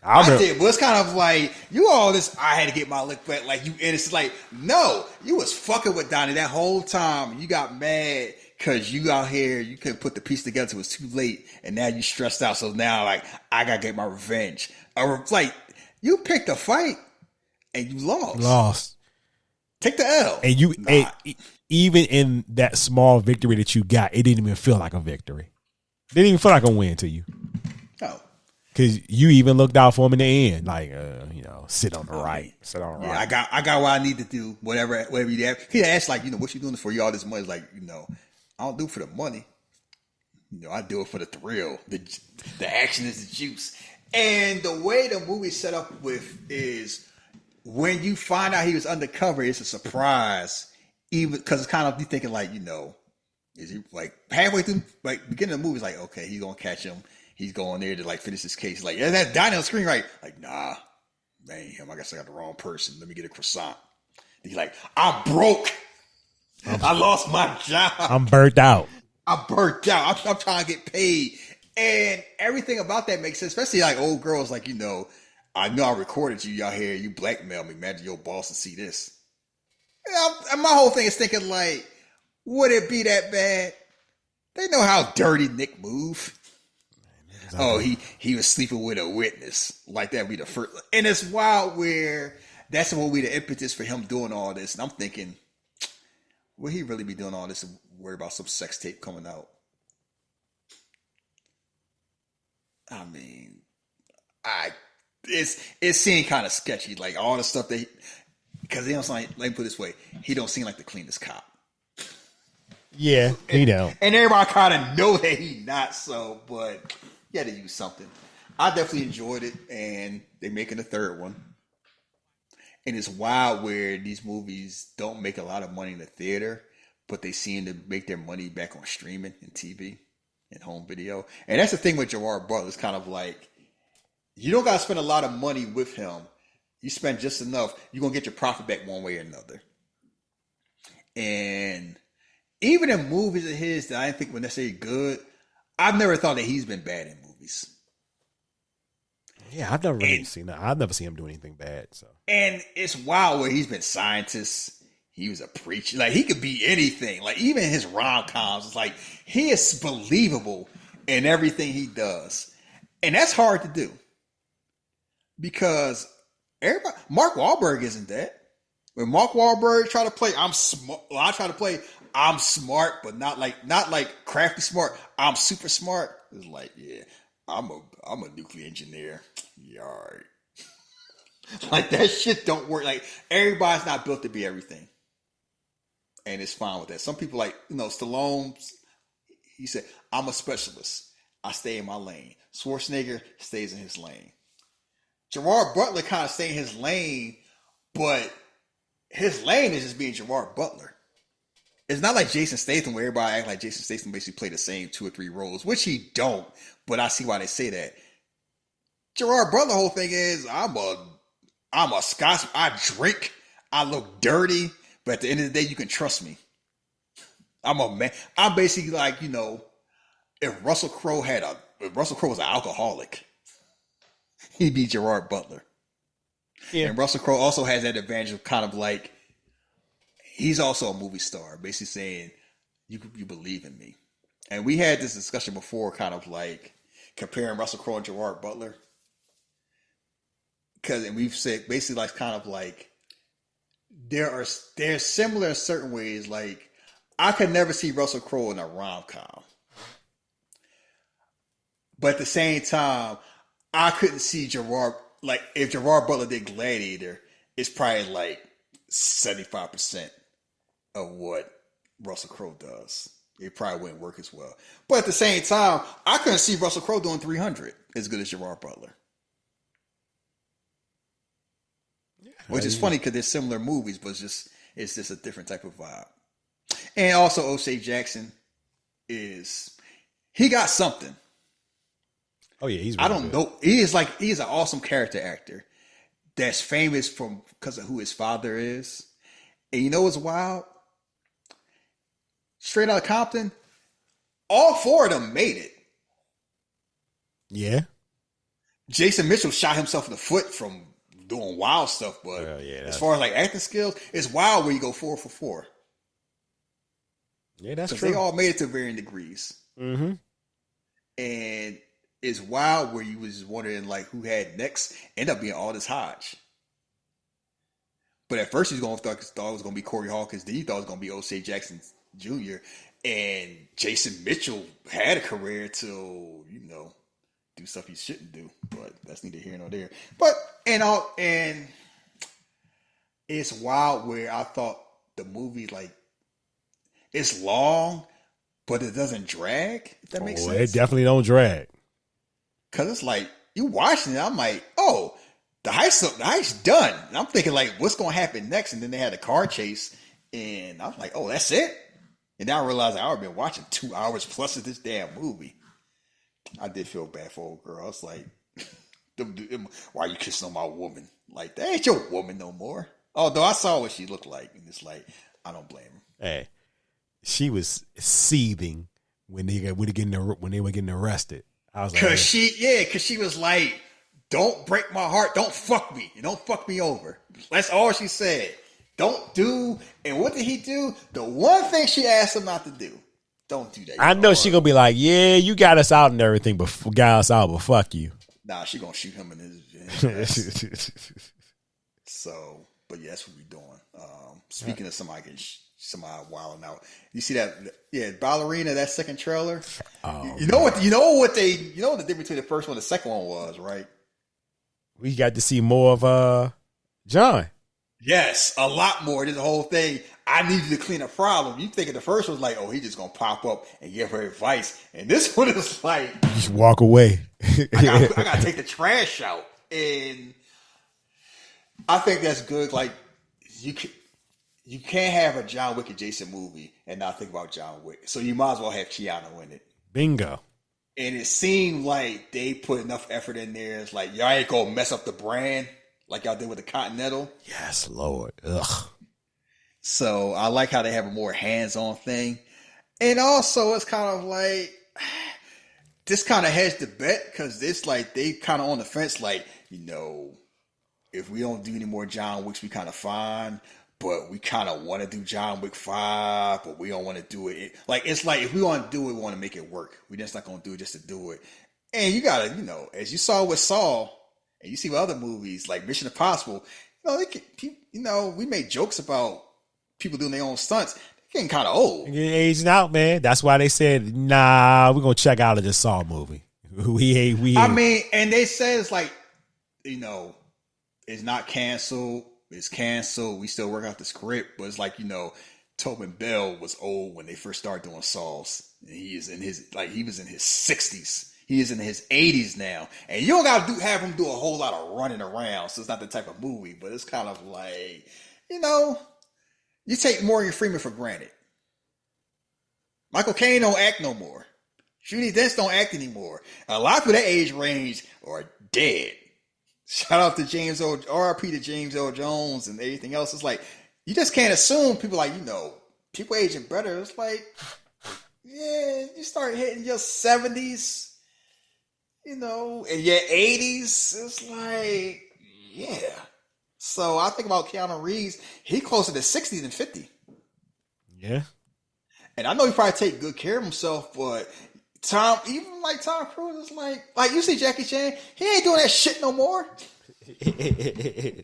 I did, but it's kind of like you all this. I had to get my lick back. Like you, and it's like no, you was fucking with Donnie that whole time. You got mad because you out here. You couldn't put the piece together. It was too late, and now you stressed out. So now, like I gotta get my revenge. Or like you picked a fight and you lost. Take the L. And you. Even in that small victory that you got, it didn't even feel like a victory. It didn't even feel like a win to you. No. Because you even looked out for him in the end. Like, sit on the right. Sit on the right. I got what I need to do. Whatever you have. He asked, like, what you doing this for? You all this money. It's like, I don't do it for the money. I do it for the thrill. The action is the juice. And the way the movie's set up with is when you find out he was undercover, it's a surprise. Even because it's kind of you thinking like Is he like halfway through, like beginning of the movie? Is like, okay, he's gonna catch him. He's going there to like finish his case. Like, yeah, that's Donnie on the screen, right? Like, nah, that ain't him. I guess I got the wrong person. Let me get a croissant. He's like, I'm broke. I lost my job. I'm burnt out. I'm burnt out. I'm trying to get paid, and everything about that makes sense. Especially like old girls, like I know I recorded you out here. You blackmailed me. Imagine your boss to see this. And my whole thing is thinking like, would it be that bad? They know how dirty Nick move. Oh, he was sleeping with a witness. Like that would be the first. And it's wild where that's what would be the impetus for him doing all this. And I'm thinking, will he really be doing all this and worry about some sex tape coming out? I mean, it seemed kind of sketchy. Like all the stuff that because he don't seem like, let me put it this way, he don't seem like the cleanest cop. Yeah, he don't. And everybody kind of know that he not so, but you had to use something. I definitely enjoyed it, and they're making a third one. And it's wild where these movies don't make a lot of money in the theater, but they seem to make their money back on streaming and TV and home video. And that's the thing with Gerard Butler. It's kind of like, you don't got to spend a lot of money with him. You spend just enough, you're going to get your profit back one way or another. And even in movies of his that I didn't think were necessarily good, I've never thought that he's been bad in movies. Yeah, I've never really seen that. I've never seen him do anything bad. So, and it's wild where he's been scientist. He was a preacher. Like he could be anything. Like even his rom-coms, it's like he is believable in everything he does, and that's hard to do because everybody. Mark Wahlberg isn't that. When Mark Wahlberg try to play, I'm smart. Well, I try to play, I'm smart, but not like crafty smart. I'm super smart. It's like, yeah, I'm a nuclear engineer. Yeah, all right. Like that shit don't work. Like everybody's not built to be everything, and it's fine with that. Some people like Stallone. He said, "I'm a specialist. I stay in my lane." Schwarzenegger stays in his lane. Gerard Butler kind of stay in his lane, but his lane is just being Gerard Butler. It's not like Jason Statham where everybody act like Jason Statham basically play the same 2 or 3 roles, which he don't, but I see why they say that. Gerard Butler, whole thing is, I'm a Scotch, I drink, I look dirty, but at the end of the day, you can trust me. I'm a man. I'm basically like, if Russell Crowe was an alcoholic, he'd be Gerard Butler. Yeah. And Russell Crowe also has that advantage of kind of like, he's also a movie star, basically saying, you believe in me. And we had this discussion before, kind of like comparing Russell Crowe and Gerard Butler. And we've said basically like kind of like, they're similar in certain ways. Like, I could never see Russell Crowe in a rom-com. But at the same time, I couldn't see Gerard, like if Gerard Butler did Gladiator, it's probably like 75% of what Russell Crowe does. It probably wouldn't work as well. But at the same time, I couldn't see Russell Crowe doing 300 as good as Gerard Butler. Which is funny because they're similar movies, but it's just a different type of vibe. And also O'Shea Jackson he got something. Oh yeah, he's. Really I don't good. Know. He's an awesome character actor that's famous because of who his father is. And you know what's wild? Straight Outta Compton, all 4 of them made it. Yeah. Jason Mitchell shot himself in the foot from doing wild stuff, but as far as like acting skills, it's wild where you go 4 for 4. Yeah, that's true. They all made it to varying degrees. Mm-hmm. And it's wild where you was wondering like who had next. Ended up being Aldous Hodge. But at first you thought it was going to be Corey Hawkins. Then you thought it was going to be O'Shea Jackson Jr. And Jason Mitchell had a career till, do stuff he shouldn't do. But that's neither here nor there. But, and it's wild where I thought the movie, like, it's long, but it doesn't drag, if that makes sense. It definitely don't drag. Because it's like, you watching it, I'm like, oh, the heist done. And I'm thinking, like, what's going to happen next? And then they had a car chase, and I'm like, oh, that's it? And now I realize I've been watching 2 hours plus of this damn movie. I did feel bad for old girl. I was like, why are you kissing on my woman? Like, that ain't your woman no more. Although I saw what she looked like, and it's like, I don't blame her. Hey, she was seething when they were getting arrested. I was like, cause she was like, don't break my heart, don't fuck me, and don't fuck me over. That's all she said. Don't do, and what did he do? The one thing she asked him not to do. Don't do that. I know she gonna be like, yeah, you got us out and everything, but fuck you. Nah, she gonna shoot him in his So, but yeah, that's what we're doing. Speaking of somebody wilding out, you see that? Yeah, ballerina. That second trailer. Oh, you know the difference between the first one and the second one was, right? We got to see more of John. Yes, a lot more. This whole thing. I need you to clean a problem. You thinking the first one was like, oh, he's just gonna pop up and give her advice, and this one is like, just walk away. I gotta take the trash out, and I think that's good. Like you can't have a John Wick adjacent movie and not think about John Wick. So you might as well have Keanu in it. Bingo. And it seemed like they put enough effort in there. It's like, y'all ain't gonna mess up the brand like y'all did with the Continental. Yes, Lord. Ugh. So I like how they have a more hands-on thing. And also it's kind of like, this kind of hedged the bet because it's like they kind of on the fence, like, if we don't do any more John Wicks, we kind of fine. But we kind of want to do John Wick 5, but we don't want to do it. Like, it's like, if we want to do it, we want to make it work. We're just not going to do it just to do it. And you got to, as you saw with Saw, and you see with other movies, like Mission Impossible, we made jokes about people doing their own stunts. They're getting kind of old. Getting aging out, man. That's why they said, nah, we're going to check out of this Saw movie. We ain't. I mean, and they say it's like, it's not canceled. It's canceled. We still work out the script, but it's like, Tobin Bell was old when they first started doing Saws. And he was in his 60s. He is in his 80s now. And you don't got to have him do a whole lot of running around. So it's not the type of movie, but it's kind of like, you take Morgan Freeman for granted. Michael Caine don't act no more. Judi Dench don't act anymore. A lot of people that age range are dead. Shout out to RIP to James Earl Jones and everything else. It's like, you just can't assume people people aging better. It's like, yeah, you start hitting your 70s, in your 80s. It's like, yeah. So I think about Keanu Reeves. He closer to 60 than 50. Yeah. And I know he probably take good care of himself, but Tom Cruise is like you see Jackie Chan, he ain't doing that shit no more. And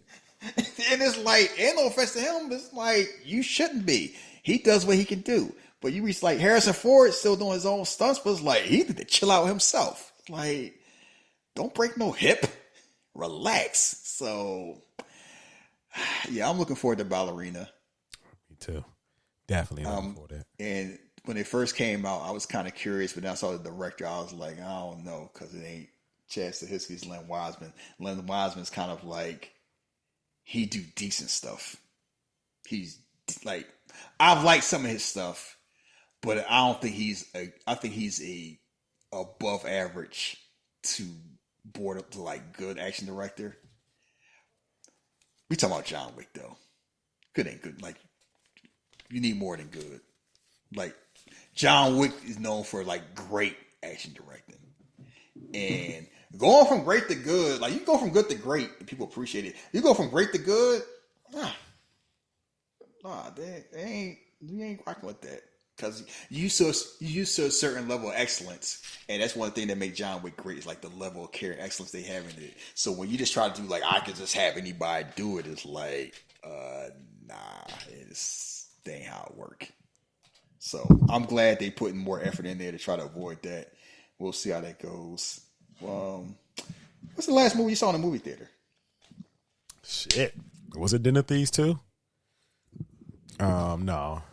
it's like, ain't no offense to him, it's like, you shouldn't be. He does what he can do. But you reach like Harrison Ford still doing his own stunts, but it's like, he need to chill out himself. Like, don't break no hip. Relax. So, yeah, I'm looking forward to Ballerina. Me too. Definitely looking forward to that. And when it first came out, I was kind of curious, but then I saw the director, I was like, I don't know, because it ain't Chad Stahelski's Len Wiseman. Len Wiseman's kind of like, he do decent stuff. He's like, I've liked some of his stuff, but I don't think I think he's a above average to board up to like good action director. We talking about John Wick though. Good ain't good. Like, you need more than good. Like, John Wick is known for like great action directing. And going from great to good, like, you go from good to great and people appreciate it. You go from great to good, you ain't rocking with that. Because you used to a certain level of excellence. And that's one thing that makes John Wick great, is like the level of care and excellence they have in it. So when you just try to do like, I could just have anybody do it, it's like, they ain't how it work. So I'm glad they putting more effort in there to try to avoid that. We'll see how that goes. What's the last movie you saw in the movie theater? Shit. Was it Dinner Thieves too? No.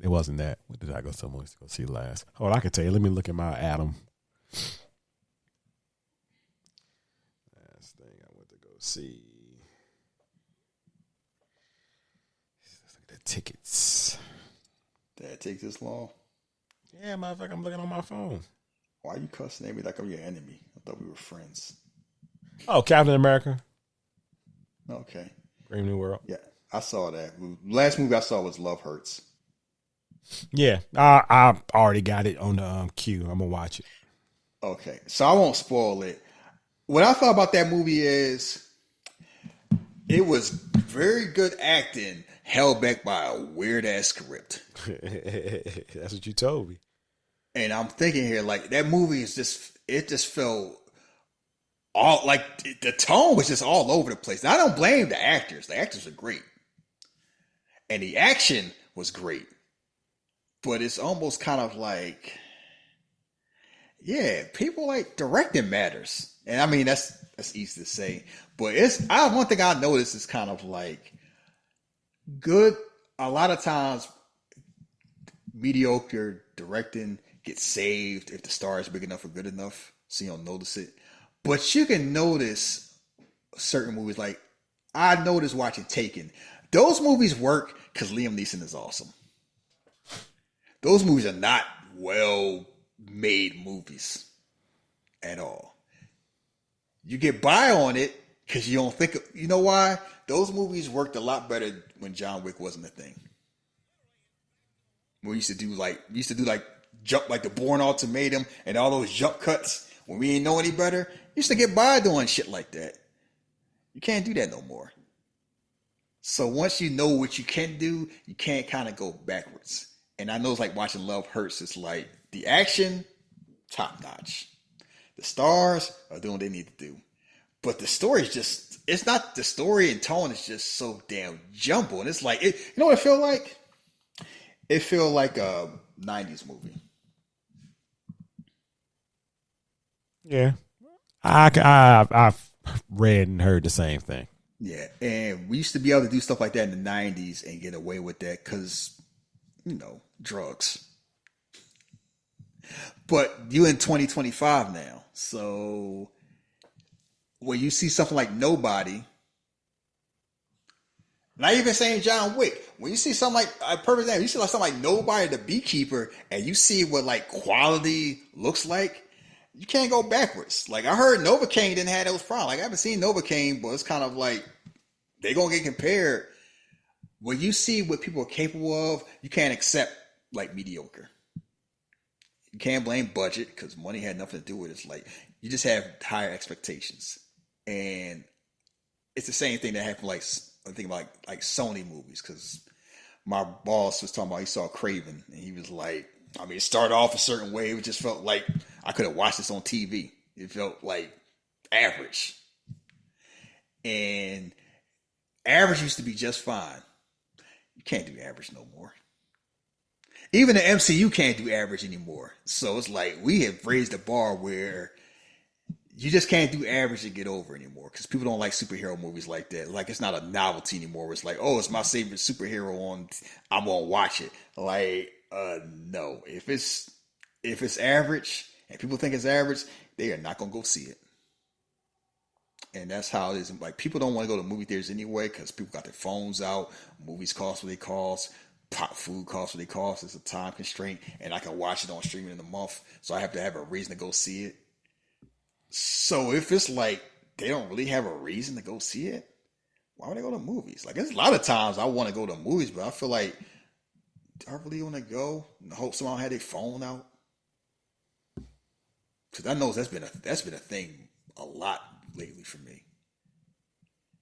It wasn't that. What did I go somewhere to go see last? Oh, I can tell you. Let me look at my Adam. Last thing I went to go see. Let's look at the tickets. That take this long? Yeah, motherfucker, I'm looking on my phone. Why are you cussing at me like I'm your enemy? I thought we were friends. Oh, Captain America. Okay. Brave New World. Yeah, I saw that. Last movie I saw was Love Hurts. Yeah, I already got it on the queue. I'm gonna watch it. Okay, so I won't spoil it. What I thought about that movie is it was very good acting held back by a weird ass script. That's what you told me. And I'm thinking here, like, that movie is just felt all like the tone was just all over the place. Now, I don't blame the actors. The actors are great. And the action was great. But it's almost kind of like, yeah, people like directing matters. And I mean, that's easy to say. But one thing I noticed is kind of like good. A lot of times, mediocre directing gets saved if the star is big enough or good enough, so you don't notice it. But you can notice certain movies. Like, I noticed watching Taken. Those movies work because Liam Neeson is awesome. Those movies are not well-made movies at all. You get by on it because you don't think. You know why? Those movies worked a lot better when John Wick wasn't a thing. We used to do like jump, like the Bourne Ultimatum and all those jump cuts when we didn't know any better. Used to get by doing shit like that. You can't do that no more. So once you know what you can do, you can't kind of go backwards. And I know it's like watching Love Hurts. It's like the action, top notch. The stars are doing what they need to do. But the story is just, it's not the story and tone is just so damn jumbled. And it's like, you know what it feel like? It feel like a 90s movie. Yeah. I've read and heard the same thing. Yeah. And we used to be able to do stuff like that in the 90s and get away with that because, drugs. But you in 2025 now. So when you see something like Nobody, not even saying John Wick, when you see something like a perfect example, you see like something like Nobody, the Beekeeper, and you see what like quality looks like, you can't go backwards. Like I heard Novocaine didn't have those problems. Like I haven't seen Novocaine, but it's kind of like they're gonna get compared. When you see what people are capable of, you can't accept like mediocre. You can't blame budget because money had nothing to do with it. It's like you just have higher expectations, and it's the same thing that happened. Like I think about like Sony movies because my boss was talking about he saw Craven and he was like, I mean, it started off a certain way. It just felt like I could have watched this on TV. It felt like average, and average used to be just fine. You can't do average no more. Even the MCU can't do average anymore. So it's like we have raised the bar where you just can't do average and get over anymore because people don't like superhero movies like that. Like it's not a novelty anymore. It's like, oh, it's my favorite superhero on. I'm gonna watch it. Like, no. If it's average and people think it's average, they are not gonna go see it. And that's how it is. Like people don't want to go to movie theaters anyway because people got their phones out. Movies cost what they cost. Pop food costs what they cost. It's a time constraint, and I can watch it on streaming in a month, so I have to have a reason to go see it. So if it's like they don't really have a reason to go see it, why would I go to movies? Like there's a lot of times I want to go to movies, but I feel like, do I really want to go and hope someone had their phone out? Because I know that's been a thing a lot lately for me.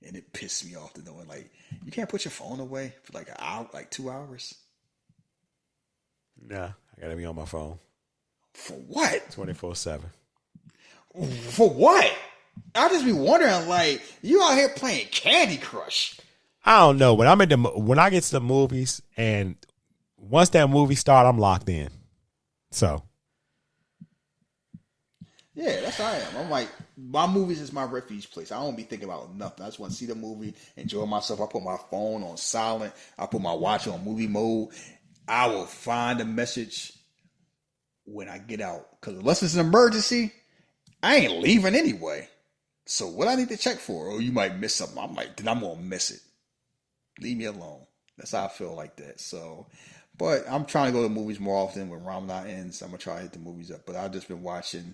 And it pissed me off to knowing like you can't put your phone away for like an hour, like 2 hours. Nah, I gotta be on my phone. For what? 24/7. For what? I just be wondering, like, you out here playing Candy Crush. I don't know. When I get to the movies and once that movie start, I'm locked in. So yeah, that's how I am. I'm like, my movies is my refuge place. I don't be thinking about nothing. I just want to see the movie, enjoy myself. I put my phone on silent. I put my watch on movie mode. I will find a message when I get out. Because unless it's an emergency, I ain't leaving anyway. So what I need to check for? Oh, you might miss something. I'm like, then I'm going to miss it. Leave me alone. That's how I feel like that. So, But I'm trying to go to movies more often when Ramadan ends. I'm gonna try to hit the movies up. But I've just been watching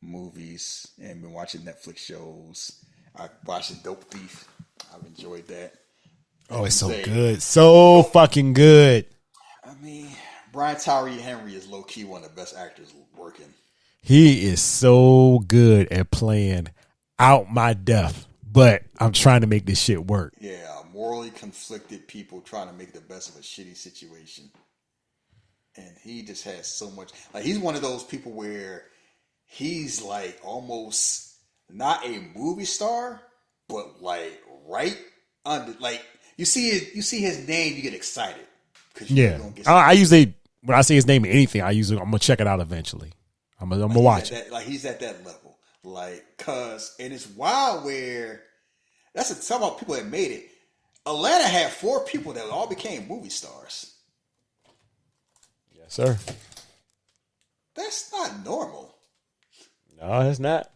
movies and been watching Netflix shows. I watched The Dope Thief. I've enjoyed that. Oh, it's so good. So fucking good. I mean, Brian Tyree Henry is low key one of the best actors working. He is so good at playing out my death, but I'm trying to make this shit work. Yeah, morally conflicted people trying to make the best of a shitty situation. And he just has so much. Like, he's one of those people where he's like almost not a movie star, but like right under. Like, you see his name, you get excited. Yeah, I usually when I see his name in anything, I'm gonna check it out eventually. I'm gonna watch it. Like, he's at that level. Like, and it's wild where that's talk about people that made it. Atlanta had 4 people that all became movie stars. Yes, sir. That's not normal. No, it's not.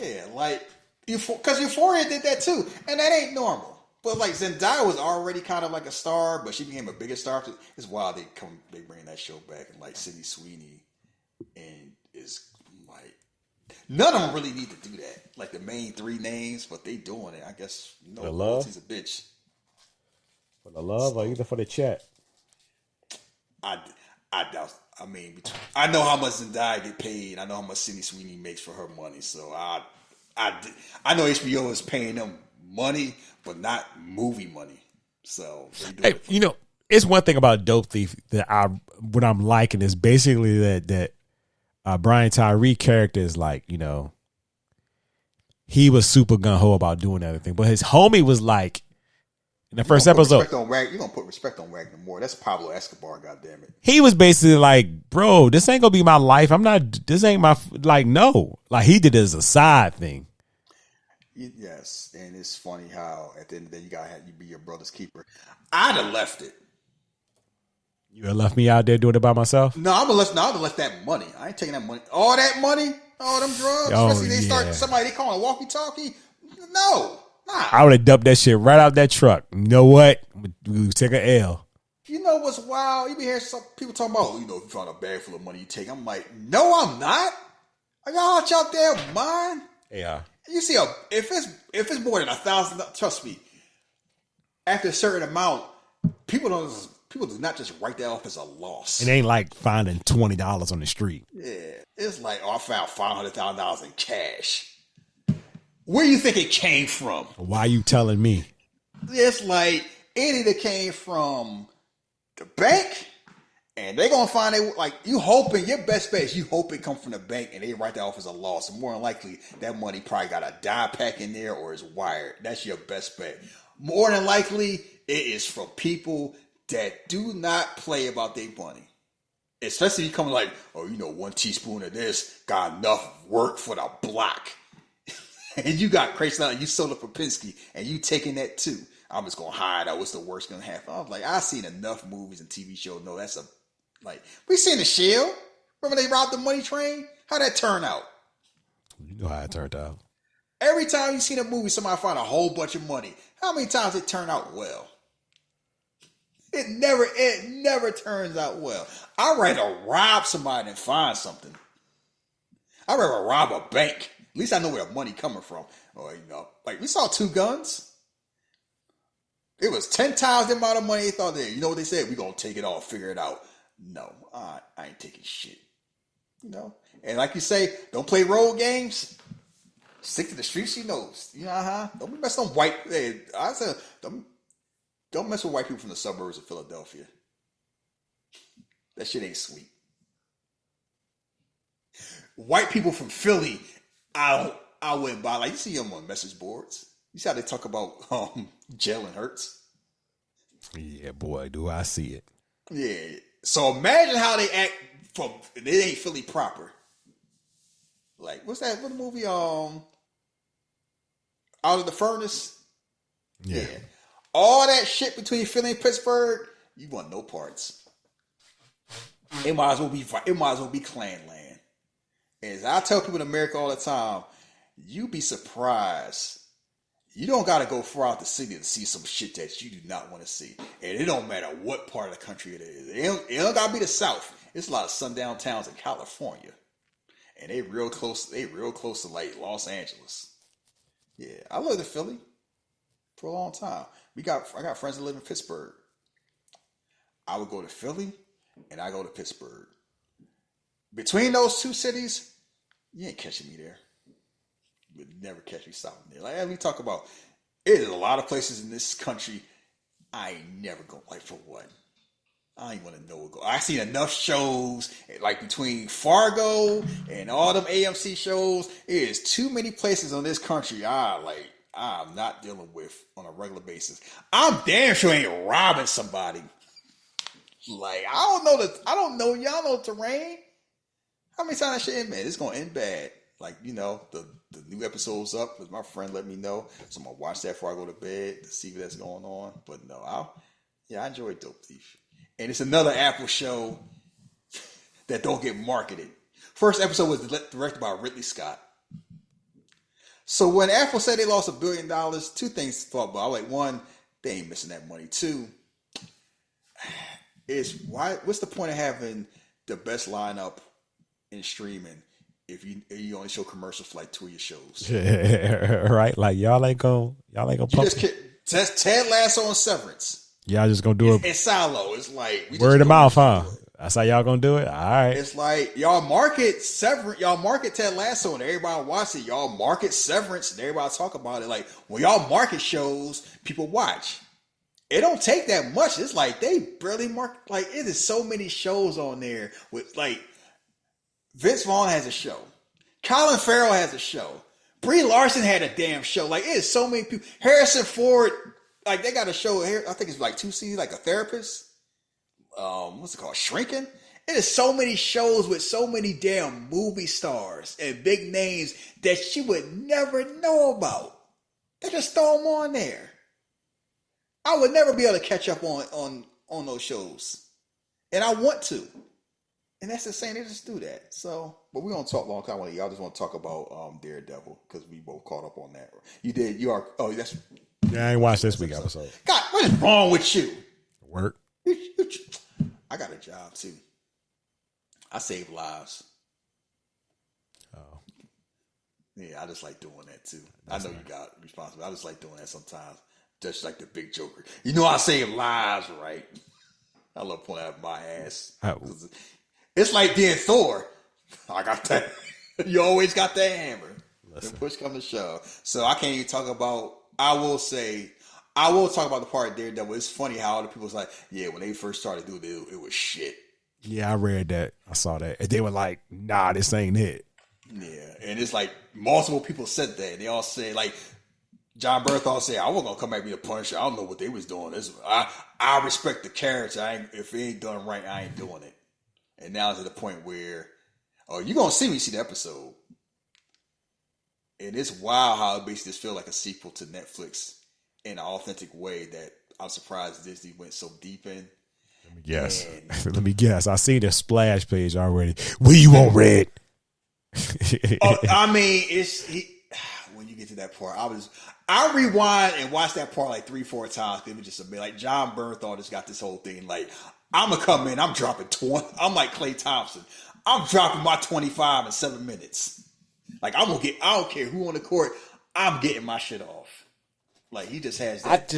Yeah, like, because Euphoria did that too, and that ain't normal. But like, Zendaya was already kind of like a star, but she became a bigger star. It's wild they bring that show back, and like Sydney Sweeney, and is like, none of them really need to do that. Like the main 3 names, but they doing it. I guess for love. She's a bitch. For the love, or either for the chat. I doubt. I mean, I know how much Zendaya get paid. I know how much Sydney Sweeney makes for her money. So I know HBO is paying them money, but not movie money. So hey, it's one thing about Dope Thief that what I'm liking is basically that Brian Tyree character is like, he was super gung ho about doing everything, but his homie was like, in the first episode, you're gonna put respect on Wagner Moore. That's Pablo Escobar. Goddamn it. He was basically like, bro, this ain't gonna be my life. This ain't my no. Like, he did it as a side thing. Yes, and it's funny how at the end of the day you be your brother's keeper. I'd have left it. You would have left me out there doing it by myself? No, I'd have left that money. I ain't taking that money. All that money, all them drugs. Especially they start somebody they call a walkie-talkie. No. Nah. I would have dumped that shit right out that truck. You know what? We take an L. You know what's wild? You be hearing some people talking about, if you found a bag full of money, you take. I'm like, no, I'm not. Are y'all out there mine? Yeah. You see, if it's more than $1,000, trust me. After a certain amount, people do not just write that off as a loss. It ain't like finding $20 on the street. Yeah, it's like, I found $500,000 in cash. Where do you think it came from? Why you telling me? It's like it either came from the bank, and they're gonna find it. Like, you hoping your best bet is you hope it come from the bank, and they write that off as a loss. And more than likely, that money probably got a die pack in there or is wired. That's your best bet. More than likely, it is from people that do not play about their money. Especially if you come like, 1 teaspoon of this got enough work for the block. And you got crazy and you sold up Popinski and you taking that too. I'm just gonna hide out. What's the worst gonna happen? I was like, I've seen enough movies and TV shows. No, that's we seen The Shield. Remember they robbed the money train? How'd that turn out? You know how it turned out. Every time you seen a movie, somebody find a whole bunch of money. How many times it turn out well? It never turns out well. I'd rather rob somebody than find something. I'd rather rob a bank. At least I know where the money coming from. Or, we saw 2 guns. It was 10 times the amount of money they thought they. You know what they said? We're going to take it all, figure it out. No, I ain't taking shit. And like you say, don't play role games. Stick to the streets she knows. Don't be messing with white. I said, don't mess with white people from the suburbs of Philadelphia. That shit ain't sweet. White people from Philly, I went by, you see them on message boards. You see how they talk about Jalen Hurts? Yeah, boy, do I see it. Yeah. So imagine how they act they ain't Philly proper. Like, what's that? What movie? Out of the Furnace? Yeah. All that shit between Philly and Pittsburgh, you want no parts. It might as well be Klan land. As I tell people in America all the time, you be surprised. You don't got to go far out the city to see some shit that you do not want to see. And it don't matter what part of the country it is. It don't got to be the South. It's a lot of sundown towns in California. And they real close to like Los Angeles. Yeah, I lived in Philly for a long time. I got friends that live in Pittsburgh. I would go to Philly and I go to Pittsburgh. Between those two cities, you ain't catching me there. You would never catch me stopping there. Like we talk about, there's a lot of places in this country I ain't never go. Like for what? I ain't want to know what go. I seen enough shows like between Fargo and all them AMC shows. It is too many places on this country I'm not dealing with on a regular basis. I'm damn sure ain't robbing somebody. Like I don't know. Y'all know terrain. How many times that shit end, man? It's gonna end bad. Like, you know, the new episode's up because my friend let me know. So I'm gonna watch that before I go to bed to see what's going on. But no, I enjoy Dope Thief. And it's another Apple show that don't get marketed. First episode was directed by Ridley Scott. So when Apple said they lost $1 billion, two things to thought about. Like, one, they ain't missing that money. Two, what's the point of having the best lineup in streaming if you only show commercials for like 2 of your shows? Right? Like y'all ain't gonna Just Ted Lasso and Severance. Y'all just gonna do it. It's silo. It's like word of mouth, huh? That's how y'all gonna do it. All right. It's like y'all market Severance, y'all market Ted Lasso, and everybody watch it. Y'all market Severance, and everybody talk about it. Like when y'all market shows, people watch. It don't take that much. It's like they barely market. Like it is so many shows on there with like Vince Vaughn has a show, Colin Farrell has a show, Brie Larson had a damn show. Like it is so many people. Harrison Ford. Like they got a show here, I think it's like 2 seasons, like a therapist. What's it called? Shrinking. It is so many shows with so many damn movie stars and big names that you would never know about. They just throw them on there. I would never be able to catch up on those shows, and I want to. And that's the same. They just do that. So, but we're gonna talk long time. Y'all just want to talk about Daredevil because we both caught up on that. You did. You are. Oh, that's. Yeah, I ain't watched this week episode. God, what is wrong with you? Work. I got a job too. I save lives. Oh. Yeah, I just like doing that too. That's I know you got responsibility. I just like doing that sometimes. Just like the big joker. You know I save lives, right? I love pulling out my ass. It's like being Thor. I got that. You always got that hammer. Listen. And push come to shove. So I can't even talk about. I will talk about the part of Daredevil. It's funny how other people's like, yeah, when they first started doing it, it was shit. Yeah, I read that. I saw that. And they were like, nah, this ain't it. Yeah, and it's like multiple people said that. They all say, like, John Bernthal said, I wasn't going to come back and be the Punisher. I don't know what they was doing. I respect the character. If it ain't done right, I ain't doing it. And now it's at the point where, you're going to see me see the episode. And it's wild how it basically just feels like a sequel to Netflix in an authentic way that I'm surprised Disney went so deep in. Let me guess. I see the splash page already. What do you want, Red? I mean, when you get to that part, I rewind and watch that part like 3-4 times. It was just a bit like John Bernthal just got this whole thing. Like, I'm gonna come in, I'm dropping 20. I'm like Klay Thompson. I'm dropping my 25 in 7 minutes. Like I don't care who on the court, I'm getting my shit off. Like he just has that.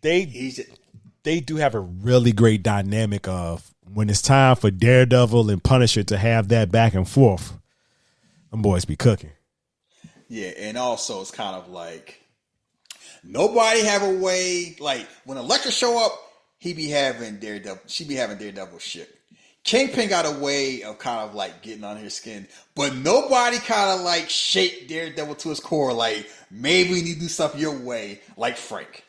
They do have a really great dynamic of when it's time for Daredevil and Punisher to have that back and forth. Them boys be cooking. Yeah, and also it's kind of like nobody have a way. Like when Elektra show up, she be having Daredevil shit. Kingpin got a way of kind of like getting on his skin, but nobody kind of like shake Daredevil to his core. Like maybe we need to do stuff your way, like Frank.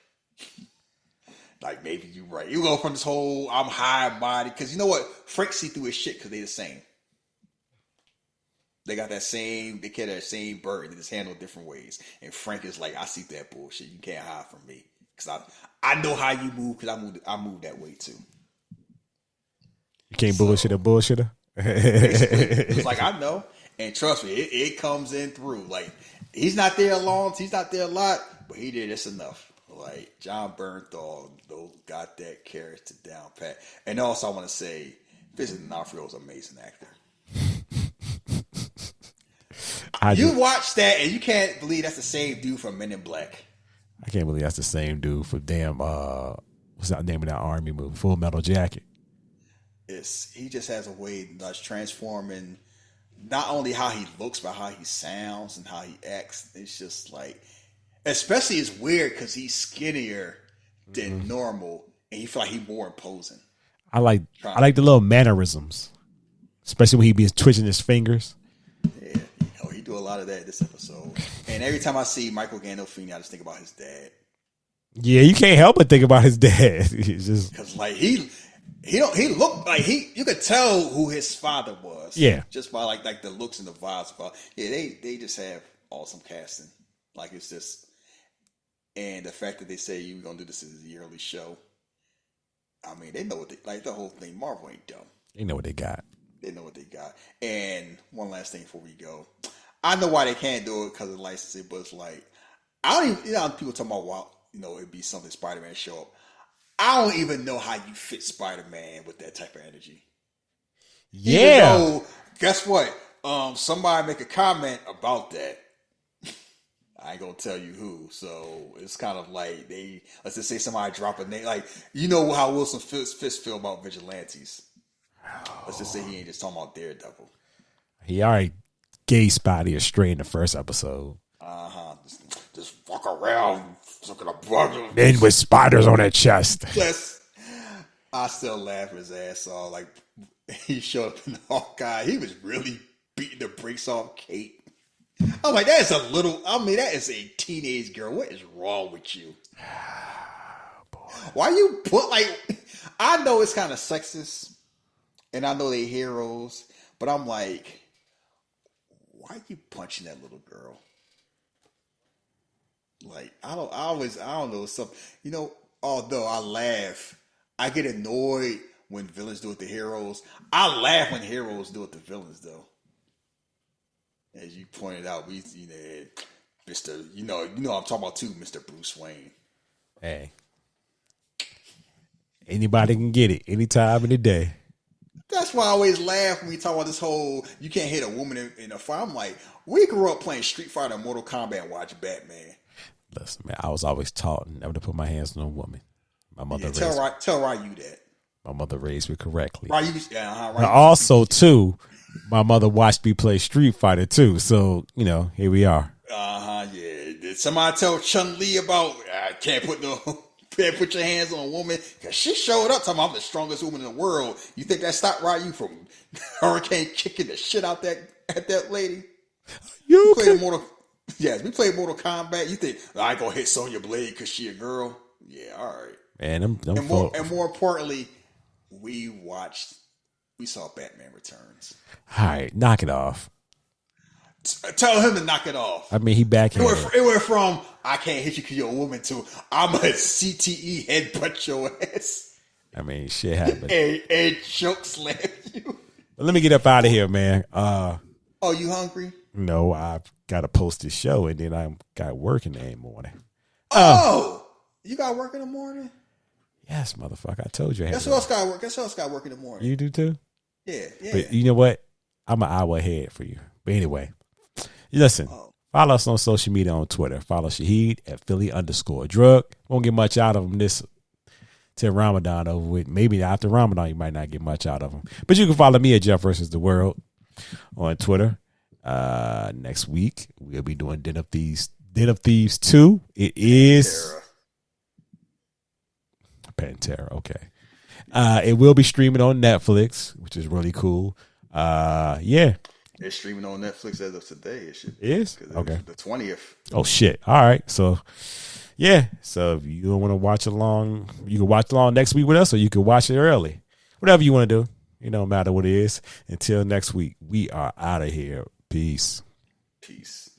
Like maybe you're right. You go from this whole I'm high body because you know what? Frank see through his shit because they the same. They got that same. They carry that same burden. They just handle it different ways. And Frank is like, I see that bullshit. You can't hide from me because I know how you move because I move that way too. You can't bullshit a bullshitter. It's like I know, and trust me, it comes in through. Like he's not there long, he's not there a lot, but he did this enough. Like John Bernthal, got that character down pat. And also, I want to say, Vincent D'Onofrio is an amazing actor. You watch that and you can't believe that's the same dude from Men in Black. I can't believe that's the same dude for damn what's that name of that army movie? Full Metal Jacket. He just has a way that's transforming not only how he looks but how he sounds and how he acts. It's just like, especially it's weird because he's skinnier than normal and you feel like he's more imposing. I like the little mannerisms, especially when he be twitching his fingers. Yeah, he do a lot of that this episode. And every time I see Michael Gandolfini, I just think about his dad. Yeah, you can't help but think about his dad. It's just because like he looked like you could tell who his father was. Yeah, just by like the looks and the vibes. About they just have awesome casting. Like it's just, and the fact that they say you're gonna do this as a yearly show. I mean, they know what like the whole thing. Marvel ain't dumb. They know what they got. They know what they got. And one last thing before we go, I know why they can't do it because of licensing, but it's like I don't even. People talking about it'd be something Spider-Man show up. I don't even know how you fit Spider-Man with that type of energy. Yeah. Even though, guess what? Somebody make a comment about that. I ain't gonna tell you who. So it's kind of like let's just say somebody drop a name. Like, you know how Wilson Fisk feel about vigilantes. Let's just say he ain't just talking about Daredevil. He already gave Spidey a stray in the first episode. Just walk around looking at buggers. Then with spiders on their chest. Yes. I still laugh his ass off. Like, he showed up in Hawkeye. He was really beating the brakes off Kate. I'm like, that is a teenage girl. What is wrong with you? Why you put I know it's kind of sexist, and I know they heroes, but I'm like, why are you punching that little girl? Like, I don't know, something, although I laugh, I get annoyed when villains do it to heroes. I laugh when heroes do it to villains, though. As you pointed out, we Mr. I'm talking about too, Mr. Bruce Wayne. Hey. Anybody can get it anytime of the day. That's why I always laugh when we talk about this whole you can't hit a woman in a fight. I'm like, we grew up playing Street Fighter and Mortal Kombat and watch Batman. Listen, man, I was always taught never to put my hands on a woman. My mother tell Ryu that. My mother raised me correctly. Ryu, Ryu. Also, too, my mother watched me play Street Fighter too. So, here we are. Yeah. Did somebody tell Chun-Li about can't put your hands on a woman? Because she showed up talking about I'm the strongest woman in the world. You think that stopped Ryu from Hurricane kicking the shit out at that lady? Yes, we played Mortal Kombat. You think I ain't gonna hit Sonya Blade because she a girl? Yeah, all right. Man, and more importantly, we saw Batman Returns. All right, knock it off. Tell him to knock it off. I mean, he backhanded. It went from I can't hit you because you're a woman to I'm a CTE headbutt your ass. I mean, shit happened. and choke slam you. But let me get up out of here, man. Oh, you hungry? No, I've got to post this show, and then I got work in the morning. You got work in the morning? Yes, motherfucker. I told you. Guess who else got work? Guess who else got work in the morning? You do too? Yeah. But you know what? I'm an hour ahead for you. But anyway, listen. Follow us on social media on Twitter. Follow Shahid at Philly_drug. Won't get much out of him till Ramadan over with. Maybe after Ramadan, you might not get much out of him. But you can follow me at Jeff vs. the World on Twitter. Next week, we'll be doing Den of Thieves 2. It is Pantera. Okay. It will be streaming on Netflix, which is really cool. Yeah. It's streaming on Netflix as of today. It is? Okay. The 20th. Oh, shit. All right. So, yeah. So, if you don't want to watch along, you can watch along next week with us, or you can watch it early. Whatever you want to do. It don't matter what it is. Until next week, we are out of here. Peace. Peace.